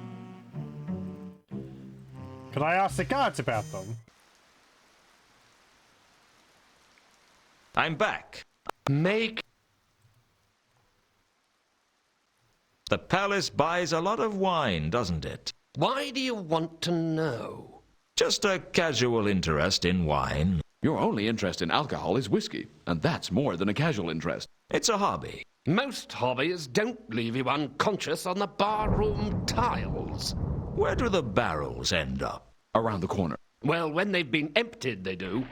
Could I ask the guards about them? I'm back. Make the palace buys a lot of wine, doesn't it? Why do you want to know? Just a casual interest in wine. Your only interest in alcohol is whiskey, and that's more than a casual interest. It's a hobby. Most hobbies don't leave you unconscious on the barroom tiles. Where do the barrels end up? Around the corner. Well, when they've been emptied, they do.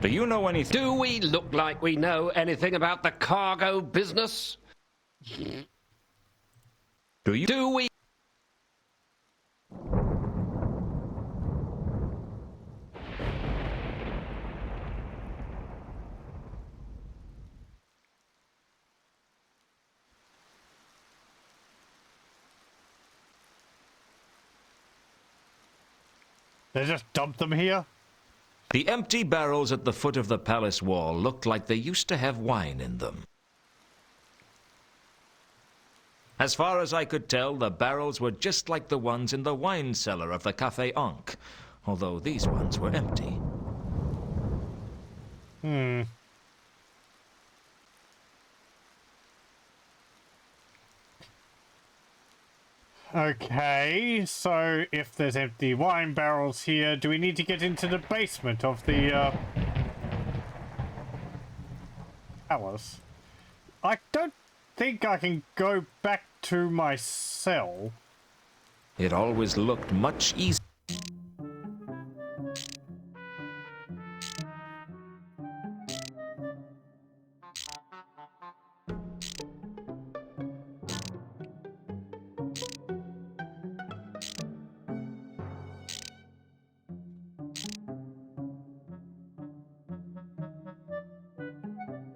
Do you know anything? Do we look like we know anything about the cargo business? Do you? Do we? They just dumped them here? The empty barrels at the foot of the palace wall looked like they used to have wine in them. As far as I could tell, the barrels were just like the ones in the wine cellar of the Café Ankh, although these ones were empty. Okay, so if there's empty wine barrels here, do we need to get into the basement of the palace? I don't think I can go back to my cell. It always looked much easier.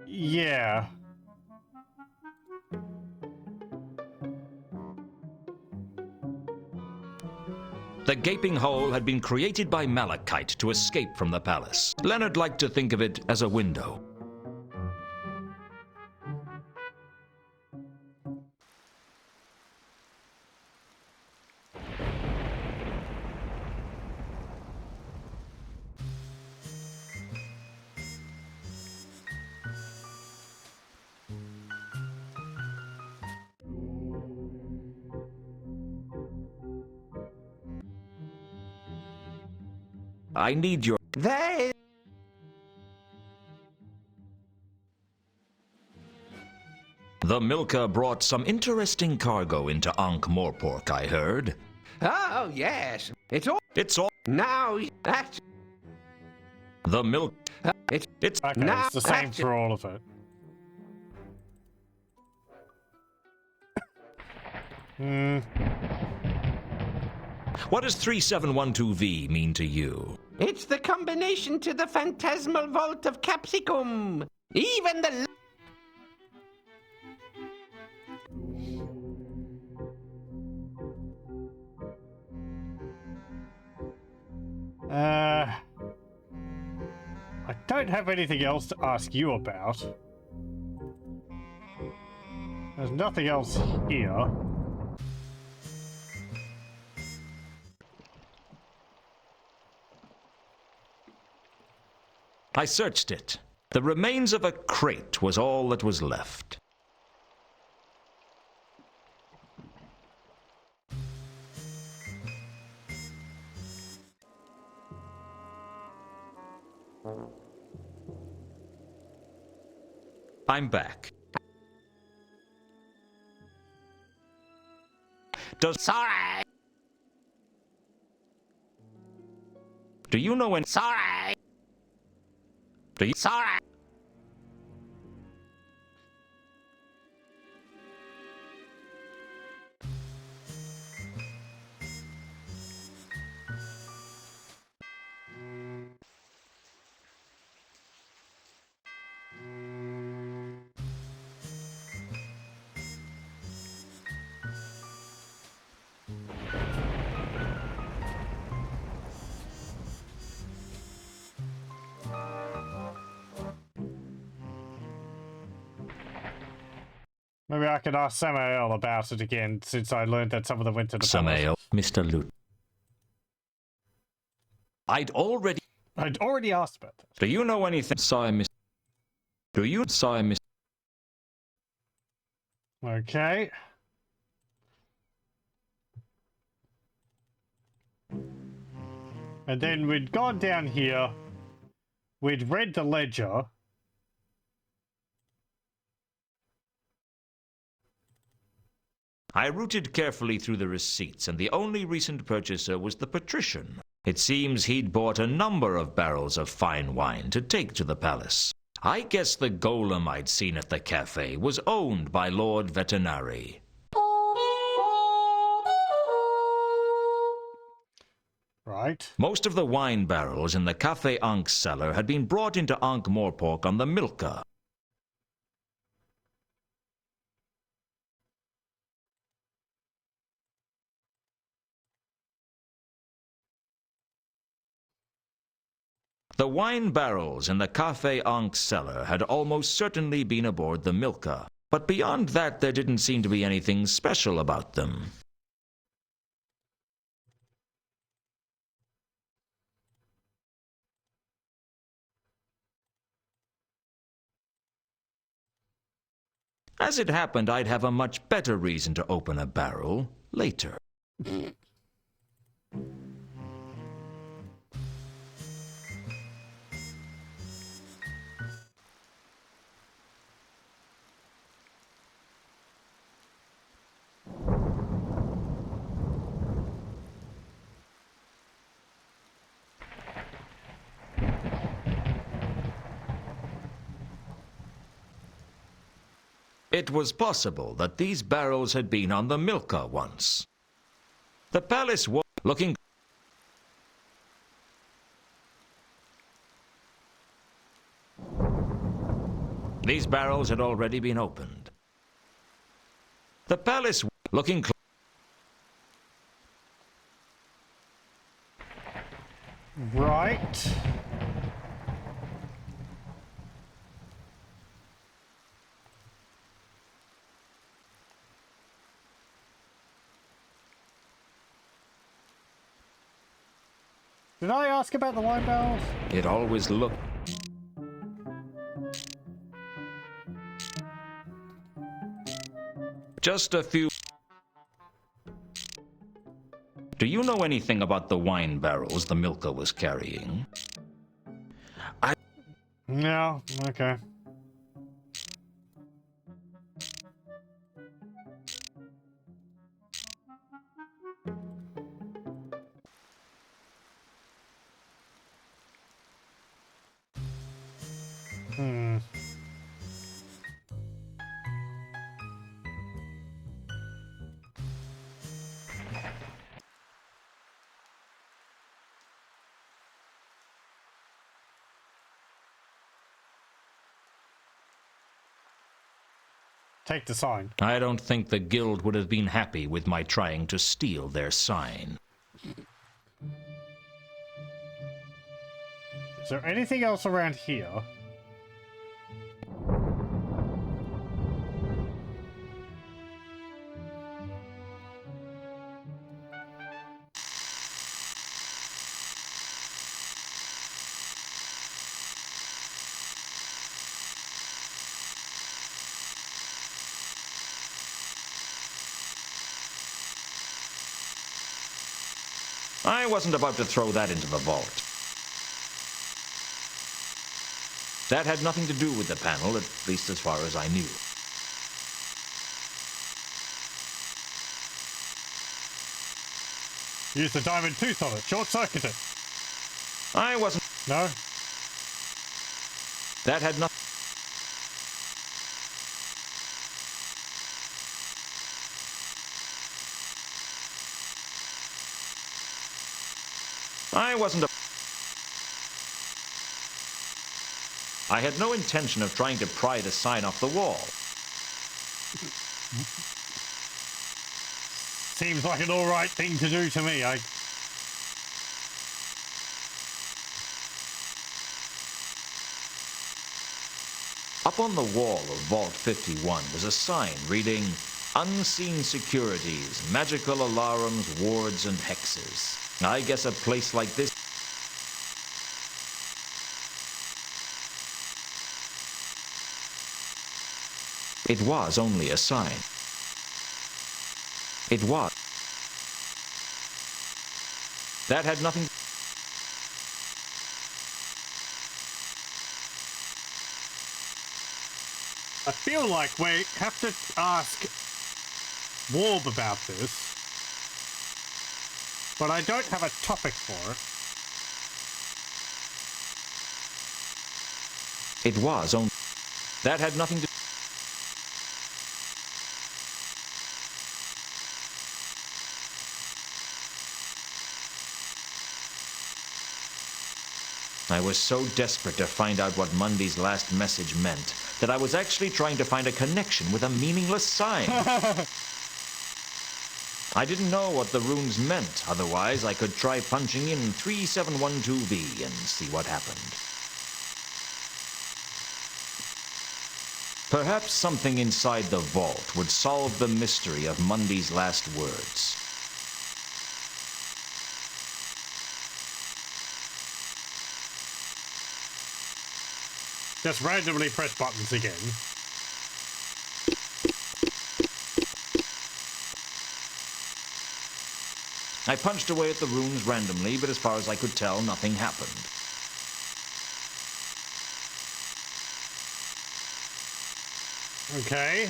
Yeah. The gaping hole had been created by Malachite to escape from the palace. Leonard liked to think of it as a window. I need your... They... The Milka brought some interesting cargo into Ankh-Morpork, I heard. Oh, yes. It's all... Now, act... The milk... It's... Okay, now, it's the same for all of it. What does 3712V mean to you? It's the combination to the phantasmal vault of Capsicum. Even the... I don't have anything else to ask you about. There's nothing else here. I searched it. The remains of a crate was all that was left. I'm back. Sorry. Do you know when... Sorry. Do you... Sorry. Maybe I could ask Samael about it again, since I learned that some of them went to the Samael, Mr. Lewton. I'd already asked about that. Do you know anything? Sorry, Mr. Do you? Sorry, Mr. Okay. And then we'd gone down here. We'd read the ledger. I rooted carefully through the receipts, and the only recent purchaser was the patrician. It seems he'd bought a number of barrels of fine wine to take to the palace. I guess the golem I'd seen at the cafe was owned by Lord Veterinary. Right. Most of the wine barrels in the Cafe Ankh's cellar had been brought into Ankh-Morpork on the Milka. The wine barrels in the Cafe Ankh's cellar had almost certainly been aboard the Milka, but beyond that there didn't seem to be anything special about them. As it happened, I'd have a much better reason to open a barrel later. It was possible that these barrels had been on the Milka once. The palace was looking... These barrels had already been opened. The palace looking... Right. Did I ask about the wine barrels? It always looked... Just a few... Do you know anything about the wine barrels the milker was carrying? No, okay. Take the sign. I don't think the guild would have been happy with my trying to steal their sign. Is there anything else around here? I wasn't about to throw that into the vault. That had nothing to do with the panel, at least as far as I knew. Use the diamond tooth on it. Short-circuit it. I wasn't... No? That had nothing... I wasn't a... I had no intention of trying to pry the sign off the wall. Seems like an alright thing to do to me. Up on the wall of Vault 51 was a sign reading, "Unseen securities, magical alarms, wards, and hexes." I guess a place like this... It was only a sign. It was. That had nothing... I feel like we have to ask Warb about this, but I don't have a topic for It was only... That had nothing to... I was so desperate to find out what Mundy's last message meant that I was actually trying to find a connection with a meaningless sign. I didn't know what the runes meant, otherwise I could try punching in 3712B and see what happened. Perhaps something inside the vault would solve the mystery of Mundy's last words. Just randomly press buttons again. I punched away at the runes randomly, but as far as I could tell, nothing happened. Okay.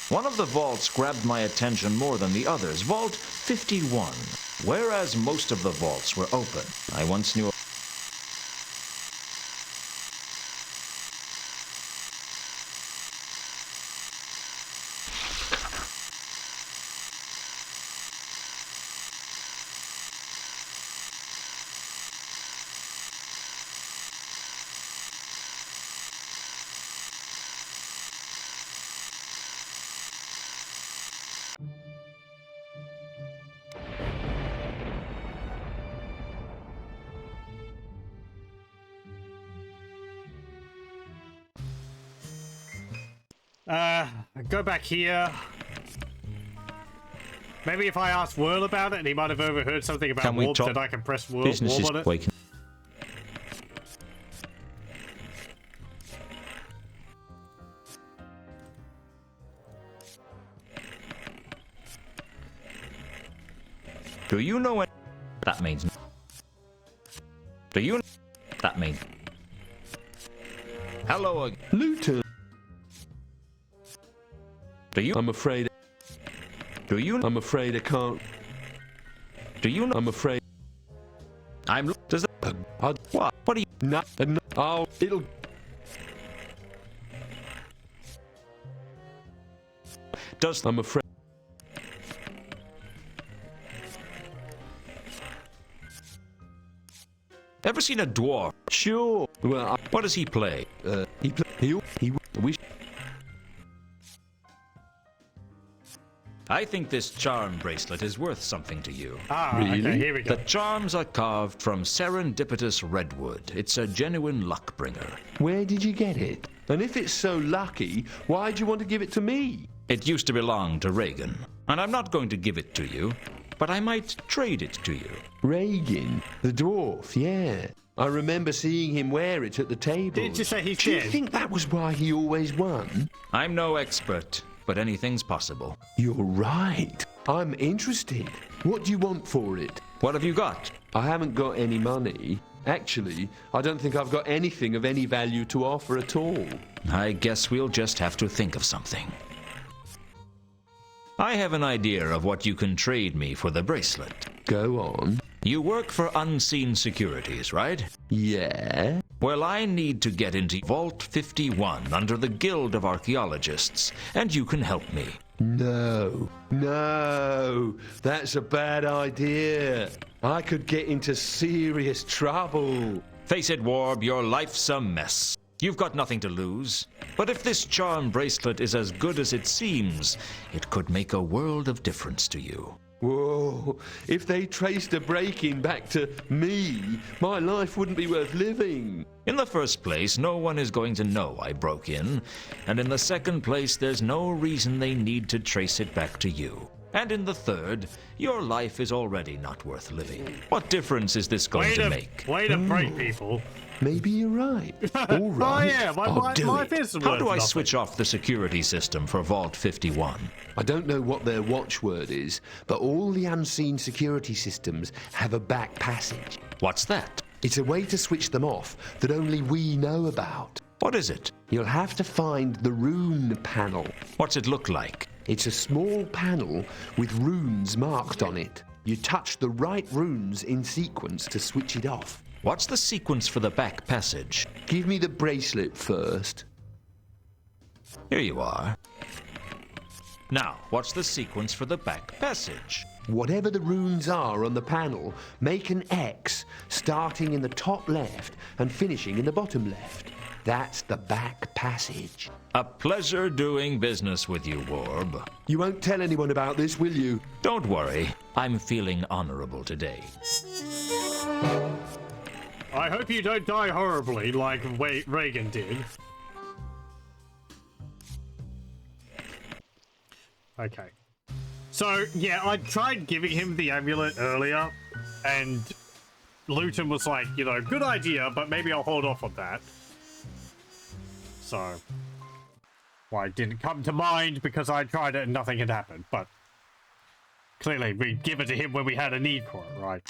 One of the vaults grabbed my attention more than the others, Vault 51. Whereas most of the vaults were open, I once knew... Go back here. Maybe if I asked Whirl about it, and he might have overheard something about Warp, that I can press Warp on it. Waking. Do you know what that means? Do you know that means? Hello again. Lewton. Do you? I'm afraid. Do you? I'm afraid I can't. Do you know? I'm afraid. I'm. Does that? What? What do you? No. Oh, it'll. Does. I'm afraid. Ever seen a dwarf? Sure. Well, what does he play? He wish. I think this charm bracelet is worth something to you. Ah, really? Okay, here we go. The charms are carved from serendipitous redwood. It's a genuine luck bringer. Where did you get it? And if it's so lucky, why do you want to give it to me? It used to belong to Reagan, and I'm not going to give it to you, but I might trade it to you. Reagan, the dwarf, yeah. I remember seeing him wear it at the table. Did you say he's Do dead? you think that was why he always won? I'm no expert, but anything's possible. You're right. I'm interested. What do you want for it? What have you got? I haven't got any money. Actually, I don't think I've got anything of any value to offer at all. I guess we'll just have to think of something. I have an idea of what you can trade me for the bracelet. Go on. You work for Unseen Securities, right? Yeah? Well, I need to get into Vault 51 under the Guild of Archaeologists, and you can help me. No, that's a bad idea. I could get into serious trouble. Face it, Warb, your life's a mess. You've got nothing to lose. But if this charm bracelet is as good as it seems, it could make a world of difference to you. Whoa, if they traced a break-in back to me, my life wouldn't be worth living. In the first place, no one is going to know I broke in. And in the second place, there's no reason they need to trace it back to you. And in the third, your life is already not worth living. What difference is this going to make? Way to break people. Maybe you're right. All right. Oh yeah, my life is worth How do I nothing. switch off the security system for Vault 51? I don't know what their watchword is, but all the unseen security systems have a back passage. What's that? It's a way to switch them off that only we know about. What is it? You'll have to find the rune panel. What's it look like? It's a small panel with runes marked on it. You touch the right runes in sequence to switch it off. What's the sequence for the back passage? Give me the bracelet first. Here you are. Now, what's the sequence for the back passage? Whatever the runes are on the panel, make an X starting in the top left and finishing in the bottom left. That's the back passage. A pleasure doing business with you, Warb. You won't tell anyone about this, will you? Don't worry. I'm feeling honorable today. I hope you don't die horribly like Reagan did. Okay. So, yeah, I tried giving him the amulet earlier, and Lewton was like, you know, good idea, but maybe I'll hold off on that. So, well, it didn't come to mind because I tried it and nothing had happened, but clearly we'd give it to him when we had a need for it, right?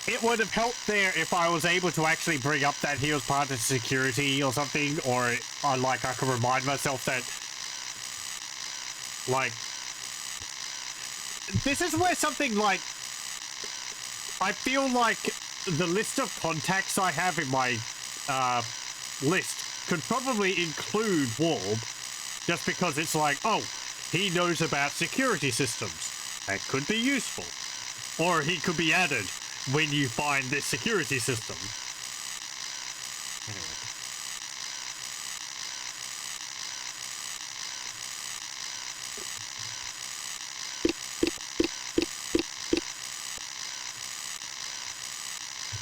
It would have helped there if I was able to actually bring up that he was part of security or something, or like I could remind myself that, like, this is where something like, I feel like the list of contacts I have in my list could probably include Warb, just because it's like, oh, he knows about security systems. That could be useful. Or he could be added when you find this security system. Anyway.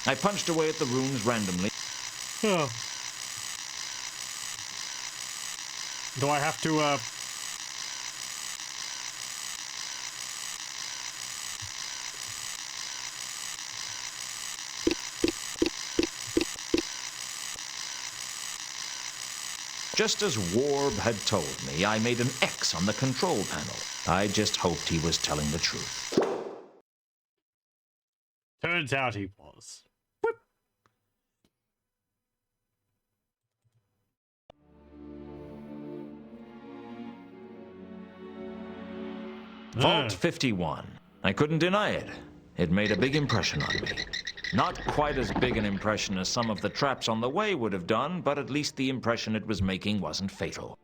I punched away at the runes randomly. Oh. Do I have to, Just as Warb had told me, I made an X on the control panel. I just hoped he was telling the truth. Turns out he was. Vault 51. I couldn't deny it. It made a big impression on me. Not quite as big an impression as some of the traps on the way would have done, but at least the impression it was making wasn't fatal.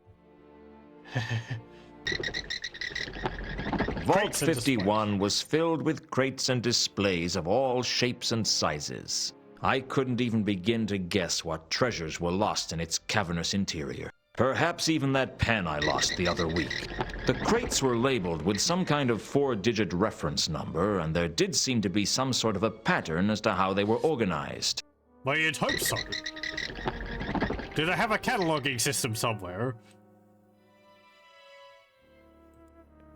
Vault 51 was filled with crates and displays of all shapes and sizes. I couldn't even begin to guess what treasures were lost in its cavernous interior. Perhaps even that pen I lost the other week. The crates were labeled with some kind of 4-digit reference number, and there did seem to be some sort of a pattern as to how they were organized. Well, you'd hope so. Do they have a cataloging system somewhere?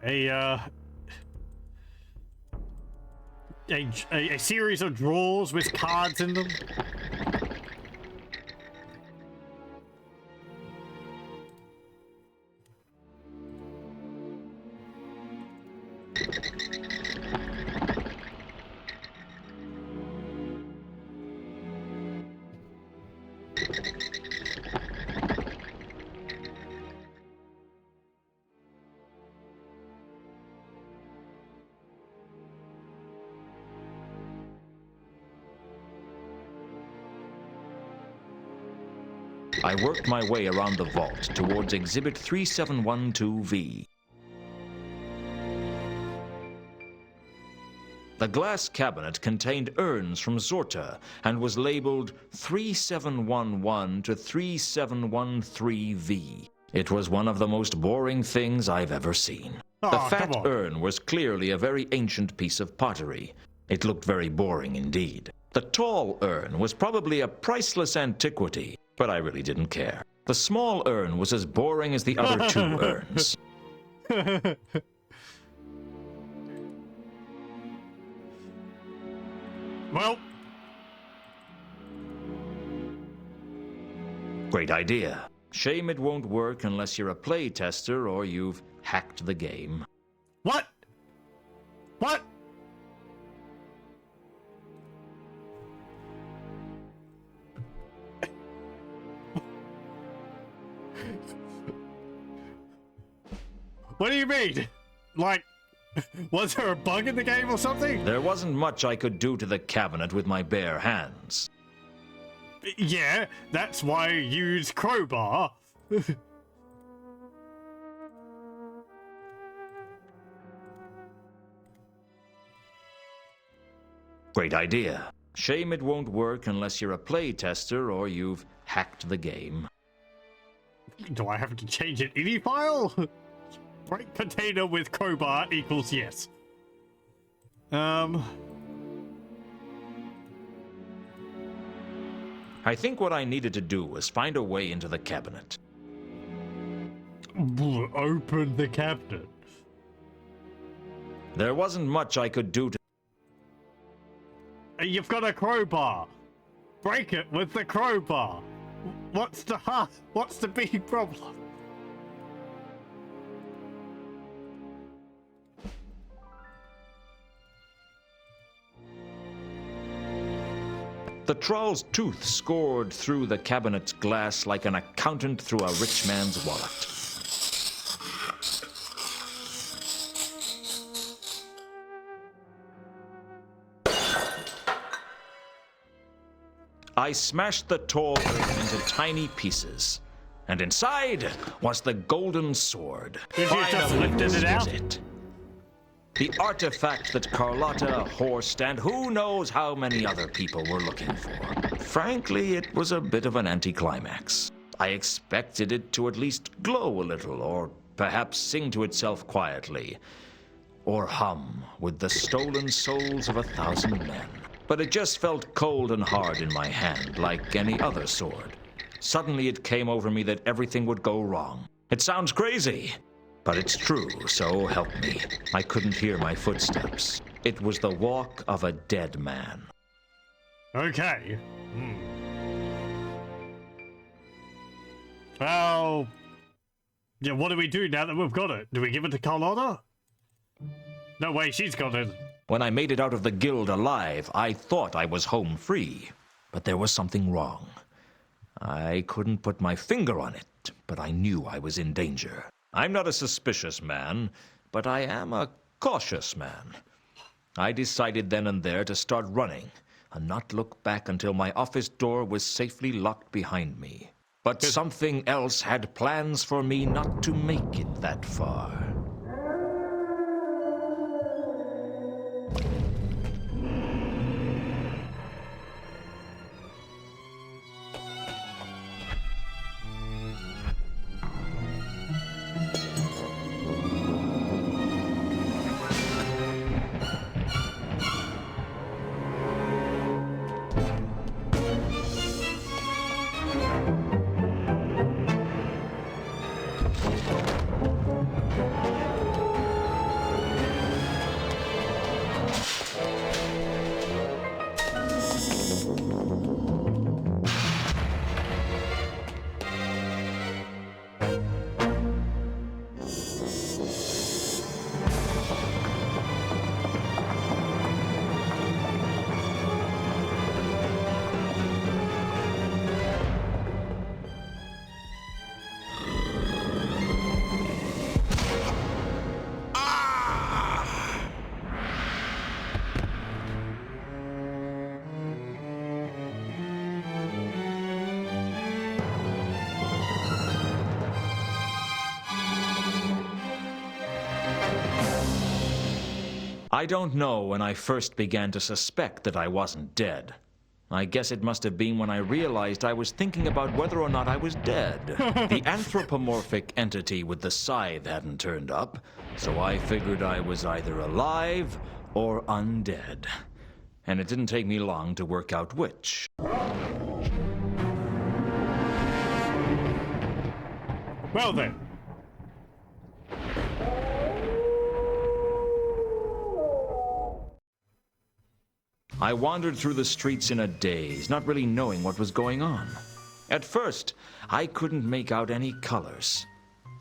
A series of drawers with cards in them? I worked my way around the vault towards Exhibit 3712V. The glass cabinet contained urns from Zorta and was labeled 3711 to 3713V. It was one of the most boring things I've ever seen. The fat urn was clearly a very ancient piece of pottery. It looked very boring indeed. The tall urn was probably a priceless antiquity, but I really didn't care. The small urn was as boring as the other two urns. Well. Great idea. Shame it won't work unless you're a play tester or you've hacked the game. What? What? What do you mean? Like, was there a bug in the game or something? There wasn't much I could do to the cabinet with my bare hands. Yeah, that's why I use crowbar. Great idea. Shame it won't work unless you're a play tester or you've hacked the game. Do I have to change an INI file? Break container with crowbar equals yes. I think what I needed to do was find a way into the cabinet. Open the cabinet. There wasn't much I could do to... You've got a crowbar. Break it with the crowbar. What's the big problem? The troll's tooth scored through the cabinet's glass like an accountant through a rich man's wallet. I smashed the tall urn into tiny pieces, and inside was the golden sword. Did you just lifted it out? The artifact that Carlotta, Horst, and who knows how many other people were looking for. Frankly, it was a bit of an anticlimax. I expected it to at least glow a little, or perhaps sing to itself quietly, or hum with the stolen souls of 1,000 men. But it just felt cold and hard in my hand, like any other sword. Suddenly it came over me that everything would go wrong. It sounds crazy, but it's true, so help me. I couldn't hear my footsteps. It was the walk of a dead man. Okay. Well... yeah, what do we do now that we've got it? Do we give it to Carlotta? No way, she's got it. When I made it out of the guild alive, I thought I was home free. But there was something wrong. I couldn't put my finger on it, but I knew I was in danger. I'm not a suspicious man, but I am a cautious man. I decided then and there to start running and not look back until my office door was safely locked behind me. But something else had plans for me not to make it that far. I don't know when I first began to suspect that I wasn't dead. I guess it must have been when I realized I was thinking about whether or not I was dead. The anthropomorphic entity with the scythe hadn't turned up, so I figured I was either alive or undead. And it didn't take me long to work out which. Well then. I wandered through the streets in a daze, not really knowing what was going on. At first, I couldn't make out any colors.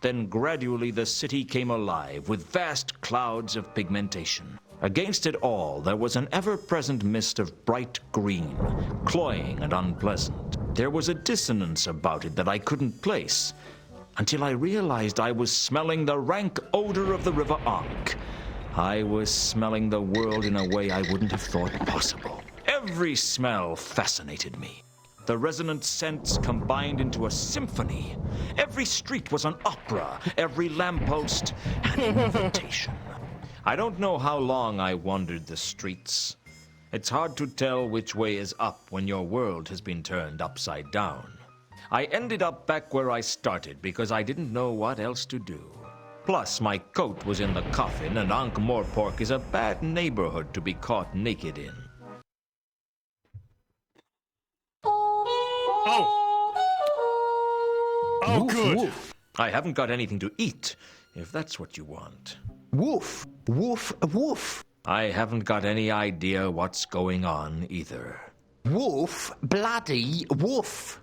Then gradually the city came alive with vast clouds of pigmentation. Against it all, there was an ever-present mist of bright green, cloying and unpleasant. There was a dissonance about it that I couldn't place, until I realized I was smelling the rank odor of the river Ankh. I was smelling the world in a way I wouldn't have thought possible. Every smell fascinated me. The resonant scents combined into a symphony. Every street was an opera, every lamppost an invitation. I don't know how long I wandered the streets. It's hard to tell which way is up when your world has been turned upside down. I ended up back where I started because I didn't know what else to do. Plus, my coat was in the coffin, and Ankh-Morpork is a bad neighborhood to be caught naked in. Oh, Woof, good. woof. I haven't got anything to eat, if that's what you want. Woof, woof, woof. I haven't got any idea what's going on either. Woof, bloody woof.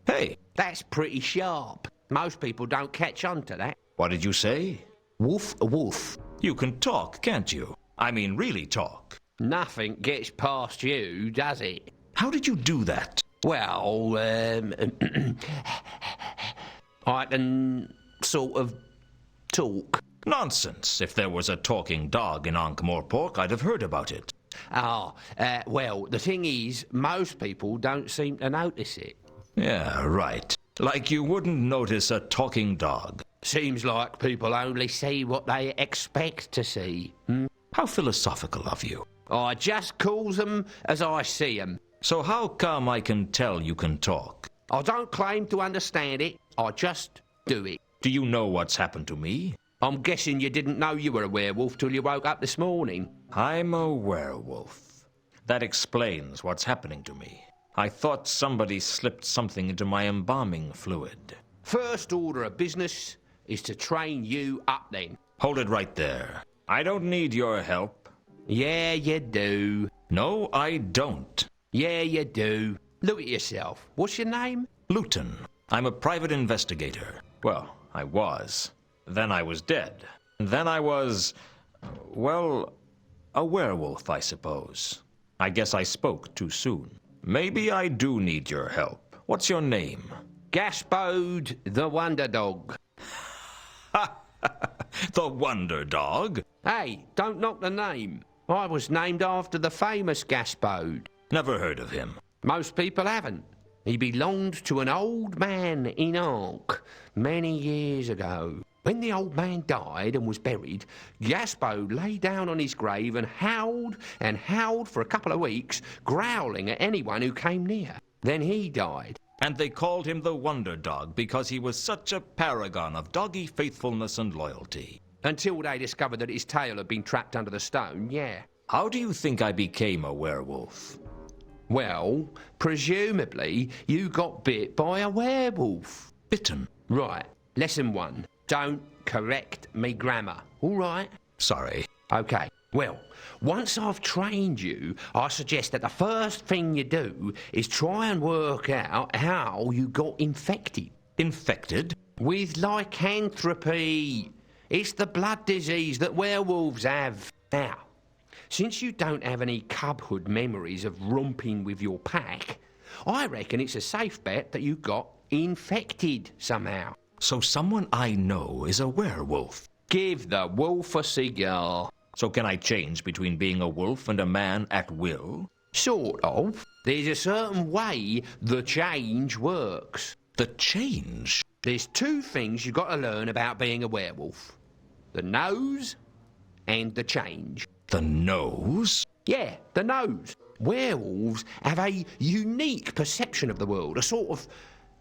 Hey, That's pretty sharp. Most people don't catch on to that. what did you say? Woof, woof. You can talk, can't you? I mean, really talk. Nothing gets past you, does it? How did you do that? Well, I can sort of talk. Nonsense. If there was a talking dog in Ankh-Morpork, I'd have heard about it. Well, the thing is, most people don't seem to notice it. Yeah, right. Like you wouldn't notice a talking dog. Seems like people only see what they expect to see. How philosophical of you. I just calls them as I see them. So how come I can tell you can talk? I don't claim to understand it, I just do it. Do you know what's happened to me? I'm guessing you didn't know you were a werewolf till you woke up this morning. I'm a werewolf. That explains what's happening to me. I thought somebody slipped something into my embalming fluid. First order of business is to train you up then. Hold it right there. I don't need your help. Yeah, you do. No, I don't. Yeah, you do. Look at yourself. What's your name? Lewton. I'm a private investigator. Well, I was. Then I was dead. Then I was... well, A werewolf, I suppose. I guess I spoke too soon. Maybe I do need your help. What's your name? Gaspode the Wonder Dog. The Wonder Dog? Hey, don't knock the name. I was named after the famous Gaspode. Never heard of him. Most people haven't. He belonged to an old man in Ankh many years ago. When the old man died and was buried, Gaspode lay down on his grave and howled for a couple of weeks, growling at anyone who came near. Then he died. And they called him the Wonder Dog because he was such a paragon of doggy faithfulness and loyalty. Until they discovered that his tail had been trapped under the stone, yeah. How do you think I became a werewolf? Well, presumably you got bit by a werewolf. Bitten? Right. Lesson 1. Don't correct me grammar, all right? Sorry. Okay. Well, once I've trained you, I suggest that the first thing you do is try and work out how you got infected. Infected? With lycanthropy. It's the blood disease that werewolves have. Now, since you don't have any cubhood memories of romping with your pack, I reckon it's a safe bet that you got infected somehow. So someone I know is a werewolf. Give the wolf a cigar. So can I change between being a wolf and a man at will? Sort of. There's a certain way the change works. The change? There's 2 things you've got to learn about being a werewolf. The nose and the change. The nose? Yeah, the nose. Werewolves have a unique perception of the world,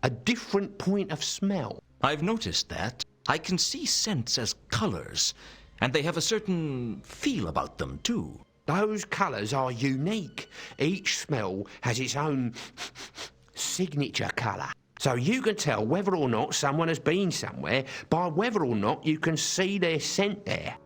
a different point of smell. I've noticed that. I can see scents as colours, and they have a certain feel about them, too. Those colours are unique. Each smell has its own signature colour. So you can tell whether or not someone has been somewhere by whether or not you can see their scent there.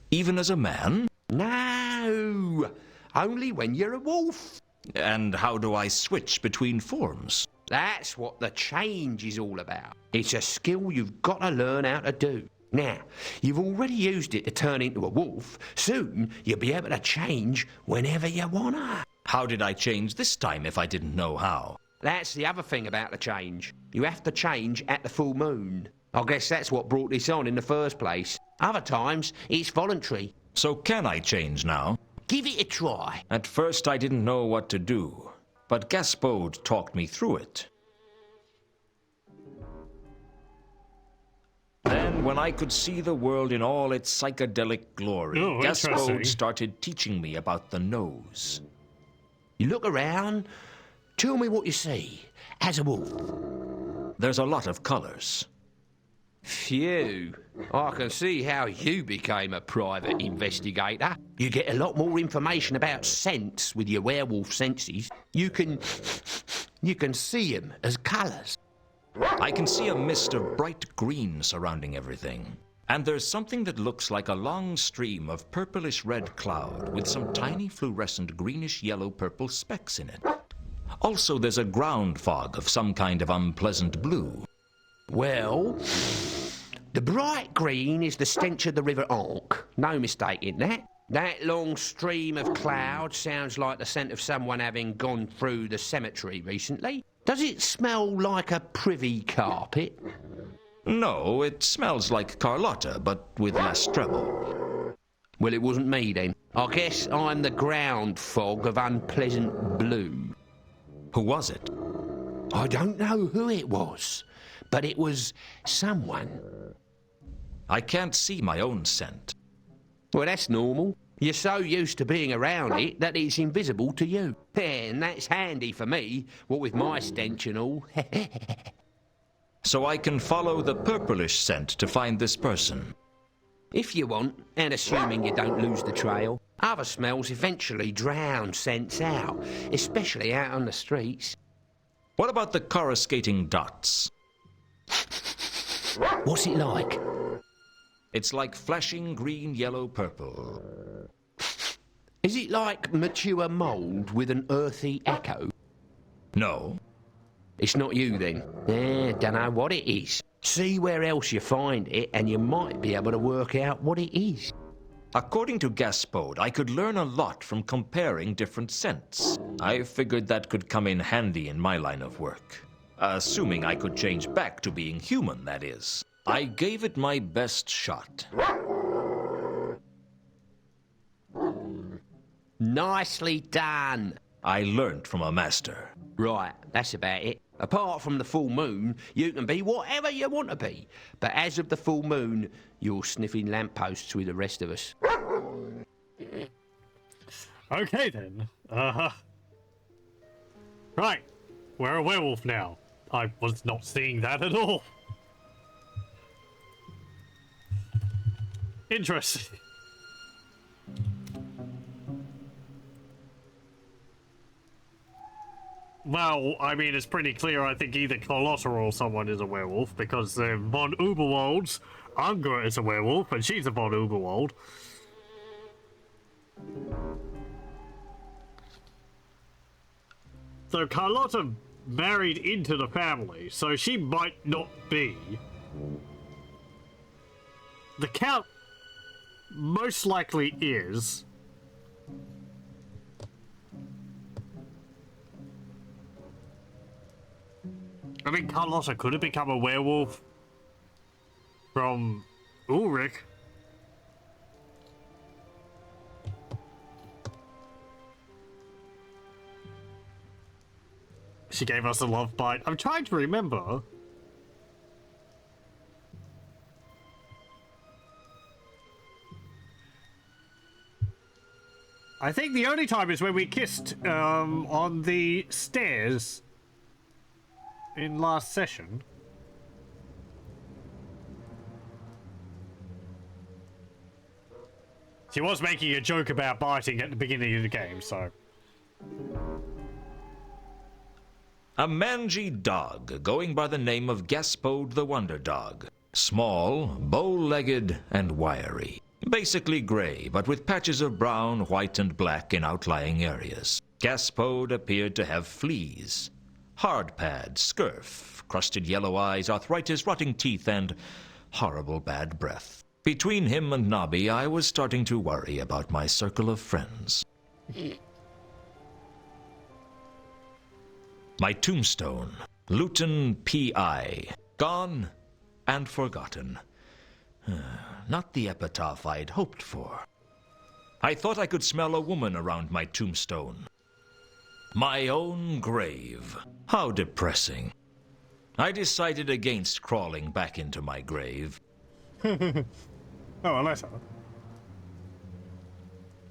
Even as a man? No, only when you're a wolf. And how do I switch between forms? That's what the change is all about. It's a skill you've got to learn how to do. Now, you've already used it to turn into a wolf. Soon, you'll be able to change whenever you wanna. How did I change this time if I didn't know how? That's the other thing about the change. You have to change at the full moon. I guess that's what brought this on in the first place. Other times, it's voluntary. So can I change now? Give it a try. At first I didn't know what to do, but Gaspode talked me through it. Then, when I could see the world in all its psychedelic glory, Gaspode started teaching me about the nose. You look around, tell me what you see as a wolf. There's a lot of colours. Phew. I can see how you became a private investigator. You get a lot more information about scents with your werewolf senses. You can see them as colours. I can see a mist of bright green surrounding everything. And there's something that looks like a long stream of purplish-red cloud with some tiny fluorescent greenish-yellow-purple specks in it. Also, there's a ground fog of some kind of unpleasant blue. Well, the bright green is the stench of the River Ankh. No mistake in that. That long stream of cloud sounds like the scent of someone having gone through the cemetery recently. Does it smell like a privy carpet? No, it smells like Carlotta, but with less treble. Well, it wasn't me then. I guess I'm the ground fog of unpleasant blue. Who was it? I don't know who it was, but it was someone. I can't see my own scent. Well, that's normal. You're so used to being around it that it's invisible to you. And that's handy for me, what with my stench and all. So I can follow the purplish scent to find this person. If you want, and assuming you don't lose the trail. Other smells eventually drown scents out, especially out on the streets. What about the coruscating dots? What's it like? It's like flashing green, yellow, purple. Is it like mature mould with an earthy echo? No. It's not you then? Don't know what it is. See where else you find it and you might be able to work out what it is. According to Gaspode, I could learn a lot from comparing different scents. I figured that could come in handy in my line of work. Assuming I could change back to being human, that is. I gave it my best shot. Nicely done. I learnt from a master. Right, that's about it. Apart from the full moon, you can be whatever you want to be. But as of the full moon, you're sniffing lampposts with the rest of us. Okay then. Right. We're a werewolf now. I was not seeing that at all. Interesting. Well, I mean, it's pretty clear. I think either Carlotta or someone is a werewolf because von Uberwald's Unger is a werewolf and she's a von Uberwald. So Carlotta married into the family, so she might not be. The Count most likely is. I mean, Carlotta could have become a werewolf from Ulrich. She gave us a love bite. I'm trying to remember. I think the only time is when we kissed on the stairs in last session. She was making a joke about biting at the beginning of the game, so. A mangy dog going by the name of Gaspode the Wonder Dog. Small, bow-legged, and wiry. Basically gray, but with patches of brown, white, and black in outlying areas. Gaspode appeared to have fleas. Hardpad, scurf, crusted yellow eyes, arthritis, rotting teeth, and horrible bad breath. Between him and Nobby, I was starting to worry about my circle of friends. My tombstone, Lewton P.I., gone and forgotten. Not the epitaph I'd hoped for. I thought I could smell a woman around my tombstone. My own grave. How depressing. I decided against crawling back into my grave. Oh, a letter.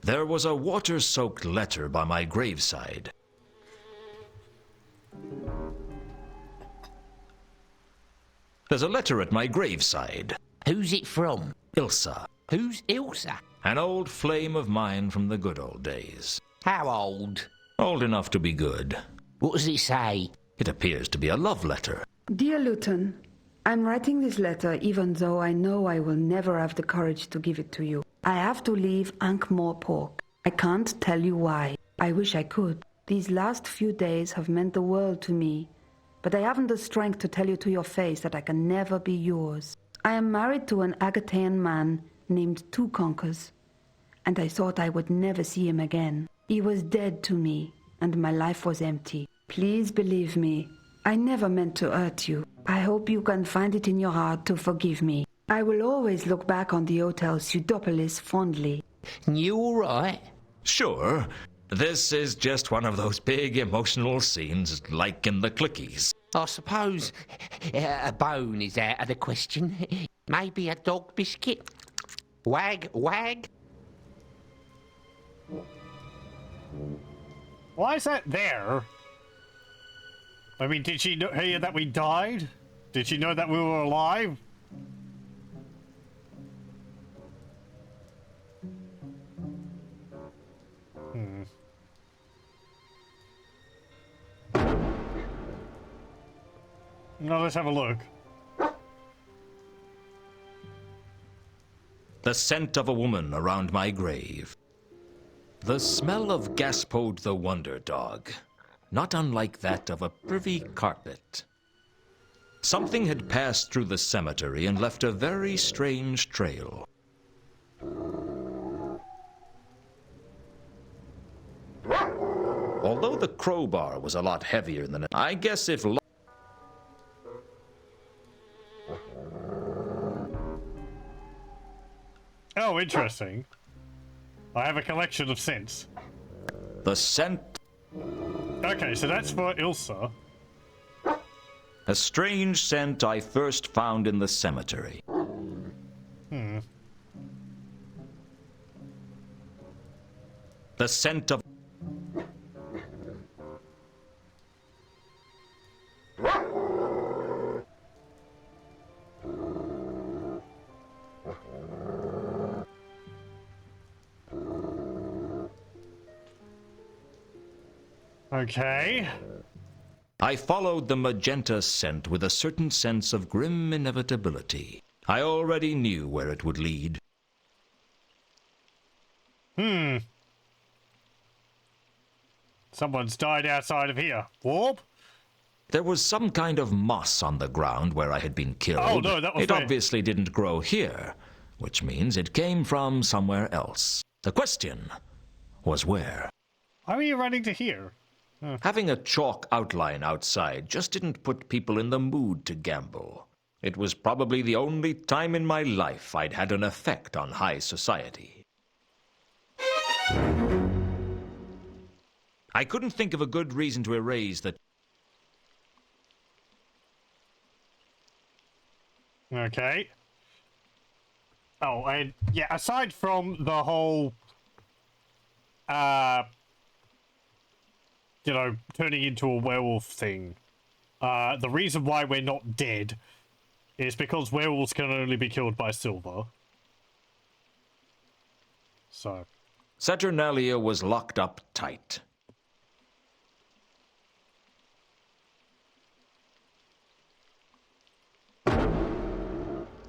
There was a water-soaked letter by my graveside. There's a letter at my graveside. Who's it from? Ilsa. Who's Ilsa? An old flame of mine from the good old days. How old? Old enough to be good. What does it say? It appears to be a love letter. Dear Lewton, I'm writing this letter even though I know I will never have the courage to give it to you. I have to leave Ankh-Morpork. I can't tell you why. I wish I could. These last few days have meant the world to me, but I haven't the strength to tell you to your face that I can never be yours. I am married to an Agatean man named Two Conkers, and I thought I would never see him again. He was dead to me, and my life was empty. Please believe me, I never meant to hurt you. I hope you can find it in your heart to forgive me. I will always look back on the Hotel Pseudopolis fondly. You all right? Sure. This is just one of those big emotional scenes like in the Clickies. I suppose a bone is out of the question. Maybe a dog biscuit? Wag, wag? Why is that there? I mean, did she hear that we died? Did she know that we were alive? Now let's have a look. The scent of a woman around my grave. The smell of Gaspode the Wonder Dog. Not unlike that of a privy carpet. Something had passed through the cemetery and left a very strange trail. Although the crowbar was a lot heavier than it, I guess if... Oh, interesting. I have a collection of scents. The scent... Okay, so that's for Ilsa. A strange scent I first found in the cemetery. The scent of... Okay. I followed the magenta scent with a certain sense of grim inevitability. I already knew where it would lead. Someone's died outside of here. Warp? There was some kind of moss on the ground where I had been killed. Oh, no, that was It obviously didn't grow here, which means it came from somewhere else. The question was where. Why were you running to here? Having a chalk outline outside just didn't put people in the mood to gamble. It was probably the only time in my life I'd had an effect on high society. I couldn't think of a good reason to erase the... Okay. Oh, and yeah, aside from the whole, you know, turning into a werewolf thing, the reason why we're not dead is because werewolves can only be killed by silver. So. Saturnalia was locked up tight.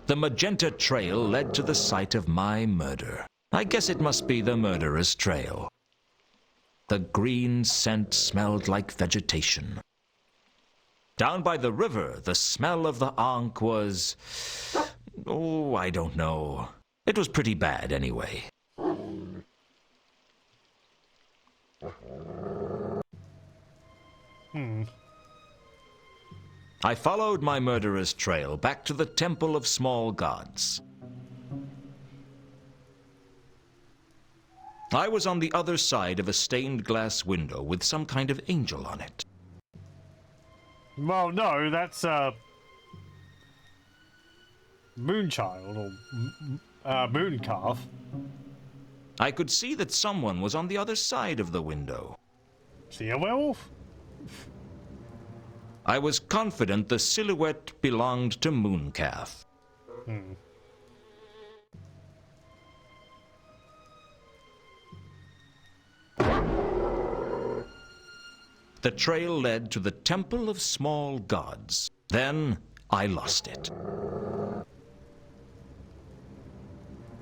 The magenta trail led to the site of my murder. I guess it must be the murderer's trail. The green scent smelled like vegetation. Down by the river, the smell of the Ankh was... oh, I don't know. It was pretty bad anyway. I followed my murderer's trail back to the Temple of Small Gods. I was on the other side of a stained glass window with some kind of angel on it. Well, no, that's, Moonchild, or, Mooncalf. I could see that someone was on the other side of the window. See a werewolf? I was confident the silhouette belonged to Mooncalf. The trail led to the Temple of Small Gods. Then I lost it.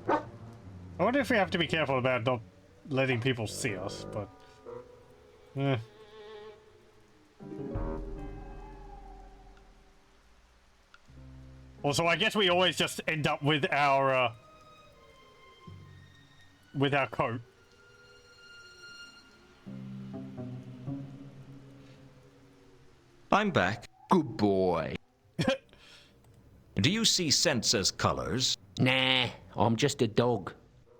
I wonder if we have to be careful about not letting people see us, but... Also, I guess we always just end up with our coat. I'm back. Good boy. Do you see scents as colors? Nah, I'm just a dog.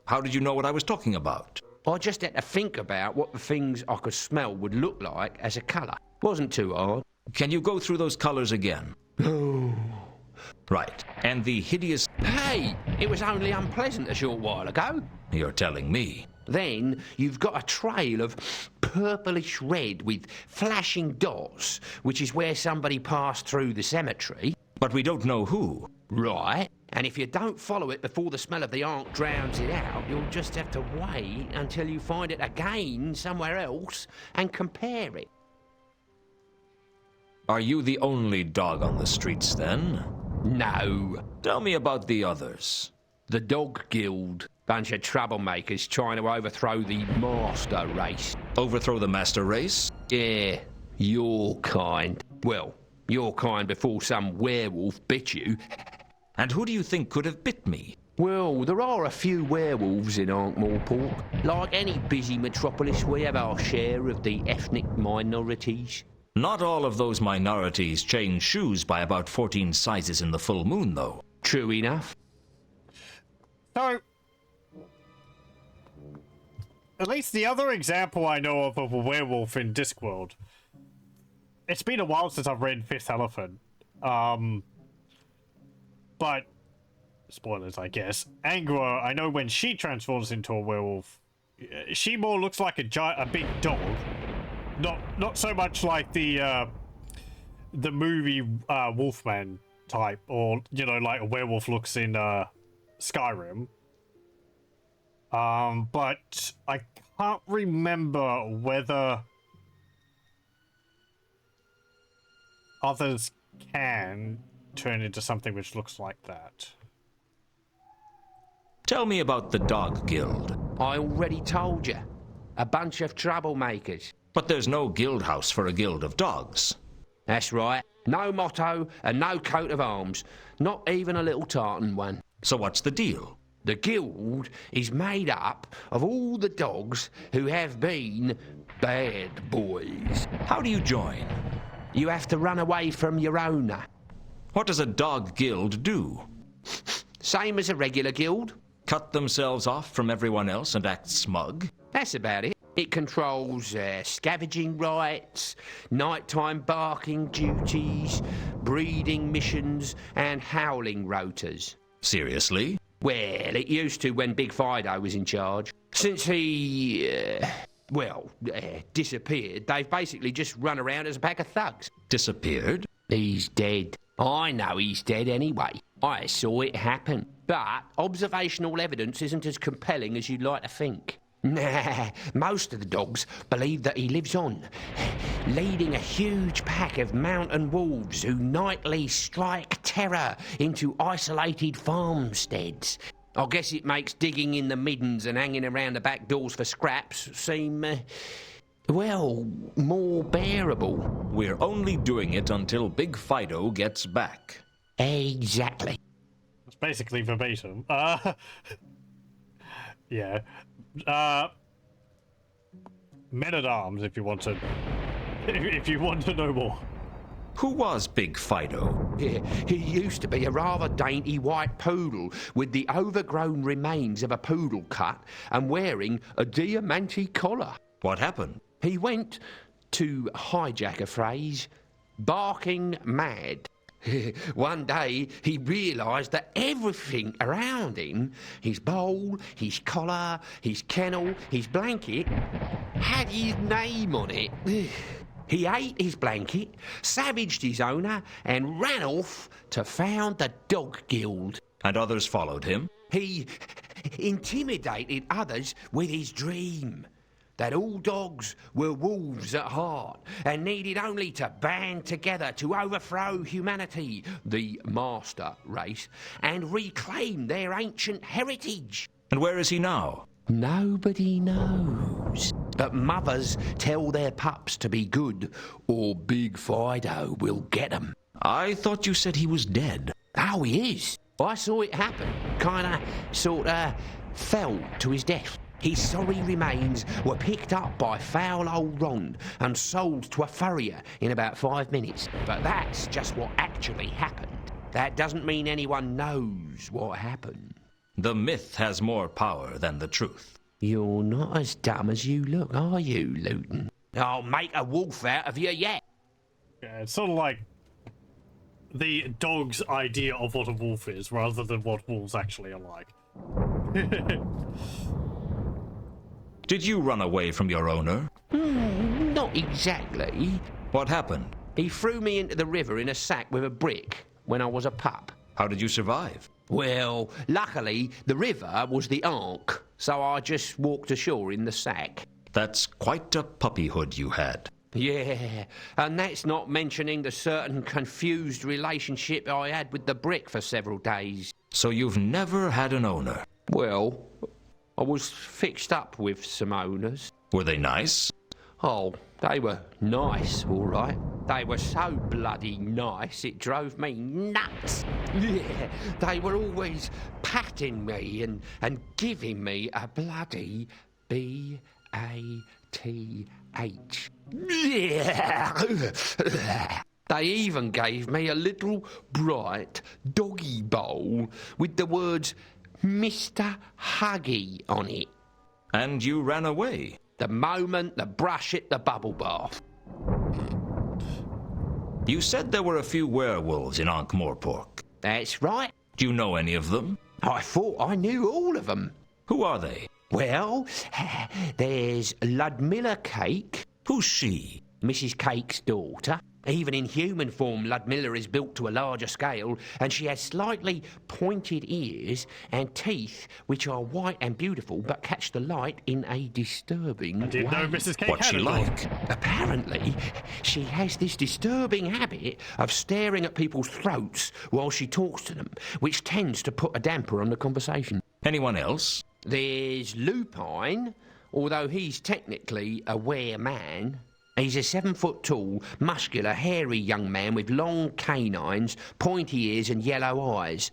How did you know what I was talking about? I just had to think about what the things I could smell would look like as a colour. Wasn't too hard. Can you go through those colors again? Oh. Right. And the hideous... Hey, it was only unpleasant a short while ago. You're telling me. Then you've got a trail of purplish red with flashing dots, which is where somebody passed through the cemetery. But we don't know who. Right. And if you don't follow it before the smell of the Ankh drowns it out, you'll just have to wait until you find it again somewhere else and compare it. Are you the only dog on the streets, then? No. Tell me about the others. The Dog Guild. Bunch of troublemakers trying to overthrow the master race. Overthrow the master race? Yeah, your kind. Well, your kind before some werewolf bit you. And who do you think could have bit me? Well, there are a few werewolves in Ankh-Morpork. Like any busy metropolis, we have our share of the ethnic minorities. Not all of those minorities change shoes by about 14 sizes in the full moon, though. True enough. So, at least the other example I know of a werewolf in Discworld. It's been a while since I've read Fifth Elephant. But, spoilers, I guess. Angra, I know when she transforms into a werewolf, she more looks like a big dog. Not so much like the movie Wolfman type, or, you know, like a werewolf looks in Skyrim. But I can't remember whether others can turn into something which looks like that. Tell me about the Dog Guild. I already told you. A bunch of troublemakers. But there's no guild house for a guild of dogs. That's right. No motto and no coat of arms. Not even a little tartan one. So what's the deal? The guild is made up of all the dogs who have been bad boys. How do you join? You have to run away from your owner. What does a dog guild do? Same as a regular guild. Cut themselves off from everyone else and act smug? That's about it. It controls scavenging rights, nighttime barking duties, breeding missions, and howling rotas. Seriously? Well, it used to when Big Fido was in charge. Since he, disappeared, they've basically just run around as a pack of thugs. Disappeared? He's dead. I know he's dead anyway. I saw it happen. But observational evidence isn't as compelling as you'd like to think. Nah, most of the dogs believe that he lives on, leading a huge pack of mountain wolves who nightly strike terror into isolated farmsteads. I guess it makes digging in the middens and hanging around the back doors for scraps seem, more bearable. We're only doing it until Big Fido gets back. Exactly. It's basically verbatim. Yeah. Men-at-Arms, if you want to know more. Who was Big Fido? He used to be a rather dainty white poodle with the overgrown remains of a poodle cut and wearing a diamante collar. What happened? He went, to hijack a phrase, barking mad. One day, he realised that everything around him, his bowl, his collar, his kennel, his blanket, had his name on it. He ate his blanket, savaged his owner, and ran off to found the Dog Guild. And others followed him? He intimidated others with his dream. That all dogs were wolves at heart and needed only to band together to overthrow humanity, the master race, and reclaim their ancient heritage. And where is he now? Nobody knows. But mothers tell their pups to be good, or Big Fido will get them. I thought you said he was dead. Oh, he is. I saw it happen. Sorta fell to his death. His sorry remains were picked up by foul old Ron and sold to a furrier in about 5 minutes. But that's just what actually happened. That doesn't mean anyone knows what happened. The myth has more power than the truth. You're not as dumb as you look, are you, Lewton? I'll make a wolf out of you yet. Yeah, it's sort of like the dog's idea of what a wolf is, rather than what wolves actually are like. Did you run away from your owner? Not exactly. What happened? He threw me into the river in a sack with a brick when I was a pup. How did you survive? Well, luckily, the river was the Ankh, so I just walked ashore in the sack. That's quite a puppyhood you had. Yeah, and that's not mentioning the certain confused relationship I had with the brick for several days. So you've never had an owner? Well, I was fixed up with some owners. Were they nice? Oh, they were nice, all right. They were so bloody nice, it drove me nuts. Yeah, they were always patting me and giving me a bloody B-A-T-H. They even gave me a little bright doggy bowl with the words Mr. Huggy on it. And you ran away? The moment the brush hit the bubble bath. You said there were a few werewolves in Ankh-Morpork. That's right. Do you know any of them? I thought I knew all of them. Who are they? Well, there's Ludmilla Cake. Who's she? Mrs. Cake's daughter. Even in human form, Ludmilla is built to a larger scale, and she has slightly pointed ears and teeth which are white and beautiful but catch the light in a disturbing way. I didn't know Mrs. Cake What's had she a like? Apparently, she has this disturbing habit of staring at people's throats while she talks to them, which tends to put a damper on the conversation. Anyone else? There's Lupine, although he's technically a were-man. He's a 7-foot-tall, muscular, hairy young man with long canines, pointy ears and yellow eyes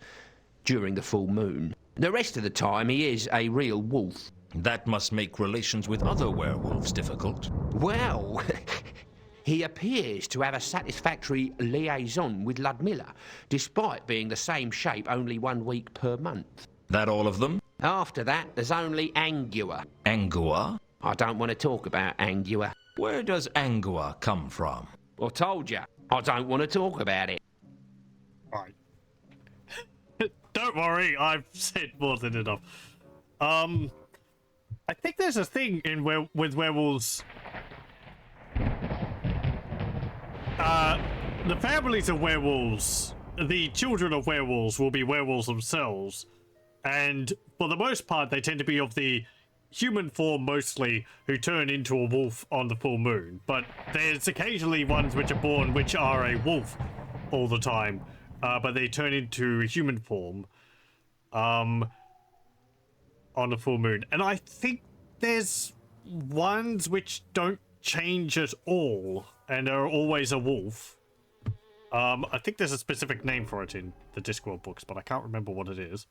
during the full moon. The rest of the time he is a real wolf. That must make relations with other werewolves difficult. Well, he appears to have a satisfactory liaison with Ludmilla, despite being the same shape only 1 week per month. That all of them? After that, there's only Angua. Angua? I don't want to talk about Angua. Where does Angua come from? I told you, I don't want to talk about it. Right. Don't worry, I've said more than enough. I think there's a thing in with werewolves. The families of werewolves, the children of werewolves will be werewolves themselves, and for the most part, they tend to be of the human form mostly, who turn into a wolf on the full moon. But there's occasionally ones which are born which are a wolf all the time, but they turn into human form on the full moon. And I think there's ones which don't change at all and are always a wolf. I think there's a specific name for it in the Discworld books, but I can't remember what it is.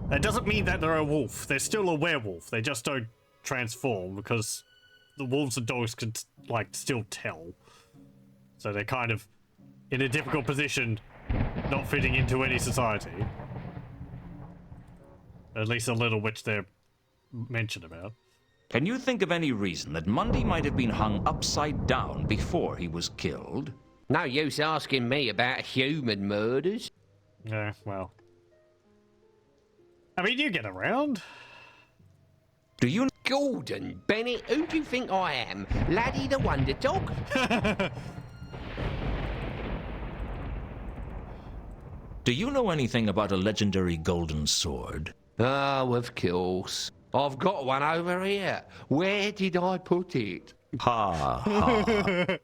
That doesn't mean that they're a wolf. They're still a werewolf. They just don't transform because the wolves and dogs can, like, still tell. So they're kind of in a difficult position, not fitting into any society. At least a little which they're mentioned about. Can you think of any reason that Mundy might have been hung upside down before he was killed? No use asking me about human murders. Yeah, well. I mean, you get around. Do you... Gordon Bennett, who do you think I am? Laddie the Wonder Dog? Do you know anything about a legendary golden sword? Oh, of course. I've got one over here. Where did I put it? Ha ha.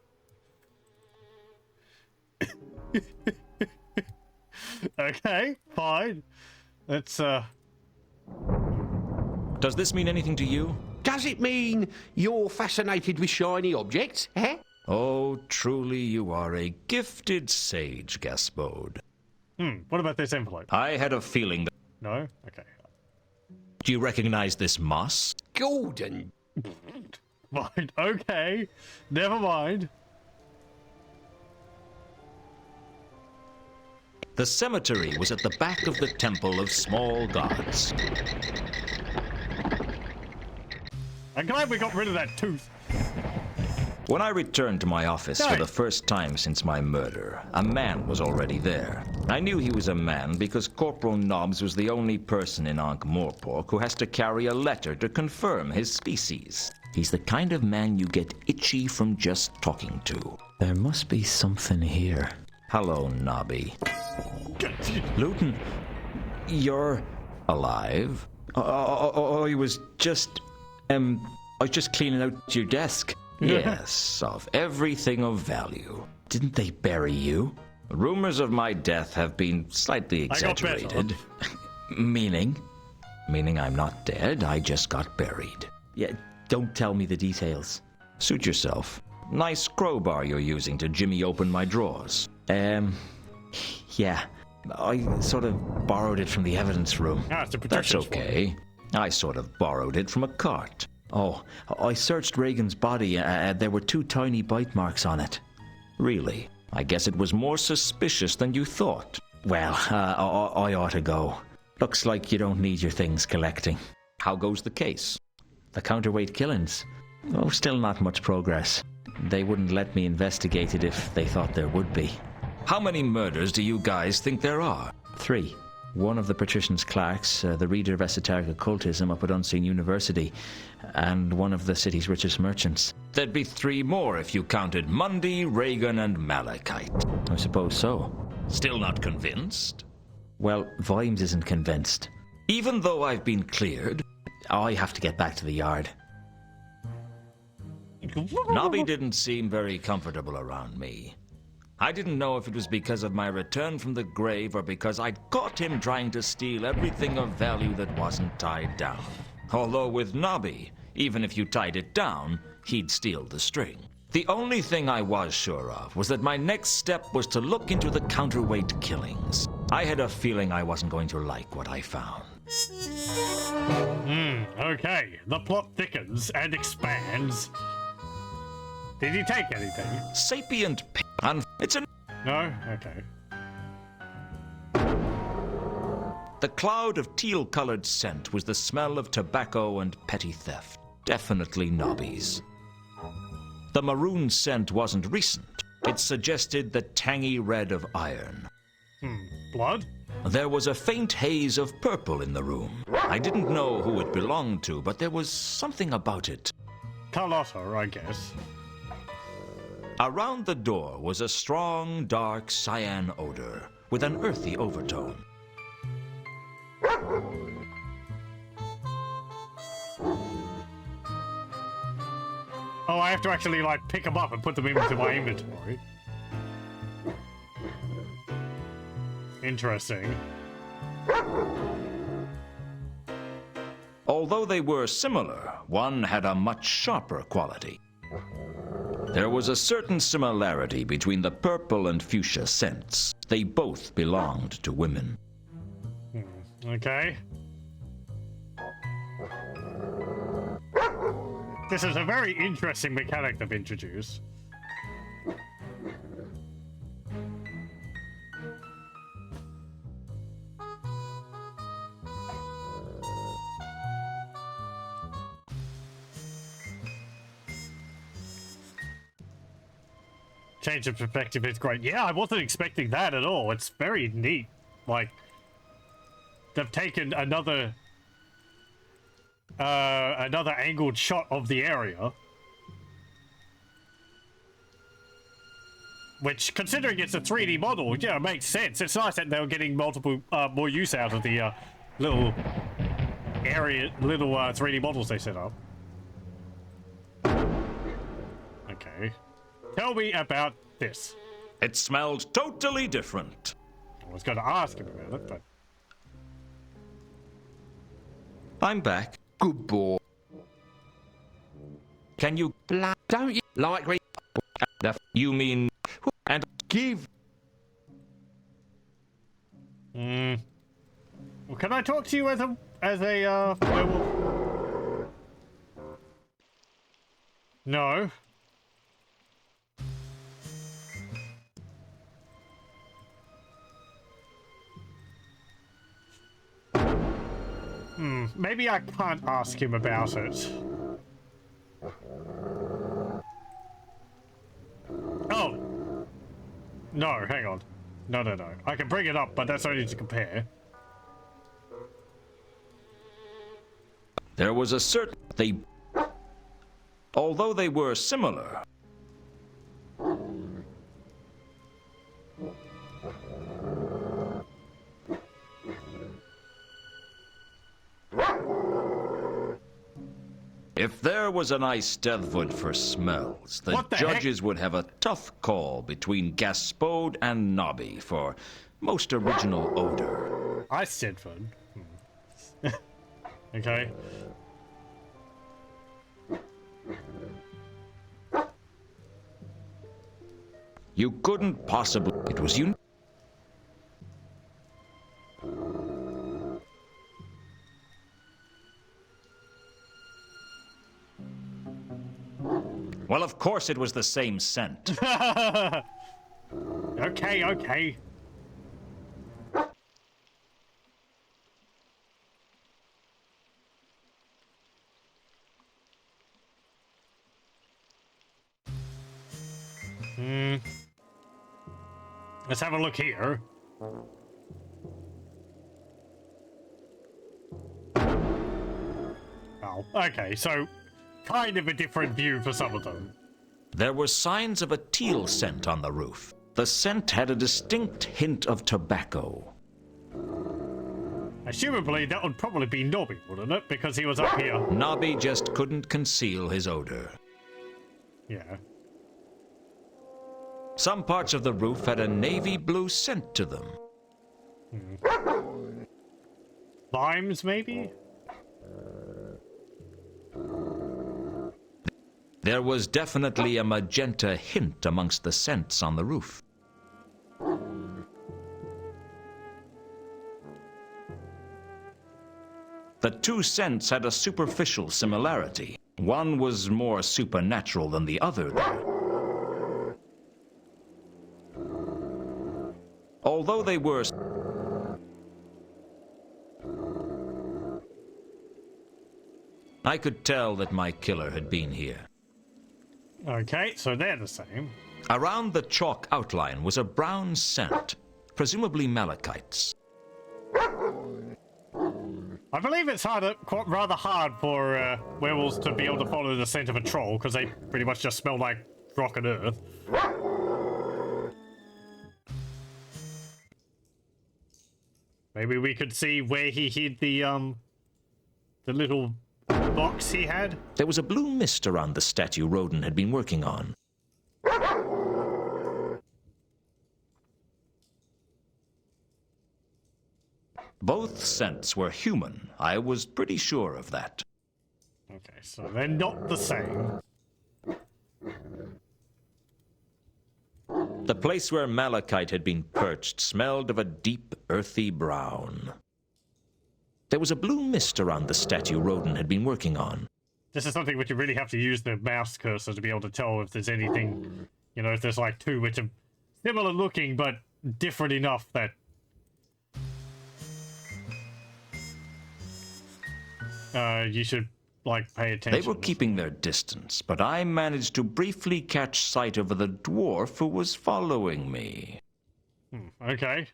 Okay, fine. Let's, Does this mean anything to you? Does it mean you're fascinated with shiny objects, eh? Oh, truly you are a gifted sage, Gaspode. What about this envelope? I had a feeling that... No? Okay. Do you recognize this moss? Gordon. Fine, okay. Never mind. The cemetery was at the back of the Temple of Small Gods. I'm glad we got rid of that tooth. When I returned to my office for the first time since my murder, a man was already there. I knew he was a man because Corporal Nobbs was the only person in Ankh-Morpork who has to carry a letter to confirm his species. He's the kind of man you get itchy from just talking to. There must be something here. Hello, Nobby. Lewton, you're alive? I was just cleaning out your desk. Yes, of everything of value. Didn't they bury you? Rumors of my death have been slightly exaggerated. Meaning? Meaning I'm not dead, I just got buried. Yeah, Don't tell me the details. Suit yourself. Nice crowbar you're using to jimmy open my drawers. Yeah. I sort of borrowed it from the evidence room. It's a That's protection okay. I sort of borrowed it from a cart. Oh, I searched Reagan's body. There were 2 tiny bite marks on it. Really? I guess it was more suspicious than you thought. Well, I ought to go. Looks like you don't need your things collecting. How goes the case? The counterweight killings? Oh, still not much progress. They wouldn't let me investigate it if they thought there would be. How many murders do you guys think there are? 3. One of the patrician's clerks, the reader of esoteric occultism up at Unseen University, and one of the city's richest merchants. There'd be 3 more if you counted Mundy, Reagan, and Malachite. I suppose so. Still not convinced? Well, Vimes isn't convinced. Even though I've been cleared? I have to get back to the yard. Nobby didn't seem very comfortable around me. I didn't know if it was because of my return from the grave or because I'd caught him trying to steal everything of value that wasn't tied down. Although with Nobby, even if you tied it down, he'd steal the string. The only thing I was sure of was that my next step was to look into the counterweight killings. I had a feeling I wasn't going to like what I found. Okay, the plot thickens and expands. Did he take anything? Sapient it's a... No? Okay. The cloud of teal-colored scent was the smell of tobacco and petty theft. Definitely Nobby's. The maroon scent wasn't recent. It suggested the tangy red of iron. Blood? There was a faint haze of purple in the room. I didn't know who it belonged to, but there was something about it. Carlotta, I guess. Around the door was a strong, dark cyan odor with an earthy overtone. Oh, I have to actually, like, pick them up and put them into my inventory. Interesting. Although they were similar, one had a much sharper quality. There was a certain similarity between the purple and fuchsia scents. They both belonged to women. Okay. This is a very interesting mechanic they've introduced. Change of perspective is great. Yeah, I wasn't expecting that at all. It's very neat. Like, they've taken another angled shot of the area, which, considering it's a 3D model, yeah, it makes sense. It's nice that they were getting multiple more use out of the little 3D models they set up. Okay. Tell me about this. It smelled totally different. I was going to ask him about it, but... I'm back. Good boy. Can you... Don't you like reading? You mean... And give... Well, can I talk to you as a werewolf? No. Maybe I can't ask him about it. Oh! No, hang on. No. I can bring it up, but that's only to compare. There was a certain... Although they were similar... If there was an ice Deathwood for smells, the judges would have a tough call between Gaspode and Nobby for most original odor. Ice Deathwood? Okay. You couldn't possibly. It was you. Well, of course it was the same scent. Okay, okay. Let's have a look here. Oh, okay, so kind of a different view for some of them. There were signs of a teal scent on the roof. The scent had a distinct hint of tobacco. Assumably, that would probably be Nobby, wouldn't it? Because he was up here. Nobby just couldn't conceal his odor. Yeah. Some parts of the roof had a navy blue scent to them. Limes, maybe? There was definitely a magenta hint amongst the scents on the roof. The two scents had a superficial similarity. One was more supernatural than the other, though. Although they were... I could tell that my killer had been here. Okay, so they're the same. Around the chalk outline was a brown scent, presumably malachites. I believe it's rather hard for werewolves to be able to follow the scent of a troll, because they pretty much just smell like rock and earth. Maybe we could see where he hid the little box he had. There was a blue mist around the statue Roden had been working on. Both scents were human. I was pretty sure of that. Okay, so they're not the same. The place where malachite had been perched smelled of a deep, earthy brown. There was a blue mist around the statue Roden had been working on. This is something which you really have to use the mouse cursor to be able to tell if there's anything, you know, if there's like two which are similar looking but different enough that... you should, like, pay attention. They were keeping their distance, but I managed to briefly catch sight of the dwarf who was following me. Okay.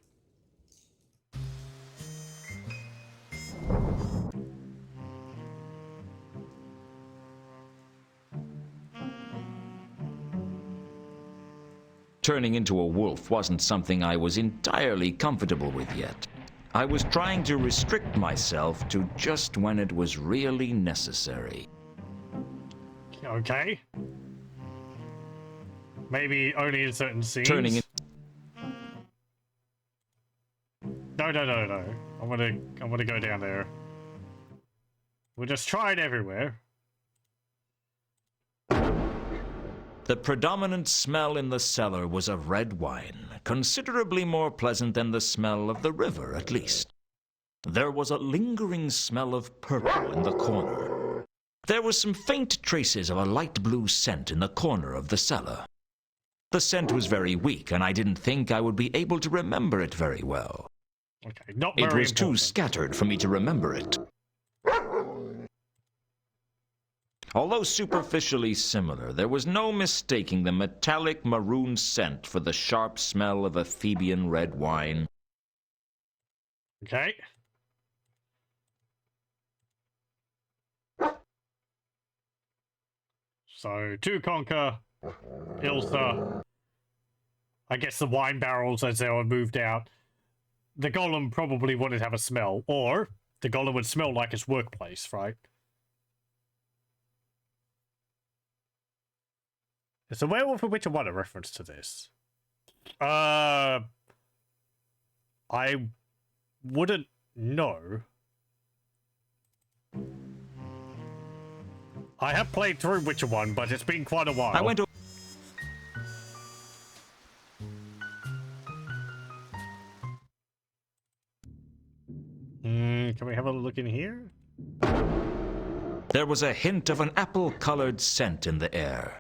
Turning into a wolf wasn't something I was entirely comfortable with yet. I was trying to restrict myself to just when it was really necessary. Okay. Maybe only in certain scenes. Turning in... No. I want to go down there. We'll just try it everywhere. The predominant smell in the cellar was of red wine, considerably more pleasant than the smell of the river, at least. There was a lingering smell of purple in the corner. There were some faint traces of a light blue scent in the corner of the cellar. The scent was very weak, and I didn't think I would be able to remember it very well. Okay, not very very It was too scattered for me to remember it. Although superficially similar, there was no mistaking the metallic maroon scent for the sharp smell of Ephebian red wine. Okay. So, to conquer Ilsa, I guess the wine barrels as they were moved out, the golem probably wouldn't have a smell, or the golem would smell like its workplace, right? Is the werewolf of Witcher 1 a reference to this? I wouldn't know. I have played through Witcher 1, but it's been quite a while. I went There was a hint of an apple-colored scent in the air.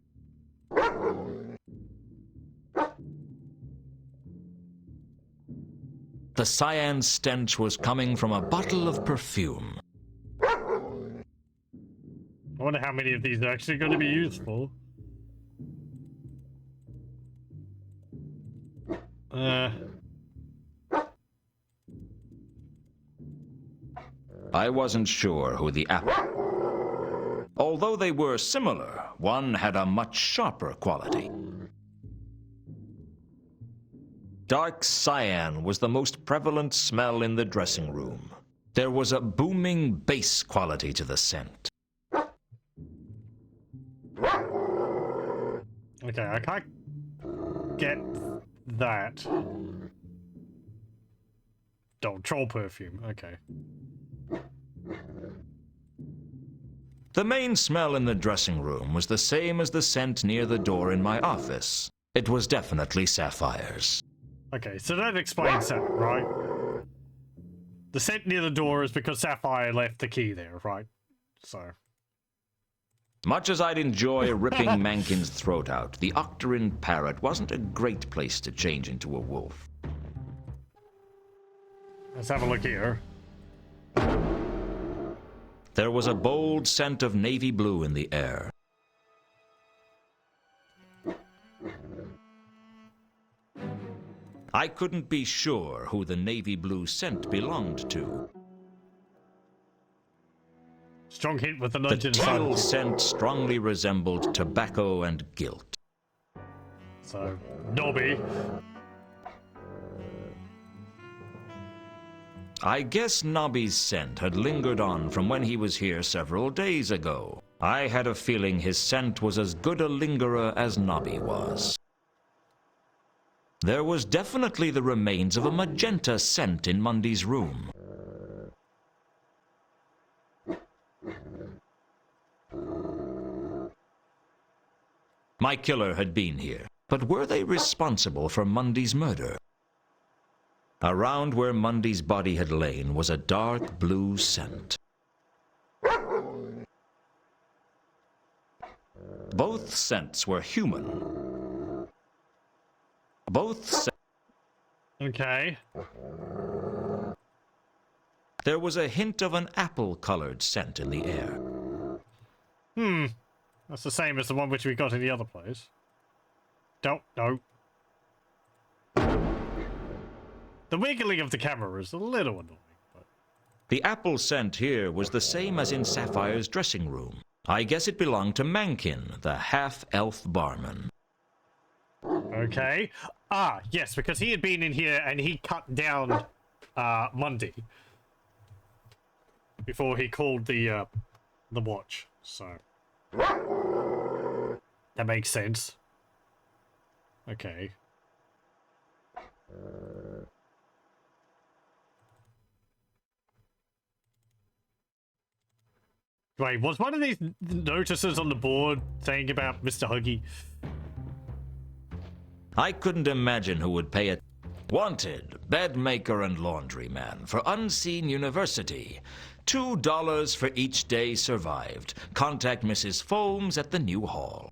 The cyan stench was coming from a bottle of perfume. I wonder how many of these are actually going to be useful. I wasn't sure who the apple... Although they were similar, one had a much sharper quality. Dark cyan was the most prevalent smell in the dressing room. There was a booming bass quality to the scent. Okay, I can't get that. Troll perfume, okay. The main smell in the dressing room was the same as the scent near the door in my office. It was definitely sapphires. Okay, so that explains that, right? The scent near the door is because Sapphire left the key there, right? So... Much as I'd enjoy ripping Mankin's throat out, the Octarine parrot wasn't a great place to change into a wolf. Let's have a look here. There was a bold scent of navy blue in the air. I couldn't be sure who the navy blue scent belonged to. Strong hit with the nudge The inside. teal scent strongly resembled tobacco and guilt. So, Nobby. I guess Nobby's scent had lingered on from when he was here several days ago. I had a feeling his scent was as good a lingerer as Nobby was. There was definitely the remains of a magenta scent in Mundy's room. My killer had been here, but were they responsible for Mundy's murder? Around where Mundy's body had lain was a dark blue scent. Both scents were human. Okay. There was a hint of an apple-colored scent in the air. That's the same as the one which we got in the other place. Don't know. The wiggling of the camera is a little annoying, but... The apple scent here was the same as in Sapphire's dressing room. I guess it belonged to Mankin, the half-elf barman. Okay. Ah, yes, because he had been in here and he cut down Mundy before he called the watch. So that makes sense. Okay. Wait, was one of these notices on the board saying about Mr. Huggy? I couldn't imagine who would pay it. Wanted, bed maker and laundryman for Unseen University. $2 for each day survived. Contact Mrs. Foames at the new hall.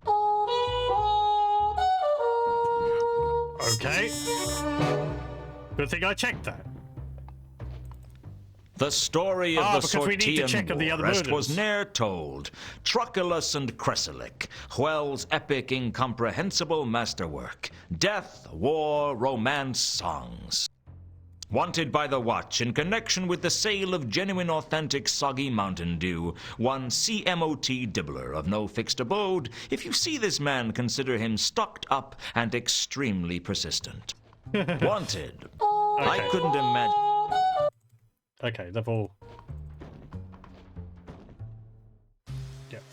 Okay. Good thing I checked that. The story of the because we need to check on the other rest murders. was ne'er told. Truculus and Cresilic, Hwell's epic incomprehensible masterwork. Death, war, romance songs. Wanted by the Watch in connection with the sale of genuine authentic soggy Mountain Dew. One CMOT Dibbler of no fixed abode. If you see this man, consider him stocked up and extremely persistent. Wanted. Okay. I couldn't imagine... Okay, they've all... Yep.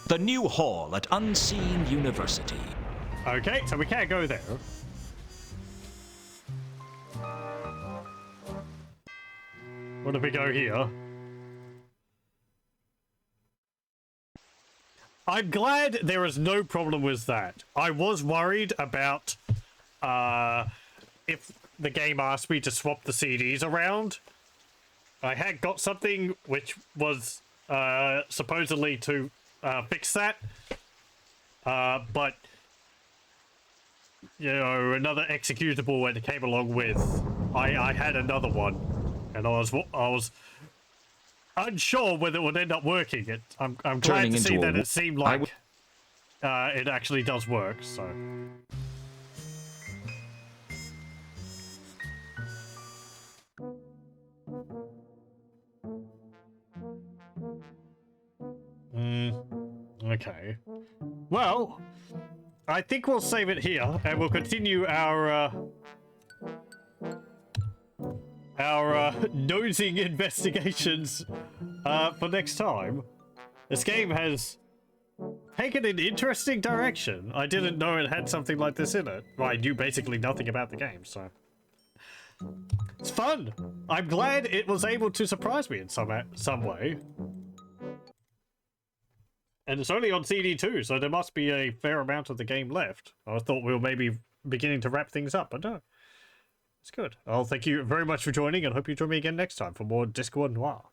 The new hall at Unseen University. Okay, so we can't go there. What if we go here? I'm glad there is no problem with that. I was worried about if the game asked me to swap the CDs around, I had got something which was supposedly to fix that, but you know, another executable when it came along with. I had another one, and I was unsure whether it would end up working. I'm glad to see that it seemed like it actually does work. So. Okay. Well, I think we'll save it here, and we'll continue our nosing investigations for next time. This game has taken an interesting direction. I didn't know it had something like this in it. Well, I knew basically nothing about the game, so it's fun. I'm glad it was able to surprise me in some way. And it's only on CD too, so there must be a fair amount of the game left. I thought we were maybe beginning to wrap things up, but no. It's good. Well, thank you very much for joining, and hope you join me again next time for more Discworld Noir.